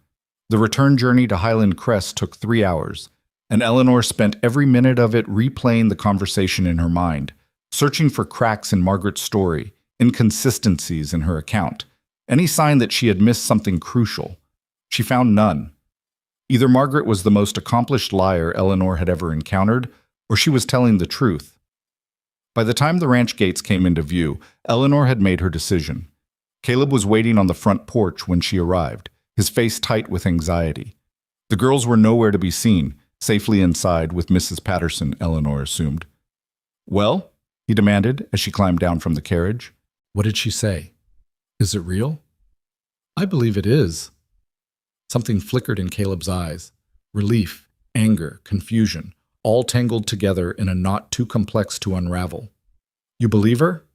The return journey to Highland Crest took 3 hours, and Eleanor spent every minute of it replaying the conversation in her mind, searching for cracks in Margaret's story, inconsistencies in her account, any sign that she had missed something crucial. She found none. Either Margaret was the most accomplished liar Eleanor had ever encountered, or she was telling the truth. By the time the ranch gates came into view, Eleanor had made her decision. Caleb was waiting on the front porch when she arrived, his face tight with anxiety. The girls were nowhere to be seen, safely inside with Mrs. Patterson, Eleanor assumed. "Well?" he demanded as she climbed down from the carriage. "What did she say? Is it real?" "I believe it is." Something flickered in Caleb's eyes. Relief, anger, confusion, all tangled together in a knot too complex to unravel. "You believe her?"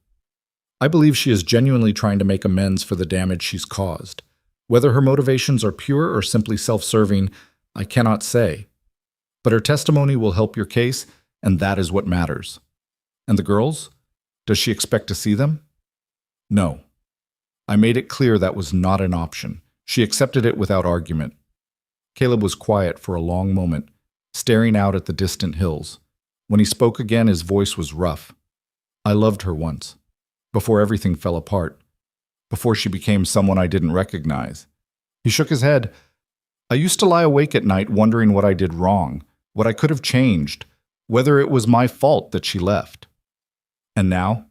"I believe she is genuinely trying to make amends for the damage she's caused. Whether her motivations are pure or simply self-serving, I cannot say. But her testimony will help your case, and that is what matters." "And the girls? Does she expect to see them?" "No. I made it clear that was not an option. She accepted it without argument." Caleb was quiet for a long moment, staring out at the distant hills. When he spoke again, his voice was rough. "I loved her once, before everything fell apart, before she became someone I didn't recognize." He shook his head. "I used to lie awake at night wondering what I did wrong, what I could have changed, whether it was my fault that she left. And now?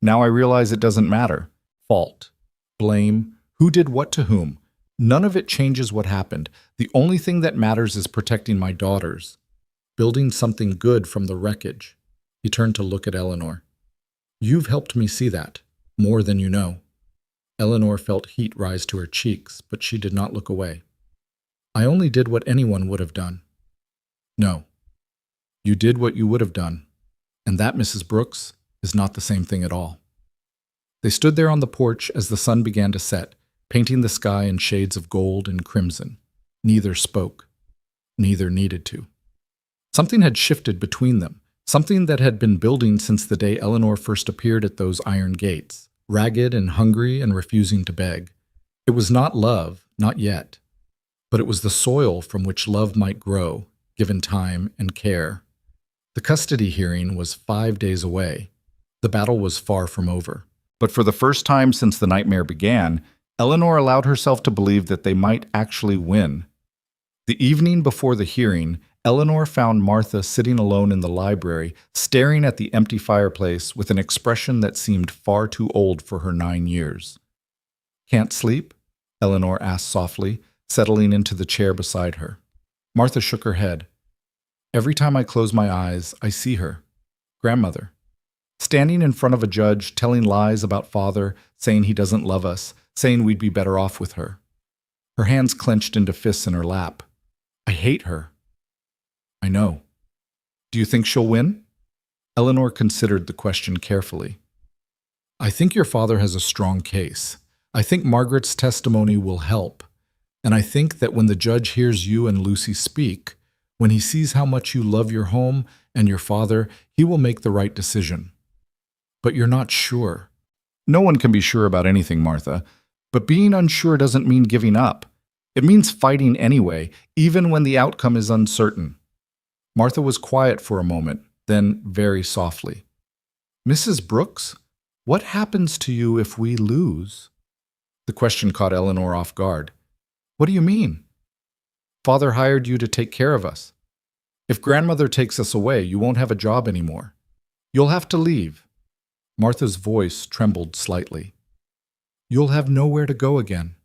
Now I realize it doesn't matter. Fault, blame, who did what to whom. None of it changes what happened. The only thing that matters is protecting my daughters, building something good from the wreckage." He turned to look at Eleanor. "You've helped me see that, more than you know." Eleanor felt heat rise to her cheeks, but she did not look away. "I only did what anyone would have done." "No. You did what you would have done, and that, Mrs. Brooks, is not the same thing at all." They stood there on the porch as the sun began to set, painting the sky in shades of gold and crimson. Neither spoke. Neither needed to. Something had shifted between them, something that had been building since the day Eleanor first appeared at those iron gates, ragged and hungry and refusing to beg. It was not love, not yet, but it was the soil from which love might grow, given time and care. The custody hearing was 5 days away. The battle was far from over. But for the first time since the nightmare began, Eleanor allowed herself to believe that they might actually win. The evening before the hearing, Eleanor found Martha sitting alone in the library, staring at the empty fireplace with an expression that seemed far too old for her 9 years. "Can't sleep?" Eleanor asked softly, settling into the chair beside her. Martha shook her head. "Every time I close my eyes, I see her. Grandmother. Standing in front of a judge, telling lies about father, saying he doesn't love us, saying we'd be better off with her. Her hands clenched into fists in her lap. I hate her." "I know. Do you think she'll win?" Eleanor considered the question carefully. "I think your father has a strong case. I think Margaret's testimony will help. And I think that when the judge hears you and Lucy speak, when he sees how much you love your home and your father, he will make the right decision. But you're not sure." "No one can be sure about anything, Martha. But being unsure doesn't mean giving up. It means fighting anyway, even when the outcome is uncertain." Martha was quiet for a moment, then very softly. "Mrs. Brooks, what happens to you if we lose?" The question caught Eleanor off guard. What do you mean? Father hired you to take care of us. If grandmother takes us away, you won't have a job anymore. You'll have to leave. Martha's voice trembled slightly. You'll have nowhere to go again.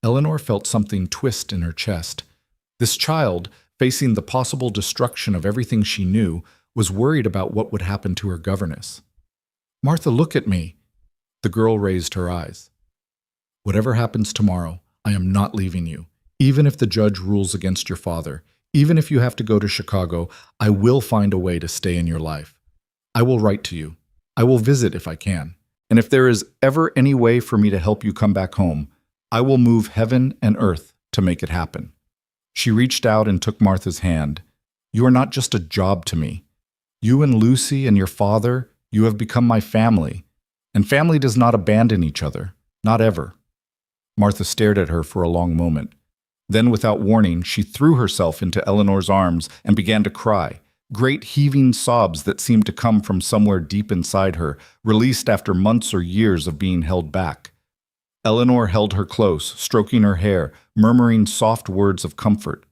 Eleanor felt something twist in her chest. This child, facing the possible destruction of everything she knew, was worried about what would happen to her governess. Martha, look at me. The girl raised her eyes. Whatever happens tomorrow, I am not leaving you. Even if the judge rules against your father, even if you have to go to Chicago, I will find a way to stay in your life. I will write to you. I will visit if I can. And if there is ever any way for me to help you come back home, I will move heaven and earth to make it happen. She reached out and took Martha's hand. You are not just a job to me. You and Lucy and your father, you have become my family. And family does not abandon each other, not ever. Martha stared at her for a long moment. Then, without warning, she threw herself into Eleanor's arms and began to cry. Great heaving sobs that seemed to come from somewhere deep inside her, released after months or years of being held back. Eleanor held her close, stroking her hair, murmuring soft words of comfort.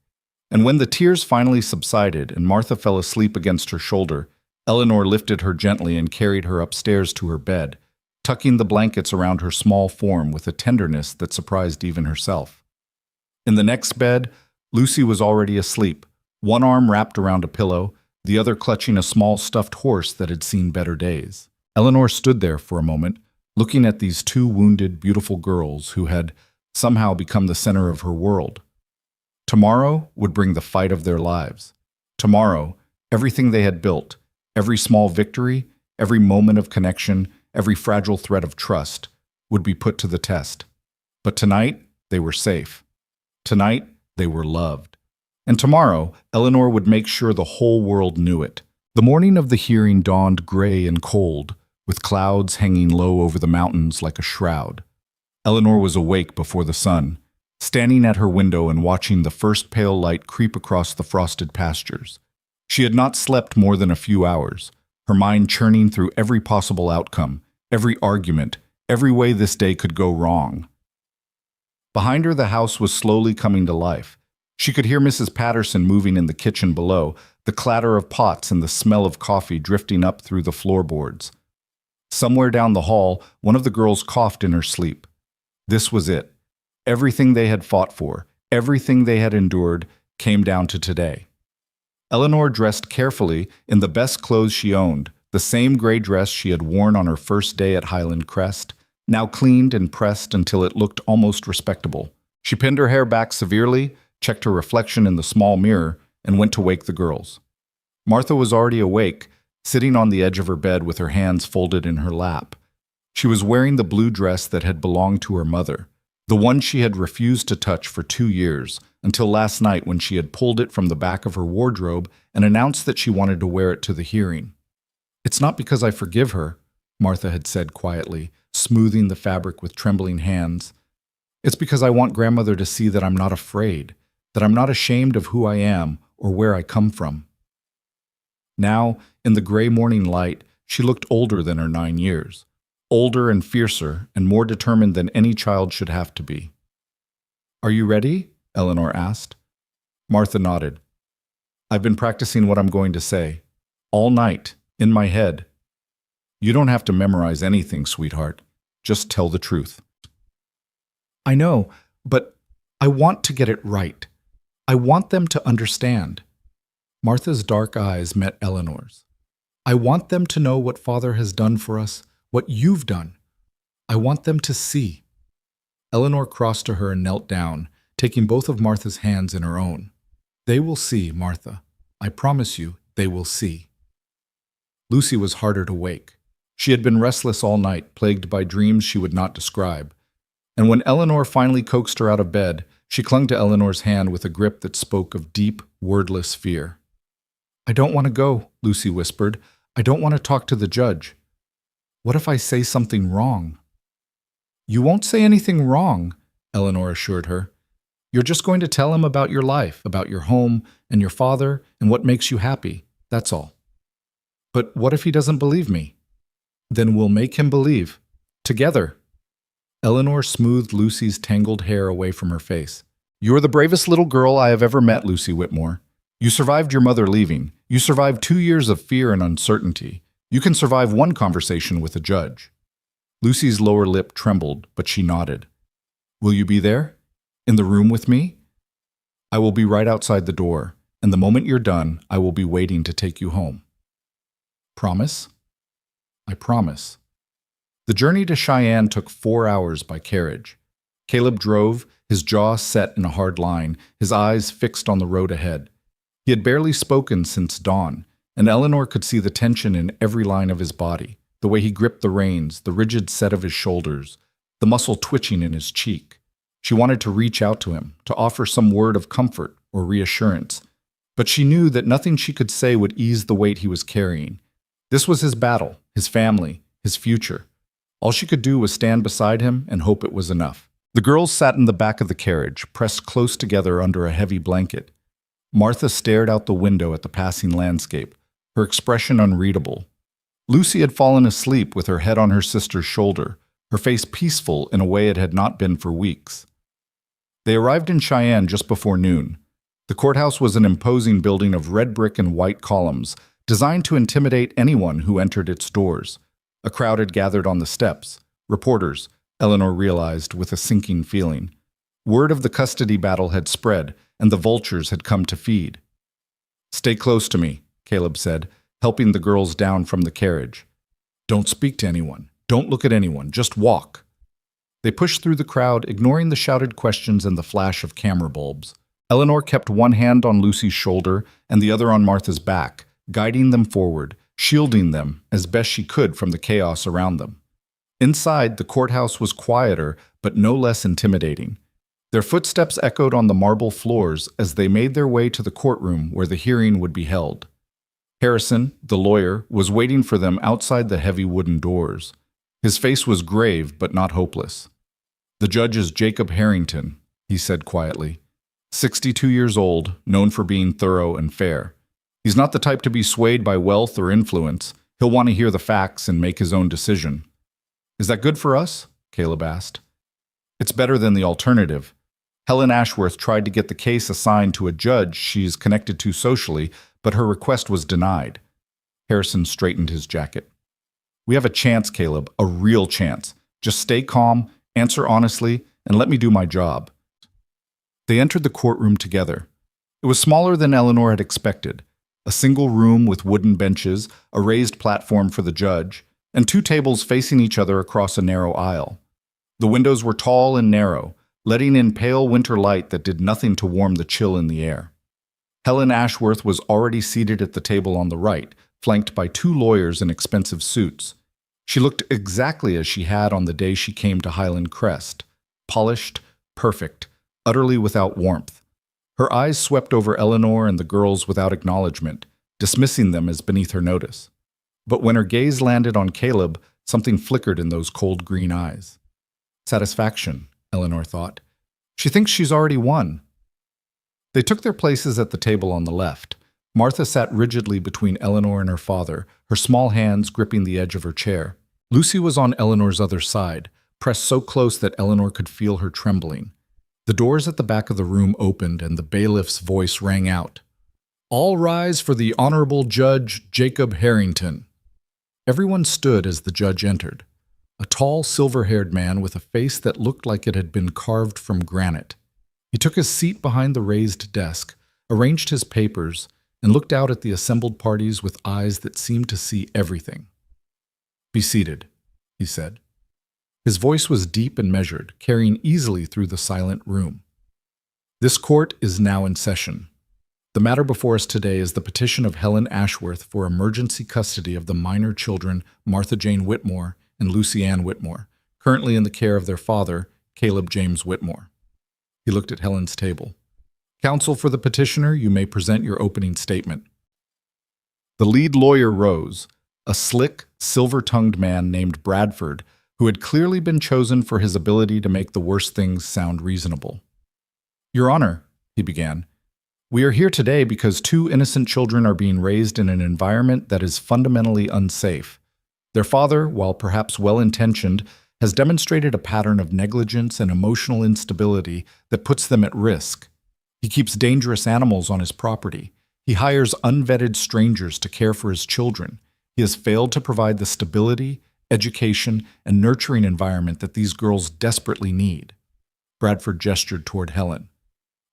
And when the tears finally subsided and Martha fell asleep against her shoulder, Eleanor lifted her gently and carried her upstairs to her bed, tucking the blankets around her small form with a tenderness that surprised even herself. In the next bed, Lucy was already asleep, one arm wrapped around a pillow, the other clutching a small stuffed horse that had seen better days. Eleanor stood there for a moment, looking at these two wounded, beautiful girls who had somehow become the center of her world. Tomorrow would bring the fight of their lives. Tomorrow, everything they had built, every small victory, every moment of connection, every fragile thread of trust, would be put to the test. But tonight, they were safe. Tonight, they were loved. And tomorrow, Eleanor would make sure the whole world knew it. The morning of the hearing dawned gray and cold, with clouds hanging low over the mountains like a shroud. Eleanor was awake before the sun, standing at her window and watching the first pale light creep across the frosted pastures. She had not slept more than a few hours, her mind churning through every possible outcome, every argument, every way this day could go wrong. Behind her, the house was slowly coming to life. She could hear Mrs. Patterson moving in the kitchen below, the clatter of pots and the smell of coffee drifting up through the floorboards. Somewhere down the hall, one of the girls coughed in her sleep. This was it. Everything they had fought for, everything they had endured, came down to today. Eleanor dressed carefully in the best clothes she owned, the same gray dress she had worn on her first day at Highland Crest, now cleaned and pressed until it looked almost respectable. She pinned her hair back severely, checked her reflection in the small mirror, and went to wake the girls. Martha was already awake, sitting on the edge of her bed with her hands folded in her lap. She was wearing the blue dress that had belonged to her mother, the one she had refused to touch for 2 years, until last night when she had pulled it from the back of her wardrobe and announced that she wanted to wear it to the hearing. It's not because I forgive her, Martha had said quietly, smoothing the fabric with trembling hands. It's because I want grandmother to see that I'm not afraid, that I'm not ashamed of who I am or where I come from. Now, in the gray morning light, she looked older than her 9 years, older and fiercer and more determined than any child should have to be. Are you ready? Eleanor asked. Martha nodded. I've been practicing what I'm going to say, all night, in my head. You don't have to memorize anything, sweetheart. Just tell the truth. I know, but I want to get it right. I want them to understand. Martha's dark eyes met Eleanor's. I want them to know what Father has done for us, what you've done. I want them to see. Eleanor crossed to her and knelt down, taking both of Martha's hands in her own. They will see, Martha. I promise you, they will see. Lucy was harder to wake. She had been restless all night, plagued by dreams she would not describe. And when Eleanor finally coaxed her out of bed, she clung to Eleanor's hand with a grip that spoke of deep, wordless fear. I don't want to go, Lucy whispered. I don't want to talk to the judge. What if I say something wrong? You won't say anything wrong, Eleanor assured her. You're just going to tell him about your life, about your home and your father and what makes you happy. That's all. But what if he doesn't believe me? Then we'll make him believe. Together. Eleanor smoothed Lucy's tangled hair away from her face. You're the bravest little girl I have ever met, Lucy Whitmore. You survived your mother leaving. You survived 2 years of fear and uncertainty. You can survive one conversation with a judge." Lucy's lower lip trembled, but she nodded. "Will you be there? In the room with me?" "I will be right outside the door, and the moment you're done, I will be waiting to take you home." "Promise?" "I promise." The journey to Cheyenne took 4 hours by carriage. Caleb drove, his jaw set in a hard line, his eyes fixed on the road ahead. He had barely spoken since dawn, and Eleanor could see the tension in every line of his body, the way he gripped the reins, the rigid set of his shoulders, the muscle twitching in his cheek. She wanted to reach out to him, to offer some word of comfort or reassurance, but she knew that nothing she could say would ease the weight he was carrying. This was his battle, his family, his future. All she could do was stand beside him and hope it was enough. The girls sat in the back of the carriage, pressed close together under a heavy blanket. Martha stared out the window at the passing landscape, her expression unreadable. Lucy had fallen asleep with her head on her sister's shoulder, her face peaceful in a way it had not been for weeks. They arrived in Cheyenne just before noon. The courthouse was an imposing building of red brick and white columns, designed to intimidate anyone who entered its doors. A crowd had gathered on the steps. Reporters, Eleanor realized with a sinking feeling. Word of the custody battle had spread, and the vultures had come to feed. "Stay close to me," Caleb said, helping the girls down from the carriage. "Don't speak to anyone. Don't look at anyone. Just walk." They pushed through the crowd, ignoring the shouted questions and the flash of camera bulbs. Eleanor kept one hand on Lucy's shoulder and the other on Martha's back, guiding them forward, shielding them as best she could from the chaos around them. Inside, the courthouse was quieter, but no less intimidating. Their footsteps echoed on the marble floors as they made their way to the courtroom where the hearing would be held. Harrison, the lawyer, was waiting for them outside the heavy wooden doors. His face was grave but not hopeless. "The judge is Jacob Harrington," he said quietly. 62 years old, known for being thorough and fair. He's not the type to be swayed by wealth or influence. He'll want to hear the facts and make his own decision. "Is that good for us?" Caleb asked. "It's better than the alternative. Helen Ashworth tried to get the case assigned to a judge she's connected to socially, but her request was denied." Harrison straightened his jacket. "We have a chance, Caleb, a real chance. Just stay calm, answer honestly, and let me do my job." They entered the courtroom together. It was smaller than Eleanor had expected. A single room with wooden benches, a raised platform for the judge, and 2 tables facing each other across a narrow aisle. The windows were tall and narrow, letting in pale winter light that did nothing to warm the chill in the air. Helen Ashworth was already seated at the table on the right, flanked by 2 lawyers in expensive suits. She looked exactly as she had on the day she came to Highland Crest, polished, perfect, utterly without warmth. Her eyes swept over Eleanor and the girls without acknowledgement, dismissing them as beneath her notice. But when her gaze landed on Caleb, something flickered in those cold green eyes. Satisfaction, Eleanor thought. She thinks she's already won. They took their places at the table on the left. Martha sat rigidly between Eleanor and her father, her small hands gripping the edge of her chair. Lucy was on Eleanor's other side, pressed so close that Eleanor could feel her trembling. The doors at the back of the room opened and the bailiff's voice rang out. "All rise for the Honorable Judge Jacob Harrington." Everyone stood as the judge entered. A tall, silver-haired man with a face that looked like it had been carved from granite. He took his seat behind the raised desk, arranged his papers, and looked out at the assembled parties with eyes that seemed to see everything. "Be seated," he said. His voice was deep and measured, carrying easily through the silent room. "This court is now in session. The matter before us today is the petition of Helen Ashworth for emergency custody of the minor children Martha Jane Whitmore and Lucy Ann Whitmore, currently in the care of their father, Caleb James Whitmore." He looked at Helen's table. "Counsel for the petitioner, you may present your opening statement." The lead lawyer rose, a slick, silver-tongued man named Bradford, who had clearly been chosen for his ability to make the worst things sound reasonable. "Your Honor," he began, "we are here today because 2 innocent children are being raised in an environment that is fundamentally unsafe. Their father, while perhaps well-intentioned, has demonstrated a pattern of negligence and emotional instability that puts them at risk. He keeps dangerous animals on his property. He hires unvetted strangers to care for his children. He has failed to provide the stability, education, and nurturing environment that these girls desperately need. Bradford gestured toward Helen.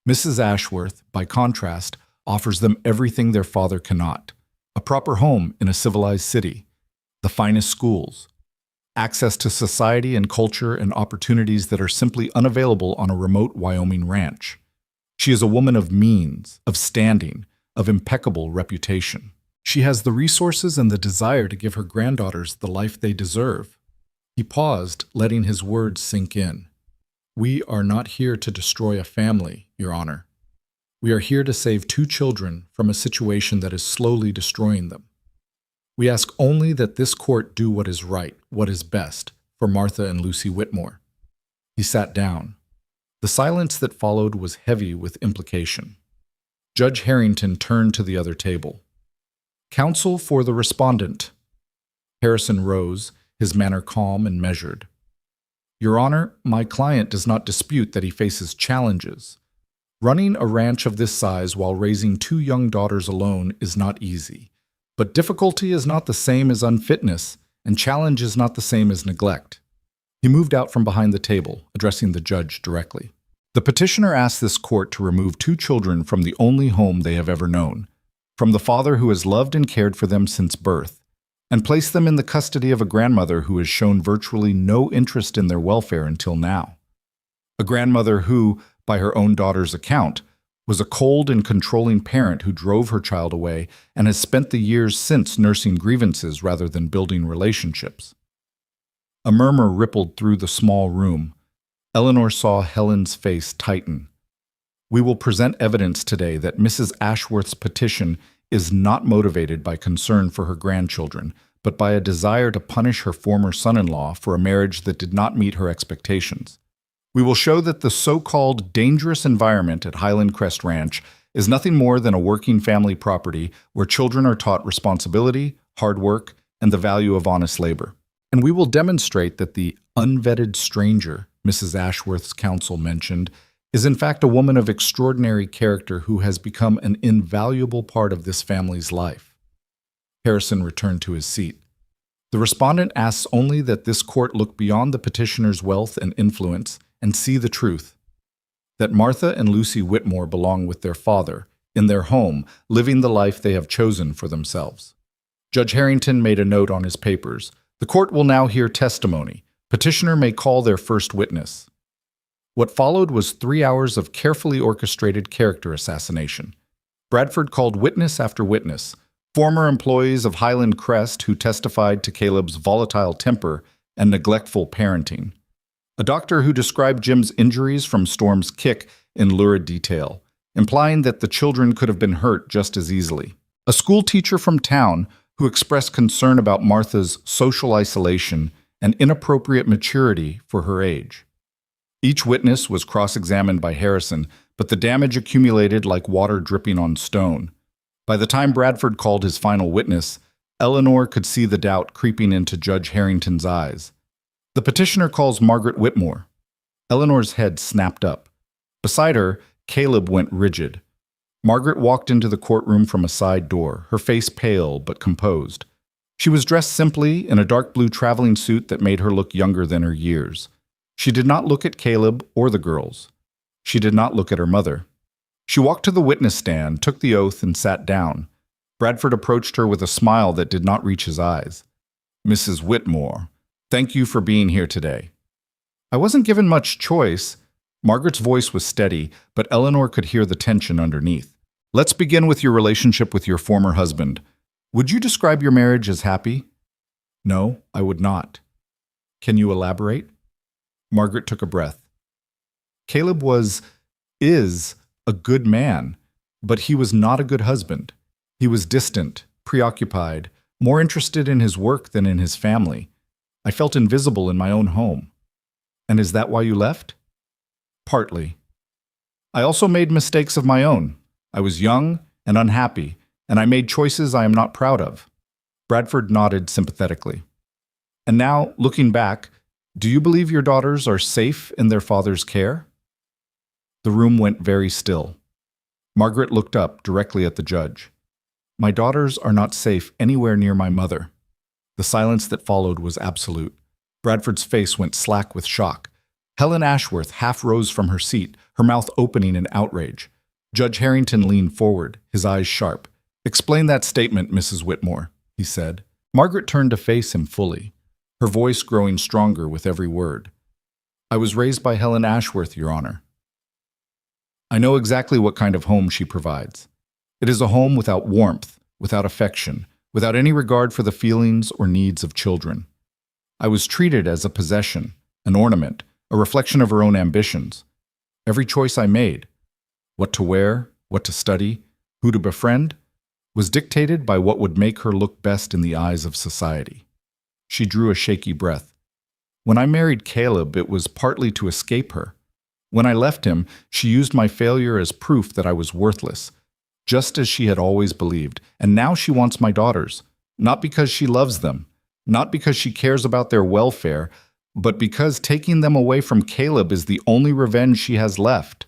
Mrs. Ashworth, by contrast, offers them everything their father cannot: a proper home in a civilized city, the finest schools, access to society and culture and opportunities that are simply unavailable on a remote Wyoming ranch. She is a woman of means, of standing, of impeccable reputation. She has the resources and the desire to give her granddaughters the life they deserve. He paused, letting his words sink in. We are not here to destroy a family, Your Honor. We are here to save 2 children from a situation that is slowly destroying them. We ask only that this court do what is right, what is best, for Martha and Lucy Whitmore. He sat down. The silence that followed was heavy with implication. Judge Harrington turned to the other table. Counsel for the respondent. Harrison rose, his manner calm and measured. Your Honor, my client does not dispute that he faces challenges. Running a ranch of this size while raising 2 young daughters alone is not easy. But difficulty is not the same as unfitness, and challenge is not the same as neglect. He moved out from behind the table, addressing the judge directly. The petitioner asked this court to remove 2 children from the only home they have ever known, from the father who has loved and cared for them since birth, and place them in the custody of a grandmother who has shown virtually no interest in their welfare until now. A grandmother who, by her own daughter's account, was a cold and controlling parent who drove her child away and has spent the years since nursing grievances rather than building relationships. A murmur rippled through the small room. Eleanor saw Helen's face tighten. We will present evidence today that Mrs. Ashworth's petition is not motivated by concern for her grandchildren, but by a desire to punish her former son-in-law for a marriage that did not meet her expectations. We will show that the so-called dangerous environment at Highland Crest Ranch is nothing more than a working family property where children are taught responsibility, hard work, and the value of honest labor. And we will demonstrate that the unvetted stranger Mrs. Ashworth's counsel mentioned is in fact a woman of extraordinary character who has become an invaluable part of this family's life. Harrison returned to his seat. The respondent asks only that this court look beyond the petitioner's wealth and influence and see the truth, that Martha and Lucy Whitmore belong with their father, in their home, living the life they have chosen for themselves. Judge Harrington made a note on his papers. The court will now hear testimony. Petitioner may call their first witness. What followed was 3 hours of carefully orchestrated character assassination. Bradford called witness after witness, former employees of Highland Crest who testified to Caleb's volatile temper and neglectful parenting. A doctor who described Jim's injuries from Storm's kick in lurid detail, implying that the children could have been hurt just as easily. A school teacher from town who expressed concern about Martha's social isolation and inappropriate maturity for her age. Each witness was cross-examined by Harrison, but the damage accumulated like water dripping on stone. By the time Bradford called his final witness, Eleanor could see the doubt creeping into Judge Harrington's eyes. The petitioner calls Margaret Whitmore. Eleanor's head snapped up. Beside her, Caleb went rigid. Margaret walked into the courtroom from a side door, her face pale but composed. She was dressed simply in a dark blue traveling suit that made her look younger than her years. She did not look at Caleb or the girls. She did not look at her mother. She walked to the witness stand, took the oath, and sat down. Bradford approached her with a smile that did not reach his eyes. Mrs. Whitmore, thank you for being here today. I wasn't given much choice. Margaret's voice was steady, but Eleanor could hear the tension underneath. Let's begin with your relationship with your former husband. Would you describe your marriage as happy? No, I would not. Can you elaborate? Margaret took a breath. Caleb is a good man, but he was not a good husband. He was distant, preoccupied, more interested in his work than in his family. I felt invisible in my own home. And is that why you left? Partly. I also made mistakes of my own. I was young and unhappy, and I made choices I am not proud of. Bradford nodded sympathetically. And now, looking back, Do you believe your daughters are safe in their father's care? The room went very still. Margaret looked up directly at the judge. My daughters are not safe anywhere near my mother. The silence that followed was absolute. Bradford's face went slack with shock. Helen Ashworth half rose from her seat, her mouth opening in outrage. Judge Harrington leaned forward, his eyes sharp. Explain that statement, Mrs. Whitmore, he said. Margaret turned to face him fully, her voice growing stronger with every word. I was raised by Helen Ashworth, Your Honor. I know exactly what kind of home she provides. It is a home without warmth, without affection, without any regard for the feelings or needs of children. I was treated as a possession, an ornament, a reflection of her own ambitions. Every choice I made, what to wear, what to study, who to befriend, was dictated by what would make her look best in the eyes of society. She drew a shaky breath. When I married Caleb, it was partly to escape her. When I left him, she used my failure as proof that I was worthless, just as she had always believed. And now she wants my daughters, not because she loves them, not because she cares about their welfare, but because taking them away from Caleb is the only revenge she has left.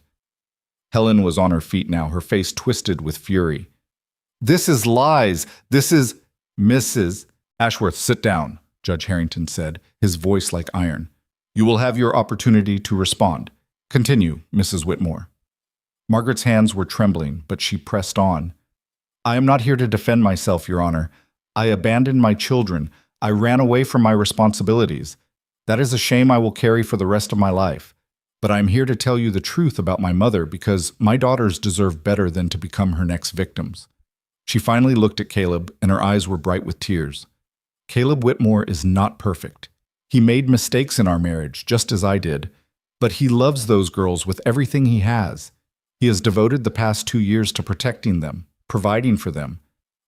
Helen was on her feet now, her face twisted with fury. This is lies. This is... Mrs. Ashworth, sit down, Judge Harrington said, his voice like iron. You will have your opportunity to respond. Continue, Mrs. Whitmore. Margaret's hands were trembling, but she pressed on. I am not here to defend myself, Your Honor. I abandoned my children. I ran away from my responsibilities. That is a shame I will carry for the rest of my life. But I am here to tell you the truth about my mother because my daughters deserve better than to become her next victims. She finally looked at Caleb, and her eyes were bright with tears. Caleb Whitmore is not perfect. He made mistakes in our marriage, just as I did. But he loves those girls with everything he has. He has devoted the past 2 years to protecting them, providing for them,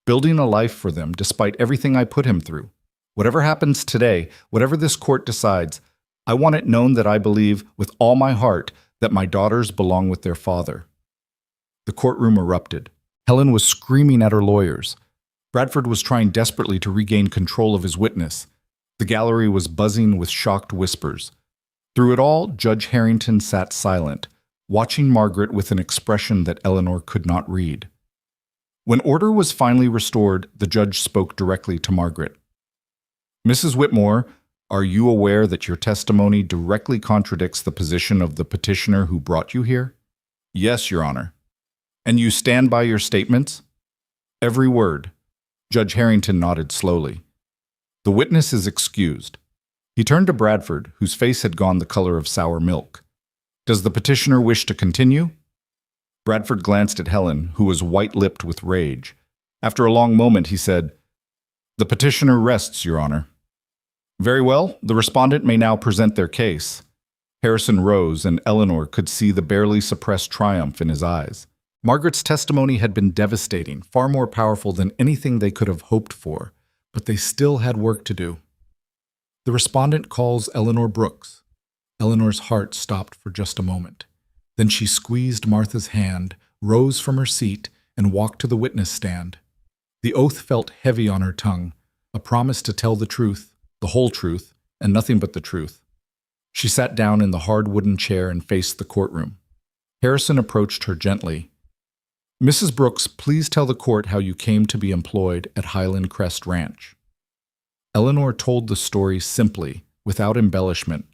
building a life for them despite everything I put him through. Whatever happens today, whatever this court decides, I want it known that I believe with all my heart that my daughters belong with their father. The courtroom erupted. Helen was screaming at her lawyers. Bradford was trying desperately to regain control of his witness. The gallery was buzzing with shocked whispers. Through it all, Judge Harrington sat silent, watching Margaret with an expression that Eleanor could not read. When order was finally restored, the judge spoke directly to Margaret. Mrs. Whitmore, are you aware that your testimony directly contradicts the position of the petitioner who brought you here? Yes, Your Honor. And you stand by your statements? Every word. Judge Harrington nodded slowly. The witness is excused. He turned to Bradford, whose face had gone the color of sour milk. Does the petitioner wish to continue? Bradford glanced at Helen, who was white-lipped with rage. After a long moment, he said, The petitioner rests, Your Honor. Very well, the respondent may now present their case. Harrison rose, and Eleanor could see the barely suppressed triumph in his eyes. Margaret's testimony had been devastating, far more powerful than anything they could have hoped for, but they still had work to do. The respondent calls Eleanor Brooks. Eleanor's heart stopped for just a moment. Then she squeezed Martha's hand, rose from her seat, and walked to the witness stand. The oath felt heavy on her tongue, a promise to tell the truth, the whole truth, and nothing but the truth. She sat down in the hard wooden chair and faced the courtroom. Harrison approached her gently. Mrs. Brooks, please tell the court how you came to be employed at Highland Crest Ranch. Eleanor told the story simply, without embellishment.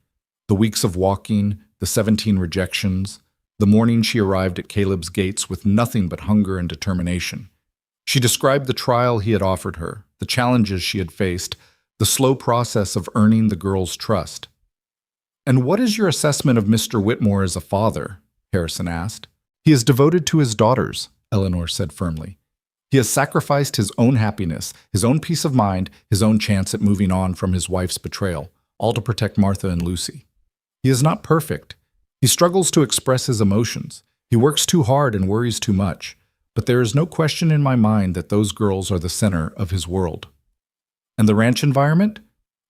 The weeks of walking, the 17 rejections, the morning she arrived at Caleb's gates with nothing but hunger and determination. She described the trial he had offered her, the challenges she had faced, the slow process of earning the girl's trust. And what is your assessment of Mr. Whitmore as a father? Harrison asked. He is devoted to his daughters, Eleanor said firmly. He has sacrificed his own happiness, his own peace of mind, his own chance at moving on from his wife's betrayal, all to protect Martha and Lucy. He is not perfect. He struggles to express his emotions. He works too hard and worries too much. But there is no question in my mind that those girls are the center of his world. And the ranch environment?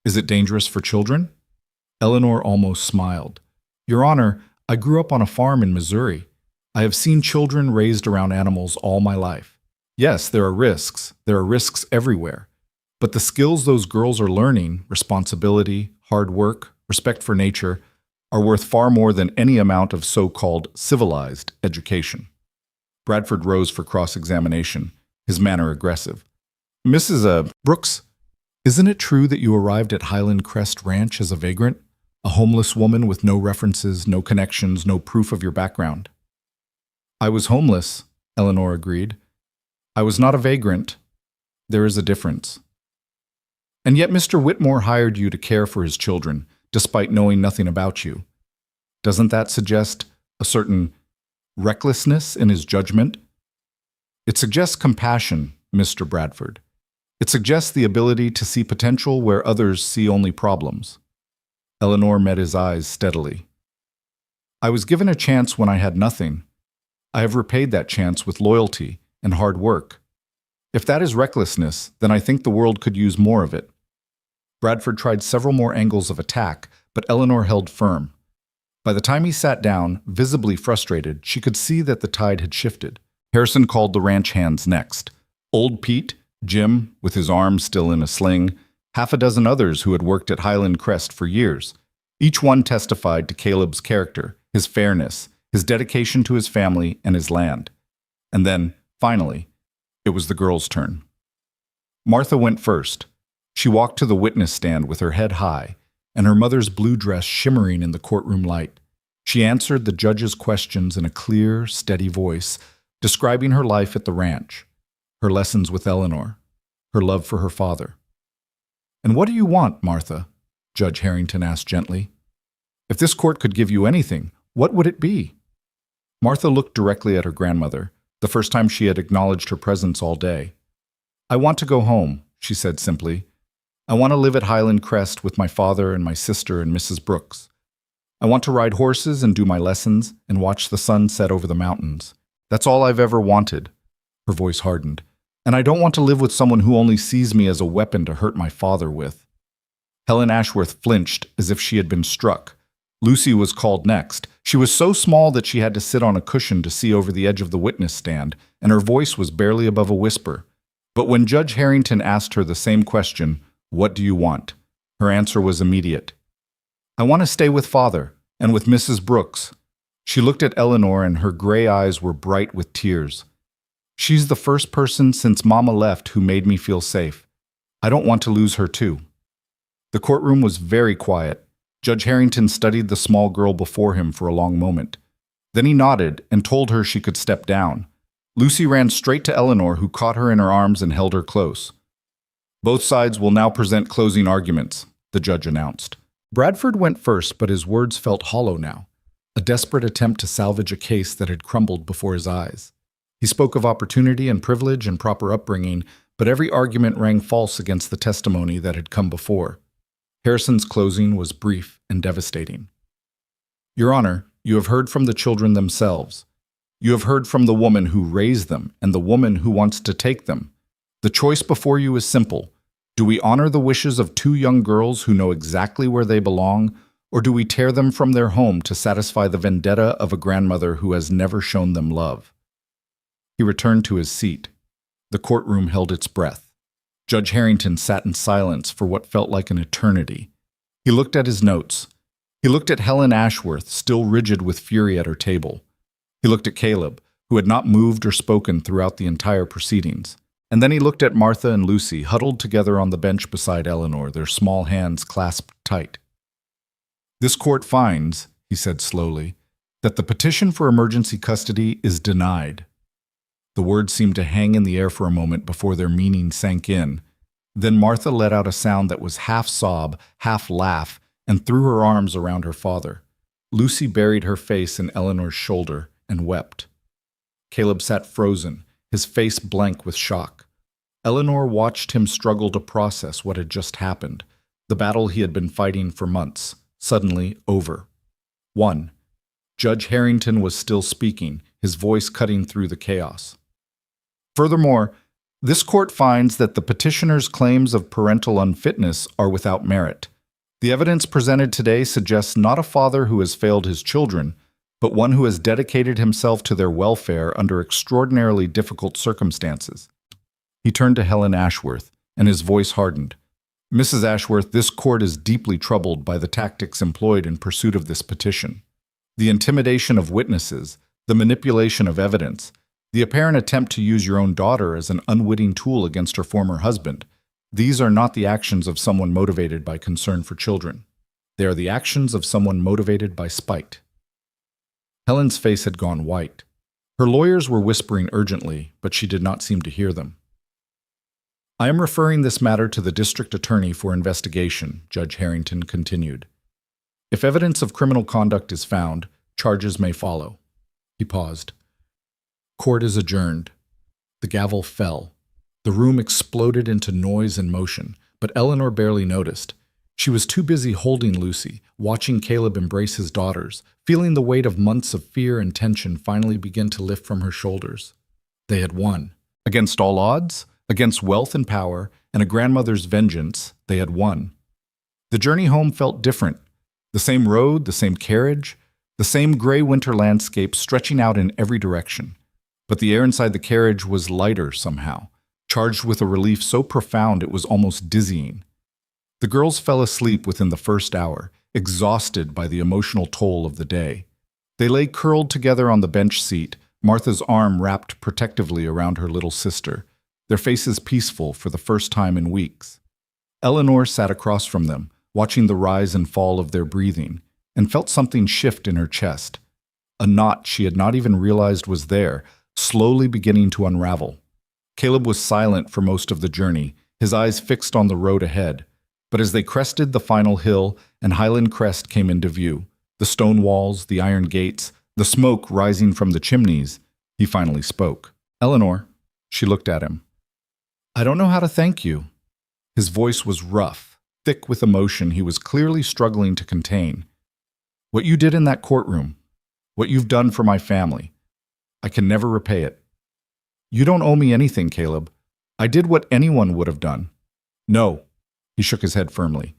Is it dangerous for children? Eleanor almost smiled. Your Honor, I grew up on a farm in Missouri. I have seen children raised around animals all my life. Yes, there are risks. There are risks everywhere. But the skills those girls are learning, responsibility, hard work, respect for nature, are worth far more than any amount of so-called civilized education. Bradford rose for cross-examination, his manner aggressive. Mrs. Brooks, isn't it true that you arrived at Highland Crest Ranch as a vagrant? A homeless woman with no references, no connections, no proof of your background? I was homeless, Eleanor agreed. I was not a vagrant. There is a difference. And yet Mr. Whitmore hired you to care for his children, despite knowing nothing about you. Doesn't that suggest a certain recklessness in his judgment? It suggests compassion, Mr. Bradford. It suggests the ability to see potential where others see only problems. Eleanor met his eyes steadily. I was given a chance when I had nothing. I have repaid that chance with loyalty and hard work. If that is recklessness, then I think the world could use more of it. Bradford tried several more angles of attack, but Eleanor held firm. By the time he sat down, visibly frustrated, she could see that the tide had shifted. Harrison called the ranch hands next. Old Pete, Jim, with his arm still in a sling, half a dozen others who had worked at Highland Crest for years. Each one testified to Caleb's character, his fairness, his dedication to his family and his land. And then, finally, it was the girl's turn. Martha went first. She walked to the witness stand with her head high, and her mother's blue dress shimmering in the courtroom light. She answered the judge's questions in a clear, steady voice, describing her life at the ranch, her lessons with Eleanor, her love for her father. "And what do you want, Martha?" Judge Harrington asked gently. "If this court could give you anything, what would it be?" Martha looked directly at her grandmother, the first time she had acknowledged her presence all day. "I want to go home," she said simply. "I want to live at Highland Crest with my father and my sister and Mrs. Brooks. I want to ride horses and do my lessons and watch the sun set over the mountains. That's all I've ever wanted." Her voice hardened. "And I don't want to live with someone who only sees me as a weapon to hurt my father with." Helen Ashworth flinched as if she had been struck. Lucy was called next. She was so small that she had to sit on a cushion to see over the edge of the witness stand, and her voice was barely above a whisper. But when Judge Harrington asked her the same question, "What do you want?" her answer was immediate. "I want to stay with Father, and with Mrs. Brooks." She looked at Eleanor, and her gray eyes were bright with tears. "She's the first person since Mama left who made me feel safe. I don't want to lose her too." The courtroom was very quiet. Judge Harrington studied the small girl before him for a long moment. Then he nodded and told her she could step down. Lucy ran straight to Eleanor, who caught her in her arms and held her close. "Both sides will now present closing arguments," the judge announced. Bradford went first, but his words felt hollow now, a desperate attempt to salvage a case that had crumbled before his eyes. He spoke of opportunity and privilege and proper upbringing, but every argument rang false against the testimony that had come before. Harrison's closing was brief and devastating. "Your Honor, you have heard from the children themselves. You have heard from the woman who raised them and the woman who wants to take them. The choice before you is simple. Do we honor the wishes of two young girls who know exactly where they belong, or do we tear them from their home to satisfy the vendetta of a grandmother who has never shown them love?" He returned to his seat. The courtroom held its breath. Judge Harrington sat in silence for what felt like an eternity. He looked at his notes. He looked at Helen Ashworth, still rigid with fury at her table. He looked at Caleb, who had not moved or spoken throughout the entire proceedings. And then he looked at Martha and Lucy, huddled together on the bench beside Eleanor, their small hands clasped tight. "This court finds," he said slowly, "that the petition for emergency custody is denied." The words seemed to hang in the air for a moment before their meaning sank in. Then Martha let out a sound that was half sob, half laugh, and threw her arms around her father. Lucy buried her face in Eleanor's shoulder and wept. Caleb sat frozen, his face blank with shock. Eleanor watched him struggle to process what had just happened, the battle he had been fighting for months, suddenly over. 1. Judge Harrington was still speaking, his voice cutting through the chaos. "Furthermore, this court finds that the petitioner's claims of parental unfitness are without merit. The evidence presented today suggests not a father who has failed his children, but one who has dedicated himself to their welfare under extraordinarily difficult circumstances." He turned to Helen Ashworth, and his voice hardened. Mrs. Ashworth, this court is deeply troubled by the tactics employed in pursuit of this petition. The intimidation of witnesses, the manipulation of evidence, the apparent attempt to use your own daughter as an unwitting tool against her former husband. These are not the actions of someone motivated by concern for children. They are the actions of someone motivated by spite. Helen's face had gone white. Her lawyers were whispering urgently, but she did not seem to hear them. I am referring this matter to the district attorney for investigation, Judge Harrington continued. If evidence of criminal conduct is found, charges may follow. He paused. Court is adjourned. The gavel fell. The room exploded into noise and motion, but Eleanor barely noticed. She was too busy holding Lucy, watching Caleb embrace his daughters, feeling the weight of months of fear and tension finally begin to lift from her shoulders. They had won. Against all odds, against wealth and power, and a grandmother's vengeance, they had won. The journey home felt different. The same road, the same carriage, the same gray winter landscape stretching out in every direction. But the air inside the carriage was lighter somehow, charged with a relief so profound it was almost dizzying. The girls fell asleep within the first hour, exhausted by the emotional toll of the day. They lay curled together on the bench seat, Martha's arm wrapped protectively around her little sister, their faces peaceful for the first time in weeks. Eleanor sat across from them, watching the rise and fall of their breathing, and felt something shift in her chest. A knot she had not even realized was there, slowly beginning to unravel. Caleb was silent for most of the journey, his eyes fixed on the road ahead. But as they crested the final hill and Highland Crest came into view, the stone walls, the iron gates, the smoke rising from the chimneys, he finally spoke. Eleanor, she looked at him. I don't know how to thank you. His voice was rough, thick with emotion he was clearly struggling to contain. What you did in that courtroom, what you've done for my family, I can never repay it. You don't owe me anything, Caleb. I did what anyone would have done. No. He shook his head firmly.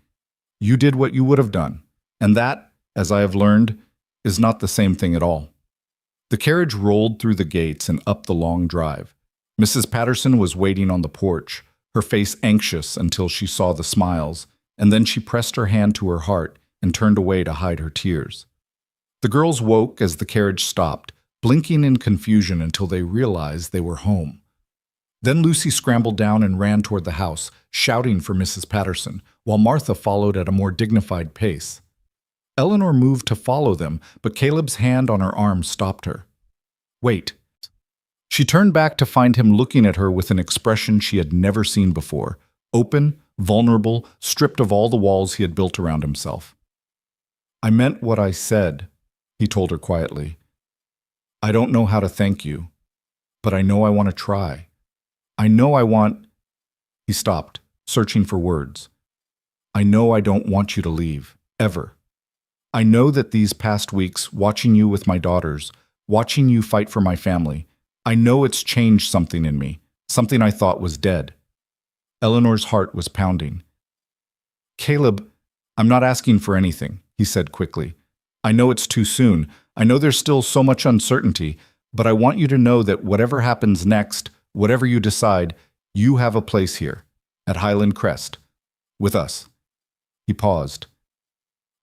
You did what you would have done, and that, as I have learned, is not the same thing at all. The carriage rolled through the gates and up the long drive. Mrs. Patterson was waiting on the porch, her face anxious until she saw the smiles, and then she pressed her hand to her heart and turned away to hide her tears. The girls woke as the carriage stopped, blinking in confusion until they realized they were home. Then Lucy scrambled down and ran toward the house, shouting for Mrs. Patterson, while Martha followed at a more dignified pace. Eleanor moved to follow them, but Caleb's hand on her arm stopped her. Wait. She turned back to find him looking at her with an expression she had never seen before, open, vulnerable, stripped of all the walls he had built around himself. I meant what I said, he told her quietly. I don't know how to thank you, but I know I want to try. I know I want... He stopped, searching for words. I know I don't want you to leave, ever. I know that these past weeks, watching you with my daughters, watching you fight for my family, I know it's changed something in me, something I thought was dead. Eleanor's heart was pounding. Caleb, I'm not asking for anything, he said quickly. I know it's too soon. I know there's still so much uncertainty, but I want you to know that whatever happens next, whatever you decide, you have a place here, at Highland Crest, with us. He paused.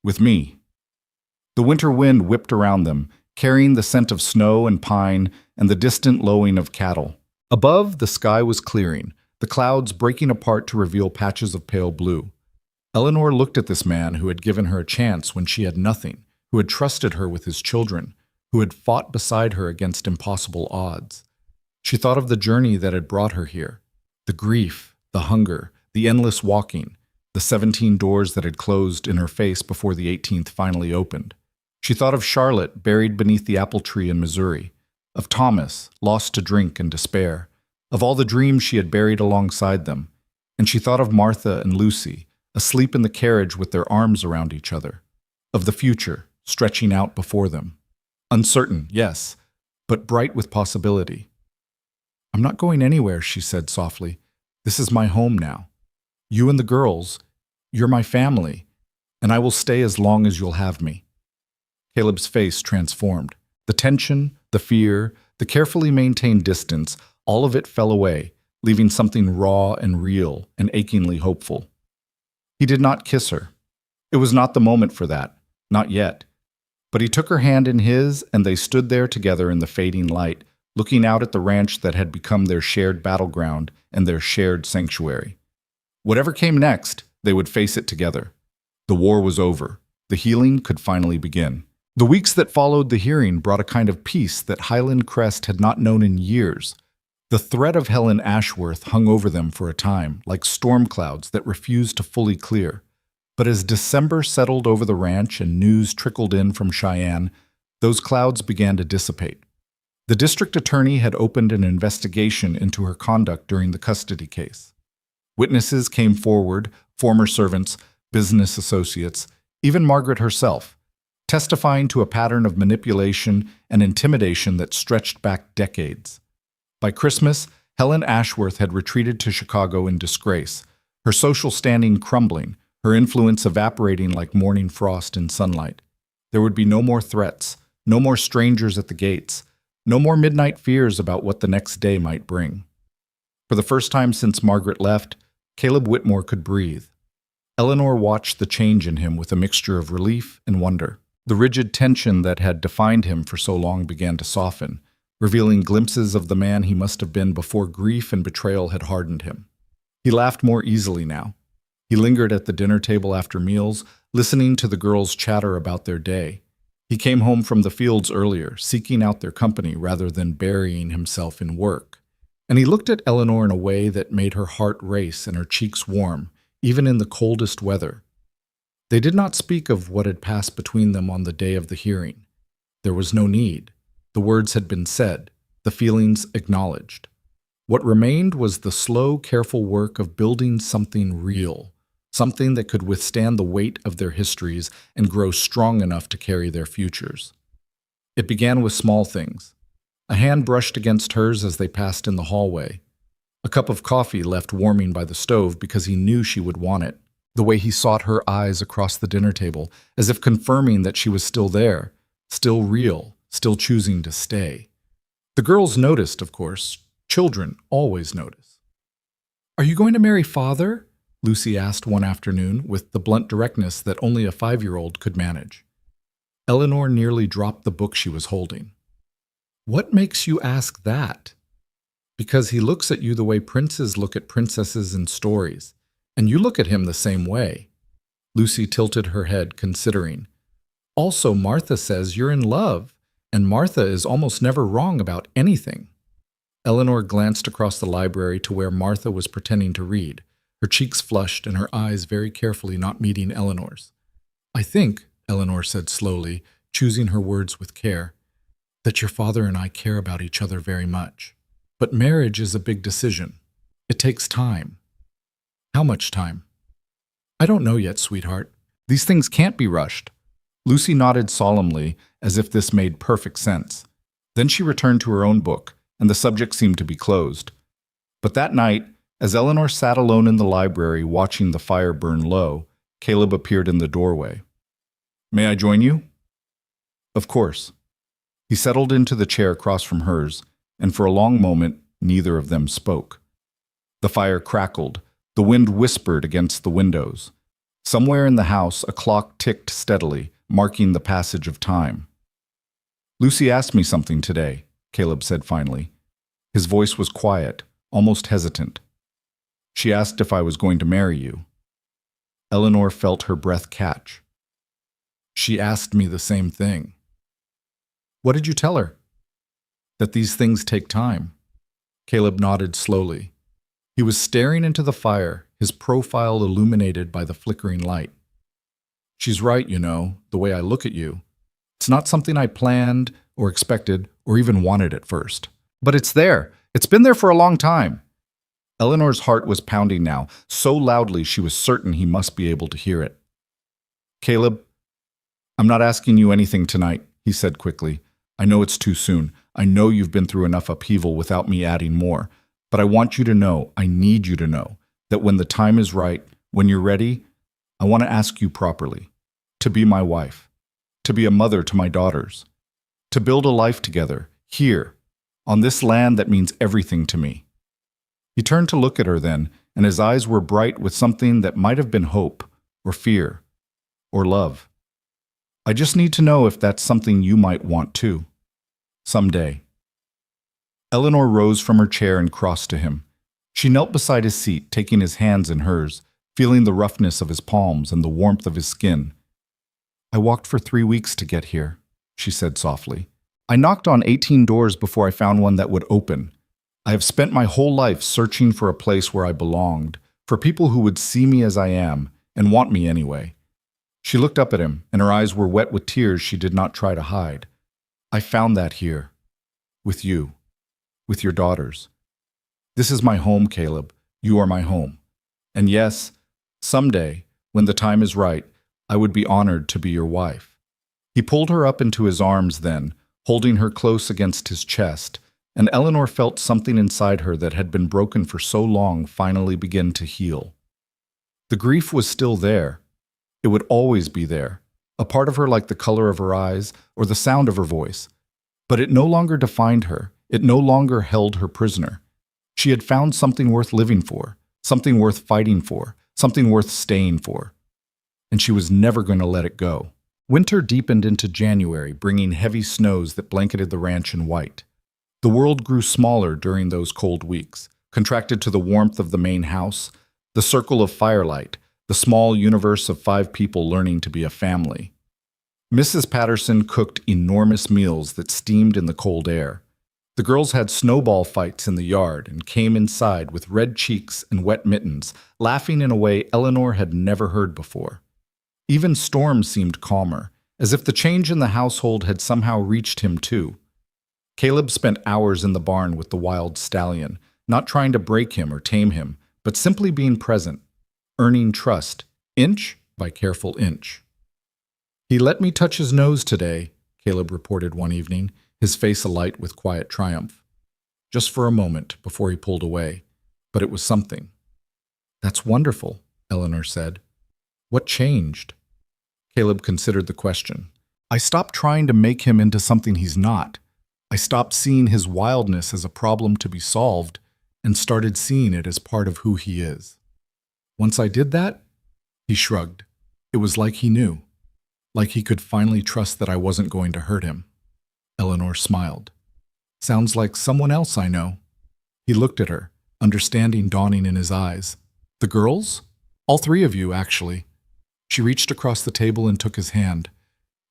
With me. The winter wind whipped around them, carrying the scent of snow and pine and the distant lowing of cattle. Above, the sky was clearing, the clouds breaking apart to reveal patches of pale blue. Eleanor looked at this man who had given her a chance when she had nothing, who had trusted her with his children, who had fought beside her against impossible odds. She thought of the journey that had brought her here, the grief, the hunger, the endless walking, the 17 doors that had closed in her face before the 18th finally opened. She thought of Charlotte buried beneath the apple tree in Missouri, of Thomas lost to drink and despair, of all the dreams she had buried alongside them, and she thought of Martha and Lucy, asleep in the carriage with their arms around each other, of the future stretching out before them. Uncertain, yes, but bright with possibility. I'm not going anywhere, she said softly. This is my home now. You and the girls, you're my family, and I will stay as long as you'll have me. Caleb's face transformed. The tension, the fear, the carefully maintained distance, all of it fell away, leaving something raw and real and achingly hopeful. He did not kiss her. It was not the moment for that, not yet. But he took her hand in his, and they stood there together in the fading light, looking out at the ranch that had become their shared battleground and their shared sanctuary. Whatever came next, they would face it together. The war was over. The healing could finally begin. The weeks that followed the hearing brought a kind of peace that Highland Crest had not known in years. The threat of Helen Ashworth hung over them for a time, like storm clouds that refused to fully clear. But as December settled over the ranch and news trickled in from Cheyenne, those clouds began to dissipate. The district attorney had opened an investigation into her conduct during the custody case. Witnesses came forward, former servants, business associates, even Margaret herself, testifying to a pattern of manipulation and intimidation that stretched back decades. By Christmas, Helen Ashworth had retreated to Chicago in disgrace, her social standing crumbling, her influence evaporating like morning frost in sunlight. There would be no more threats, no more strangers at the gates, no more midnight fears about what the next day might bring. For the first time since Margaret left, Caleb Whitmore could breathe. Eleanor watched the change in him with a mixture of relief and wonder. The rigid tension that had defined him for so long began to soften, revealing glimpses of the man he must have been before grief and betrayal had hardened him. He laughed more easily now. He lingered at the dinner table after meals, listening to the girls chatter about their day. He came home from the fields earlier, seeking out their company rather than burying himself in work. And he looked at Eleanor in a way that made her heart race and her cheeks warm, even in the coldest weather. They did not speak of what had passed between them on the day of the hearing. There was no need. The words had been said, the feelings acknowledged. What remained was the slow, careful work of building something real, something that could withstand the weight of their histories and grow strong enough to carry their futures. It began with small things. A hand brushed against hers as they passed in the hallway. A cup of coffee left warming by the stove because he knew she would want it. The way he sought her eyes across the dinner table, as if confirming that she was still there, still real, still choosing to stay. The girls noticed, of course. Children always notice. "Are you going to marry Father?" Lucy asked one afternoon with the blunt directness that only a 5-year-old could manage. Eleanor nearly dropped the book she was holding. "What makes you ask that?" "Because he looks at you the way princes look at princesses in stories. And you look at him the same way." Lucy tilted her head, considering. "Also, Martha says you're in love, and Martha is almost never wrong about anything." Eleanor glanced across the library to where Martha was pretending to read, her cheeks flushed and her eyes very carefully not meeting Eleanor's. "I think," Eleanor said slowly, choosing her words with care, "that your father and I care about each other very much. But marriage is a big decision. It takes time." "How much time?" "I don't know yet, sweetheart. These things can't be rushed." Lucy nodded solemnly, as if this made perfect sense. Then she returned to her own book, and the subject seemed to be closed. But that night, as Eleanor sat alone in the library watching the fire burn low, Caleb appeared in the doorway. "May I join you?" "Of course." He settled into the chair across from hers, and for a long moment, neither of them spoke. The fire crackled. The wind whispered against the windows. Somewhere in the house, a clock ticked steadily, marking the passage of time. "Lucy asked me something today," Caleb said finally. His voice was quiet, almost hesitant. "She asked if I was going to marry you." Eleanor felt her breath catch. "She asked me the same thing." "What did you tell her?" "That these things take time." Caleb nodded slowly. He was staring into the fire, his profile illuminated by the flickering light. "She's right, you know, the way I look at you. It's not something I planned or expected or even wanted at first. But it's there. It's been there for a long time." Eleanor's heart was pounding now, so loudly she was certain he must be able to hear it. "Caleb, I'm not asking you anything tonight," he said quickly. "I know it's too soon. I know you've been through enough upheaval without me adding more. But I want you to know, I need you to know, that when the time is right, when you're ready, I want to ask you properly. To be my wife. To be a mother to my daughters. To build a life together, here, on this land that means everything to me." He turned to look at her then, and his eyes were bright with something that might have been hope, or fear, or love. I just need to know if that's something you might want too. Someday. Eleanor rose from her chair and crossed to him. She knelt beside his seat, taking his hands in hers, feeling the roughness of his palms and the warmth of his skin. I walked for 3 weeks to get here, she said softly. I knocked on 18 doors before I found one that would open. I have spent my whole life searching for a place where I belonged, for people who would see me as I am and want me anyway. She looked up at him, and her eyes were wet with tears she did not try to hide. I found that here, with you, with your daughters. This is my home, Caleb. You are my home. And yes, someday, when the time is right, I would be honored to be your wife. He pulled her up into his arms then, holding her close against his chest, and Eleanor felt something inside her that had been broken for so long finally begin to heal. The grief was still there. It would always be there, a part of her like the color of her eyes or the sound of her voice. But it no longer defined her. It no longer held her prisoner. She had found something worth living for, something worth fighting for, something worth staying for. And she was never going to let it go. Winter deepened into January, bringing heavy snows that blanketed the ranch in white. The world grew smaller during those cold weeks, contracted to the warmth of the main house, the circle of firelight, the small universe of 5 people learning to be a family. Mrs. Patterson cooked enormous meals that steamed in the cold air. The girls had snowball fights in the yard and came inside with red cheeks and wet mittens, laughing in a way Eleanor had never heard before. Even Storm seemed calmer, as if the change in the household had somehow reached him too. Caleb spent hours in the barn with the wild stallion, not trying to break him or tame him, but simply being present, earning trust, inch by careful inch. He let me touch his nose today, Caleb reported one evening, his face alight with quiet triumph. Just for a moment before he pulled away, but it was something. That's wonderful, Eleanor said. What changed? Caleb considered the question. I stopped trying to make him into something he's not. I stopped seeing his wildness as a problem to be solved and started seeing it as part of who he is. Once I did that, he shrugged. It was like he knew, like he could finally trust that I wasn't going to hurt him. Eleanor smiled. Sounds like someone else I know. He looked at her, understanding dawning in his eyes. The girls? All 3 of you, actually. She reached across the table and took his hand.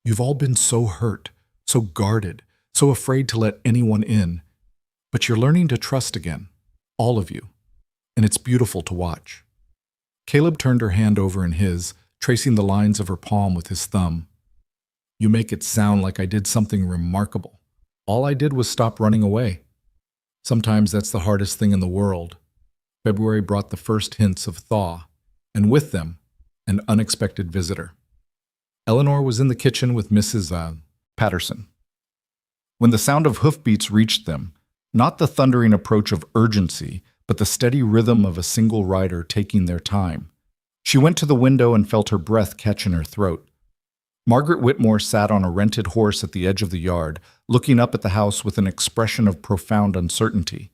You've all been so hurt, so guarded, so afraid to let anyone in. But you're learning to trust again, all of you. And it's beautiful to watch. Caleb turned her hand over in his, tracing the lines of her palm with his thumb. You make it sound like I did something remarkable. All I did was stop running away. Sometimes that's the hardest thing in the world. February brought the first hints of thaw, and with them, an unexpected visitor. Eleanor was in the kitchen with Mrs. Patterson. When the sound of hoofbeats reached them, not the thundering approach of urgency, but the steady rhythm of a single rider taking their time, she went to the window and felt her breath catch in her throat. Margaret Whitmore sat on a rented horse at the edge of the yard, looking up at the house with an expression of profound uncertainty.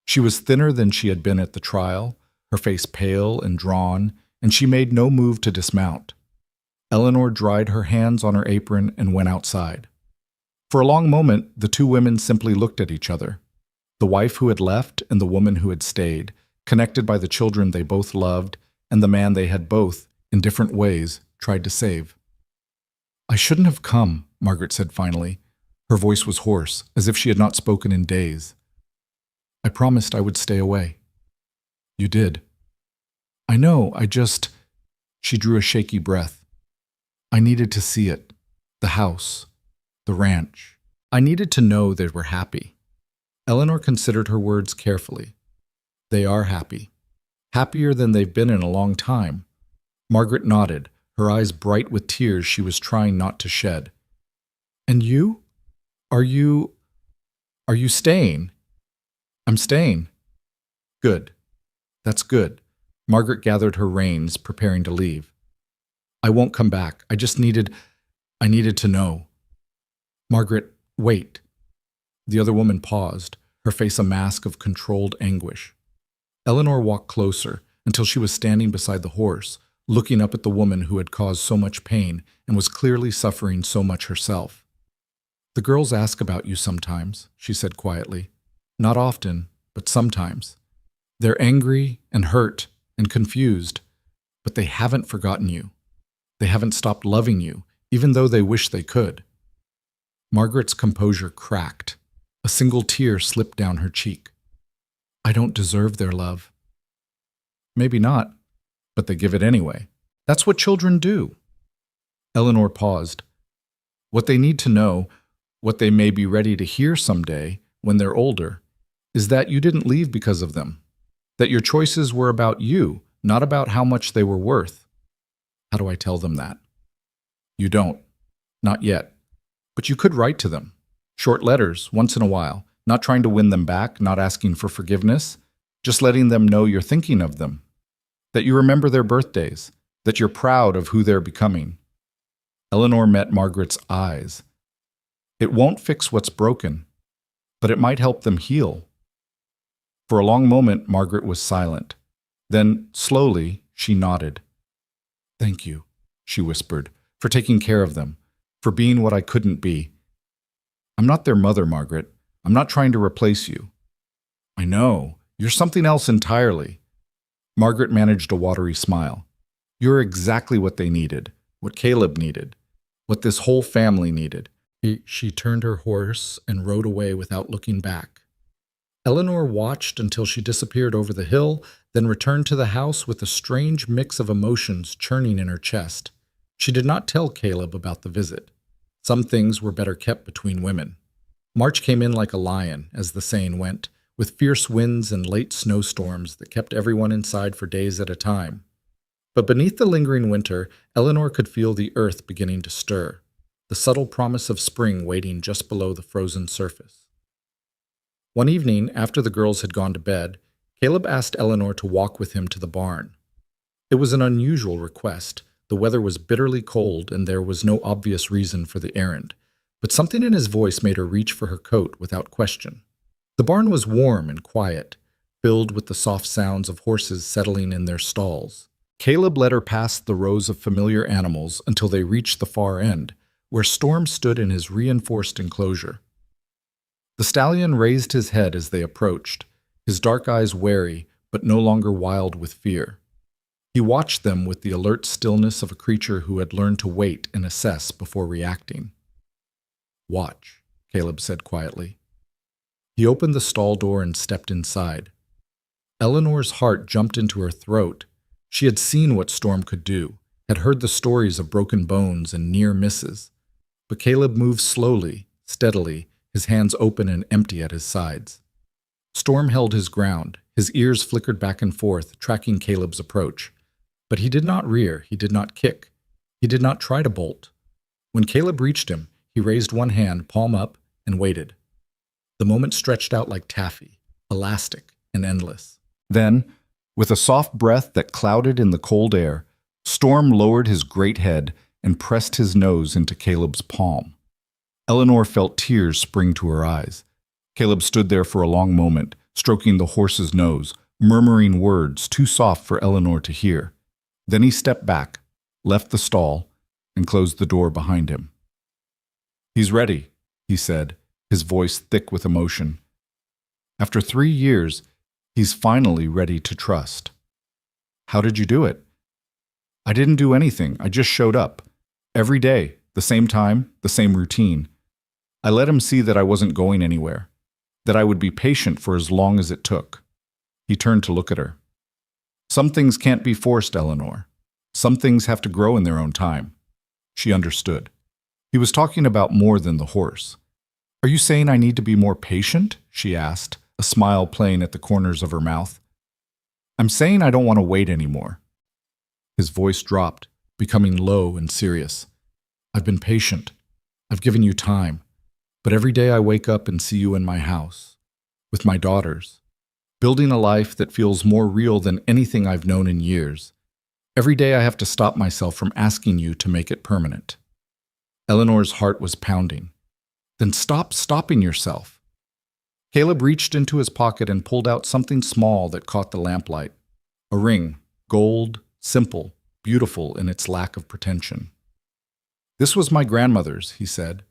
She was thinner than she had been at the trial, her face pale and drawn, and she made no move to dismount. Eleanor dried her hands on her apron and went outside. For a long moment, the 2 women simply looked at each other. The wife who had left and the woman who had stayed, connected by the children they both loved and the man they had both, in different ways, tried to save. I shouldn't have come, Margaret said finally. Her voice was hoarse, as if she had not spoken in days. I promised I would stay away. You did. I know, She drew a shaky breath. I needed to see it. The house. The ranch. I needed to know they were happy. Eleanor considered her words carefully. They are happy. Happier than they've been in a long time. Margaret nodded, her eyes bright with tears she was trying not to shed. And you? Are you staying? I'm staying. Good. That's good. Margaret gathered her reins, preparing to leave. I won't come back. I needed to know. Margaret, wait. The other woman paused, her face a mask of controlled anguish. Eleanor walked closer until she was standing beside the horse, looking up at the woman who had caused so much pain and was clearly suffering so much herself. "The girls ask about you sometimes," she said quietly. "Not often, but sometimes. They're angry and hurt and confused, but they haven't forgotten you. They haven't stopped loving you, even though they wish they could." Margaret's composure cracked. A single tear slipped down her cheek. "I don't deserve their love." "Maybe not, but they give it anyway. That's what children do." Eleanor paused. "What they need to know, what they may be ready to hear someday when they're older, is that you didn't leave because of them. That your choices were about you, not about how much they were worth." "How do I tell them that?" "You don't. Not yet. But you could write to them. Short letters, once in a while, not trying to win them back, not asking for forgiveness, just letting them know you're thinking of them. That you remember their birthdays, that you're proud of who they're becoming." Eleanor met Margaret's eyes. "It won't fix what's broken, but it might help them heal." For a long moment, Margaret was silent. Then, slowly, she nodded. "Thank you," she whispered, "for taking care of them, for being what I couldn't be. I'm not their mother, Margaret. I'm not trying to replace you." "I know. You're something else entirely." Margaret managed a watery smile. "You're exactly what they needed, what Caleb needed, what this whole family needed." She turned her horse and rode away without looking back. Eleanor watched until she disappeared over the hill, then returned to the house with a strange mix of emotions churning in her chest. She did not tell Caleb about the visit. Some things were better kept between women. March came in like a lion, as the saying went, with fierce winds and late snowstorms that kept everyone inside for days at a time. But beneath the lingering winter, Eleanor could feel the earth beginning to stir, the subtle promise of spring waiting just below the frozen surface. One evening, after the girls had gone to bed, Caleb asked Eleanor to walk with him to the barn. It was an unusual request. The weather was bitterly cold, and there was no obvious reason for the errand, but something in his voice made her reach for her coat without question. The barn was warm and quiet, filled with the soft sounds of horses settling in their stalls. Caleb led her past the rows of familiar animals until they reached the far end, where Storm stood in his reinforced enclosure. The stallion raised his head as they approached, his dark eyes wary but no longer wild with fear. He watched them with the alert stillness of a creature who had learned to wait and assess before reacting. "Watch," Caleb said quietly. He opened the stall door and stepped inside. Eleanor's heart jumped into her throat. She had seen what Storm could do, had heard the stories of broken bones and near misses. But Caleb moved slowly, steadily, his hands open and empty at his sides. Storm held his ground. His ears flickered back and forth, tracking Caleb's approach. But he did not rear, he did not kick, he did not try to bolt. When Caleb reached him, he raised one hand, palm up, and waited. The moment stretched out like taffy, elastic and endless. Then, with a soft breath that clouded in the cold air, Storm lowered his great head and pressed his nose into Caleb's palm. Eleanor felt tears spring to her eyes. Caleb stood there for a long moment, stroking the horse's nose, murmuring words too soft for Eleanor to hear. Then he stepped back, left the stall, and closed the door behind him. "He's ready," he said, his voice thick with emotion. "After 3 years, he's finally ready to trust." "How did you do it?" "I didn't do anything. I just showed up. Every day, the same time, the same routine. I let him see that I wasn't going anywhere, that I would be patient for as long as it took." He turned to look at her. "Some things can't be forced, Eleanor. Some things have to grow in their own time." She understood. He was talking about more than the horse. "Are you saying I need to be more patient?" she asked, a smile playing at the corners of her mouth. "I'm saying I don't want to wait anymore." His voice dropped, becoming low and serious. "I've been patient. I've given you time. But every day I wake up and see you in my house, with my daughters, building a life that feels more real than anything I've known in years. Every day I have to stop myself from asking you to make it permanent." Eleanor's heart was pounding. "Then stop stopping yourself." Caleb reached into his pocket and pulled out something small that caught the lamplight. A ring, gold, simple, beautiful in its lack of pretension. "This was my grandmother's," he said.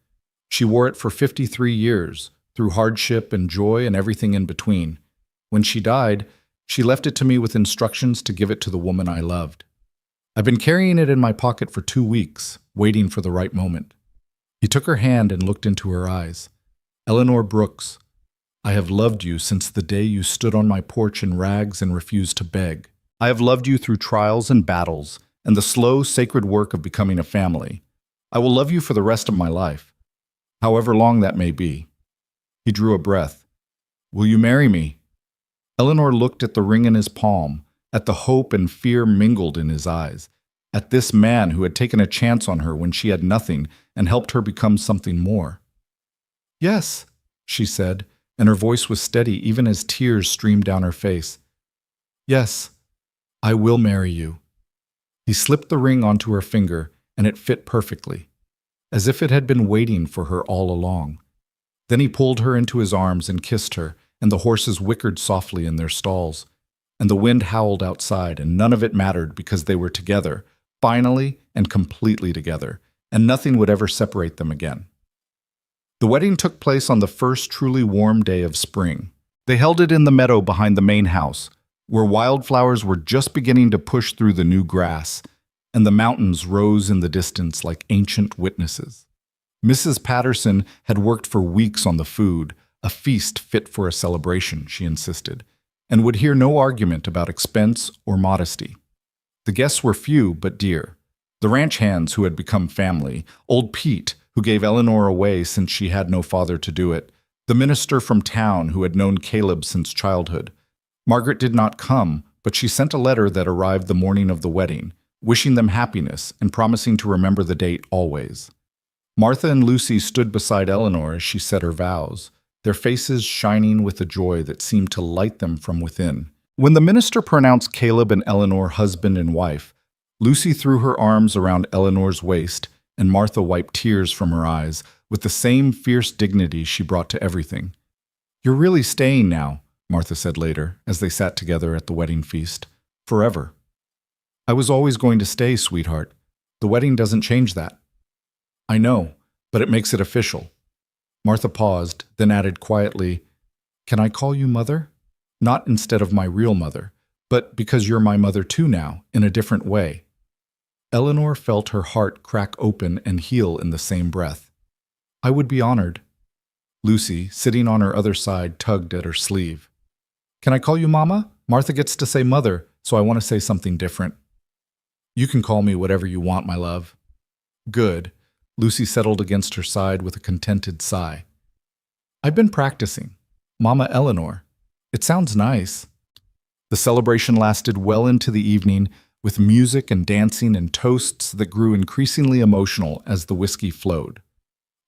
"She wore it for 53 years, through hardship and joy and everything in between. When she died, she left it to me with instructions to give it to the woman I loved. I've been carrying it in my pocket for 2 weeks, waiting for the right moment." He took her hand and looked into her eyes. "Eleanor Brooks, I have loved you since the day you stood on my porch in rags and refused to beg. I have loved you through trials and battles and the slow, sacred work of becoming a family. I will love you for the rest of my life, however long that may be." He drew a breath. "Will you marry me?" Eleanor looked at the ring in his palm, at the hope and fear mingled in his eyes, at this man who had taken a chance on her when she had nothing and helped her become something more. "Yes," she said, and her voice was steady even as tears streamed down her face. "Yes, I will marry you." He slipped the ring onto her finger, and it fit perfectly, as if it had been waiting for her all along. Then he pulled her into his arms and kissed her, and the horses whickered softly in their stalls, and the wind howled outside, and none of it mattered because they were together, finally and completely together, and nothing would ever separate them again. The wedding took place on the first truly warm day of spring. They held it in the meadow behind the main house, where wildflowers were just beginning to push through the new grass, and the mountains rose in the distance like ancient witnesses. Mrs. Patterson had worked for weeks on the food, a feast fit for a celebration, she insisted, and would hear no argument about expense or modesty. The guests were few but dear. The ranch hands who had become family, old Pete, who gave Eleanor away since she had no father to do it, the minister from town who had known Caleb since childhood. Margaret did not come, but she sent a letter that arrived the morning of the wedding, wishing them happiness and promising to remember the date always. Martha and Lucy stood beside Eleanor as she said her vows, their faces shining with a joy that seemed to light them from within. When the minister pronounced Caleb and Eleanor husband and wife, Lucy threw her arms around Eleanor's waist, and Martha wiped tears from her eyes with the same fierce dignity she brought to everything. "You're really staying now," Martha said later, as they sat together at the wedding feast. "Forever." "I was always going to stay, sweetheart. The wedding doesn't change that." "I know, but it makes it official." Martha paused, then added quietly, "Can I call you mother? Not instead of my real mother, but because you're my mother too now, in a different way." Eleanor felt her heart crack open and heal in the same breath. "I would be honored." Lucy, sitting on her other side, tugged at her sleeve. "Can I call you Mama? Martha gets to say mother, so I want to say something different." "You can call me whatever you want, my love." "Good." Lucy settled against her side with a contented sigh. "I've been practicing. Mama Eleanor. It sounds nice." The celebration lasted well into the evening, with music and dancing and toasts that grew increasingly emotional as the whiskey flowed.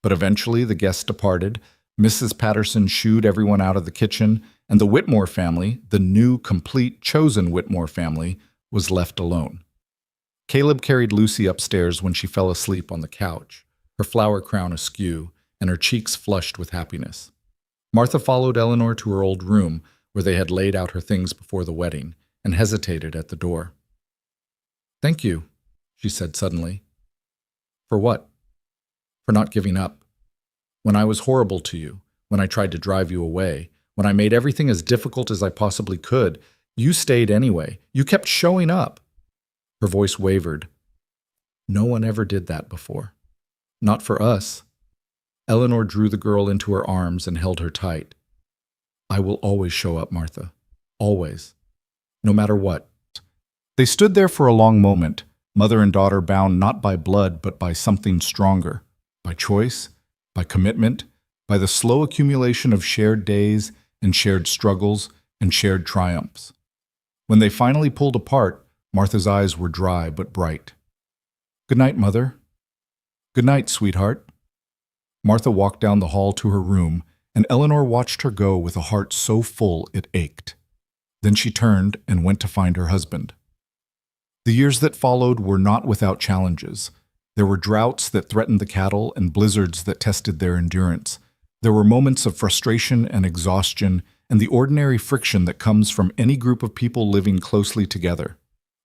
But eventually the guests departed, Mrs. Patterson shooed everyone out of the kitchen, and the Whitmore family, the new, complete, chosen Whitmore family, was left alone. Caleb carried Lucy upstairs when she fell asleep on the couch, her flower crown askew, and her cheeks flushed with happiness. Martha followed Eleanor to her old room, where they had laid out her things before the wedding, and hesitated at the door. "Thank you," she said suddenly. "For what?" "For not giving up. When I was horrible to you, when I tried to drive you away, when I made everything as difficult as I possibly could, you stayed anyway. You kept showing up." Her voice wavered. "No one ever did that before. Not for us." Eleanor drew the girl into her arms and held her tight. "I will always show up, Martha. Always. No matter what." They stood there for a long moment, mother and daughter bound not by blood but by something stronger, by choice, by commitment, by the slow accumulation of shared days and shared struggles and shared triumphs. When they finally pulled apart, Martha's eyes were dry but bright. "Good night, Mother." "Good night, sweetheart." Martha walked down the hall to her room, and Eleanor watched her go with a heart so full it ached. Then she turned and went to find her husband. The years that followed were not without challenges. There were droughts that threatened the cattle and blizzards that tested their endurance. There were moments of frustration and exhaustion and the ordinary friction that comes from any group of people living closely together.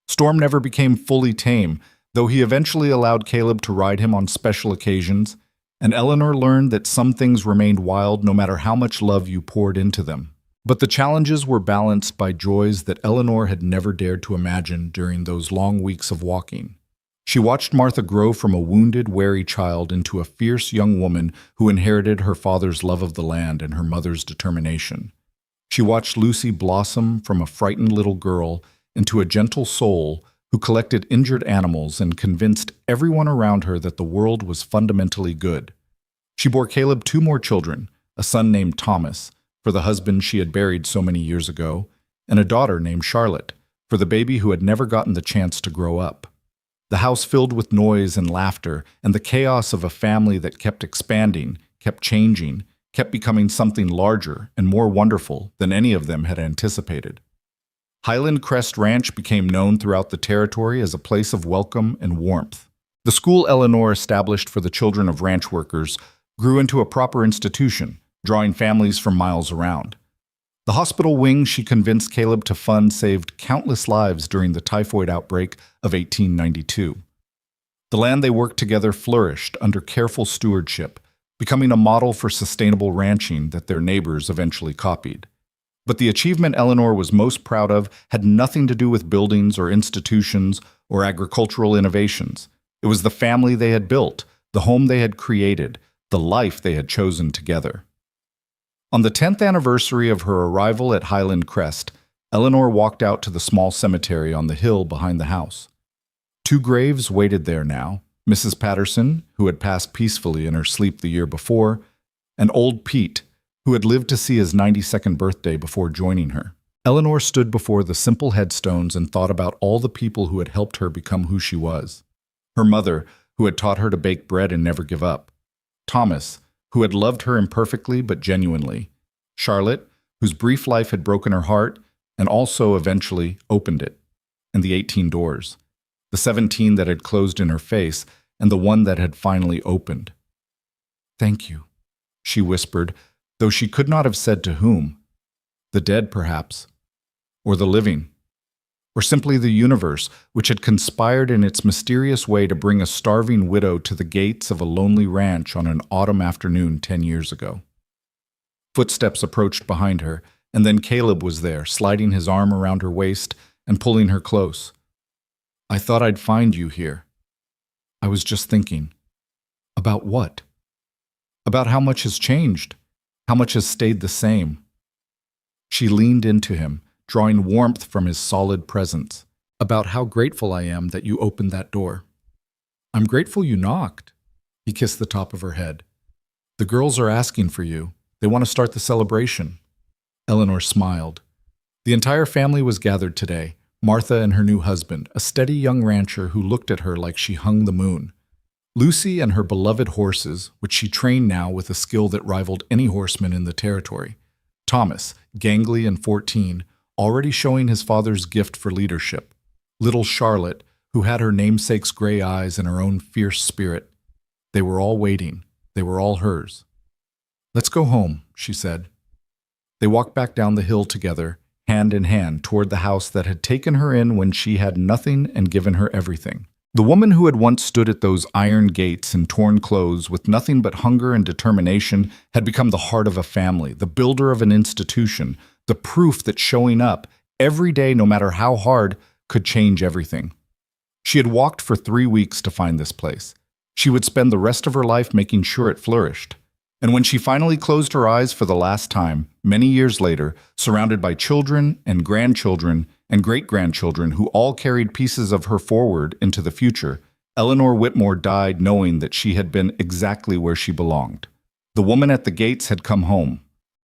Storm never became fully tame, though he eventually allowed Caleb to ride him on special occasions, and Eleanor learned that some things remained wild no matter how much love you poured into them. But the challenges were balanced by joys that Eleanor had never dared to imagine during those long weeks of walking. She watched Martha grow from a wounded, wary child into a fierce young woman who inherited her father's love of the land and her mother's determination. She watched Lucy blossom from a frightened little girl into a gentle soul who collected injured animals and convinced everyone around her that the world was fundamentally good. She bore Caleb 2 more children, a son named Thomas, for the husband she had buried so many years ago, and a daughter named Charlotte, for the baby who had never gotten the chance to grow up. The house filled with noise and laughter, and the chaos of a family that kept expanding, kept changing, kept becoming something larger and more wonderful than any of them had anticipated. Highland Crest Ranch became known throughout the territory as a place of welcome and warmth. The school Eleanor established for the children of ranch workers grew into a proper institution, drawing families from miles around. The hospital wing she convinced Caleb to fund saved countless lives during the typhoid outbreak of 1892. The land they worked together flourished under careful stewardship, becoming a model for sustainable ranching that their neighbors eventually copied. But the achievement Eleanor was most proud of had nothing to do with buildings or institutions or agricultural innovations. It was the family they had built, the home they had created, the life they had chosen together. On the 10th anniversary of her arrival at Highland Crest, Eleanor walked out to the small cemetery on the hill behind the house. 2 graves waited there now, Mrs. Patterson, who had passed peacefully in her sleep the year before, and old Pete, who had lived to see his 92nd birthday before joining her. Eleanor stood before the simple headstones and thought about all the people who had helped her become who she was. Her mother, who had taught her to bake bread and never give up. Thomas, who had loved her imperfectly but genuinely. Charlotte, whose brief life had broken her heart and also eventually opened it. And the 18 doors. The 17 that had closed in her face and the one that had finally opened. "Thank you," she whispered, though she could not have said to whom. The dead, perhaps. Or the living. Or simply the universe, which had conspired in its mysterious way to bring a starving widow to the gates of a lonely ranch on an autumn afternoon 10 years ago. Footsteps approached behind her, and then Caleb was there, sliding his arm around her waist and pulling her close. "I thought I'd find you here. I was just thinking." "About what?" "About how much has changed, how much has stayed the same." She leaned into him, drawing warmth from his solid presence. "About how grateful I am that you opened that door." "I'm grateful you knocked." He kissed the top of her head. "The girls are asking for you. They want to start the celebration." Eleanor smiled. The entire family was gathered today, Martha and her new husband, a steady young rancher who looked at her like she hung the moon. Lucy and her beloved horses, which she trained now with a skill that rivaled any horseman in the territory. Thomas, gangly and 14, already showing his father's gift for leadership. Little Charlotte, who had her namesake's gray eyes and her own fierce spirit. They were all waiting. They were all hers. "Let's go home," she said. They walked back down the hill together, hand in hand, toward the house that had taken her in when she had nothing and given her everything. The woman who had once stood at those iron gates in torn clothes with nothing but hunger and determination had become the heart of a family, the builder of an institution, the proof that showing up every day, no matter how hard, could change everything. She had walked for 3 weeks to find this place. She would spend the rest of her life making sure it flourished. And when she finally closed her eyes for the last time, many years later, surrounded by children and grandchildren and great-grandchildren who all carried pieces of her forward into the future, Eleanor Whitmore died knowing that she had been exactly where she belonged. The woman at the gates had come home.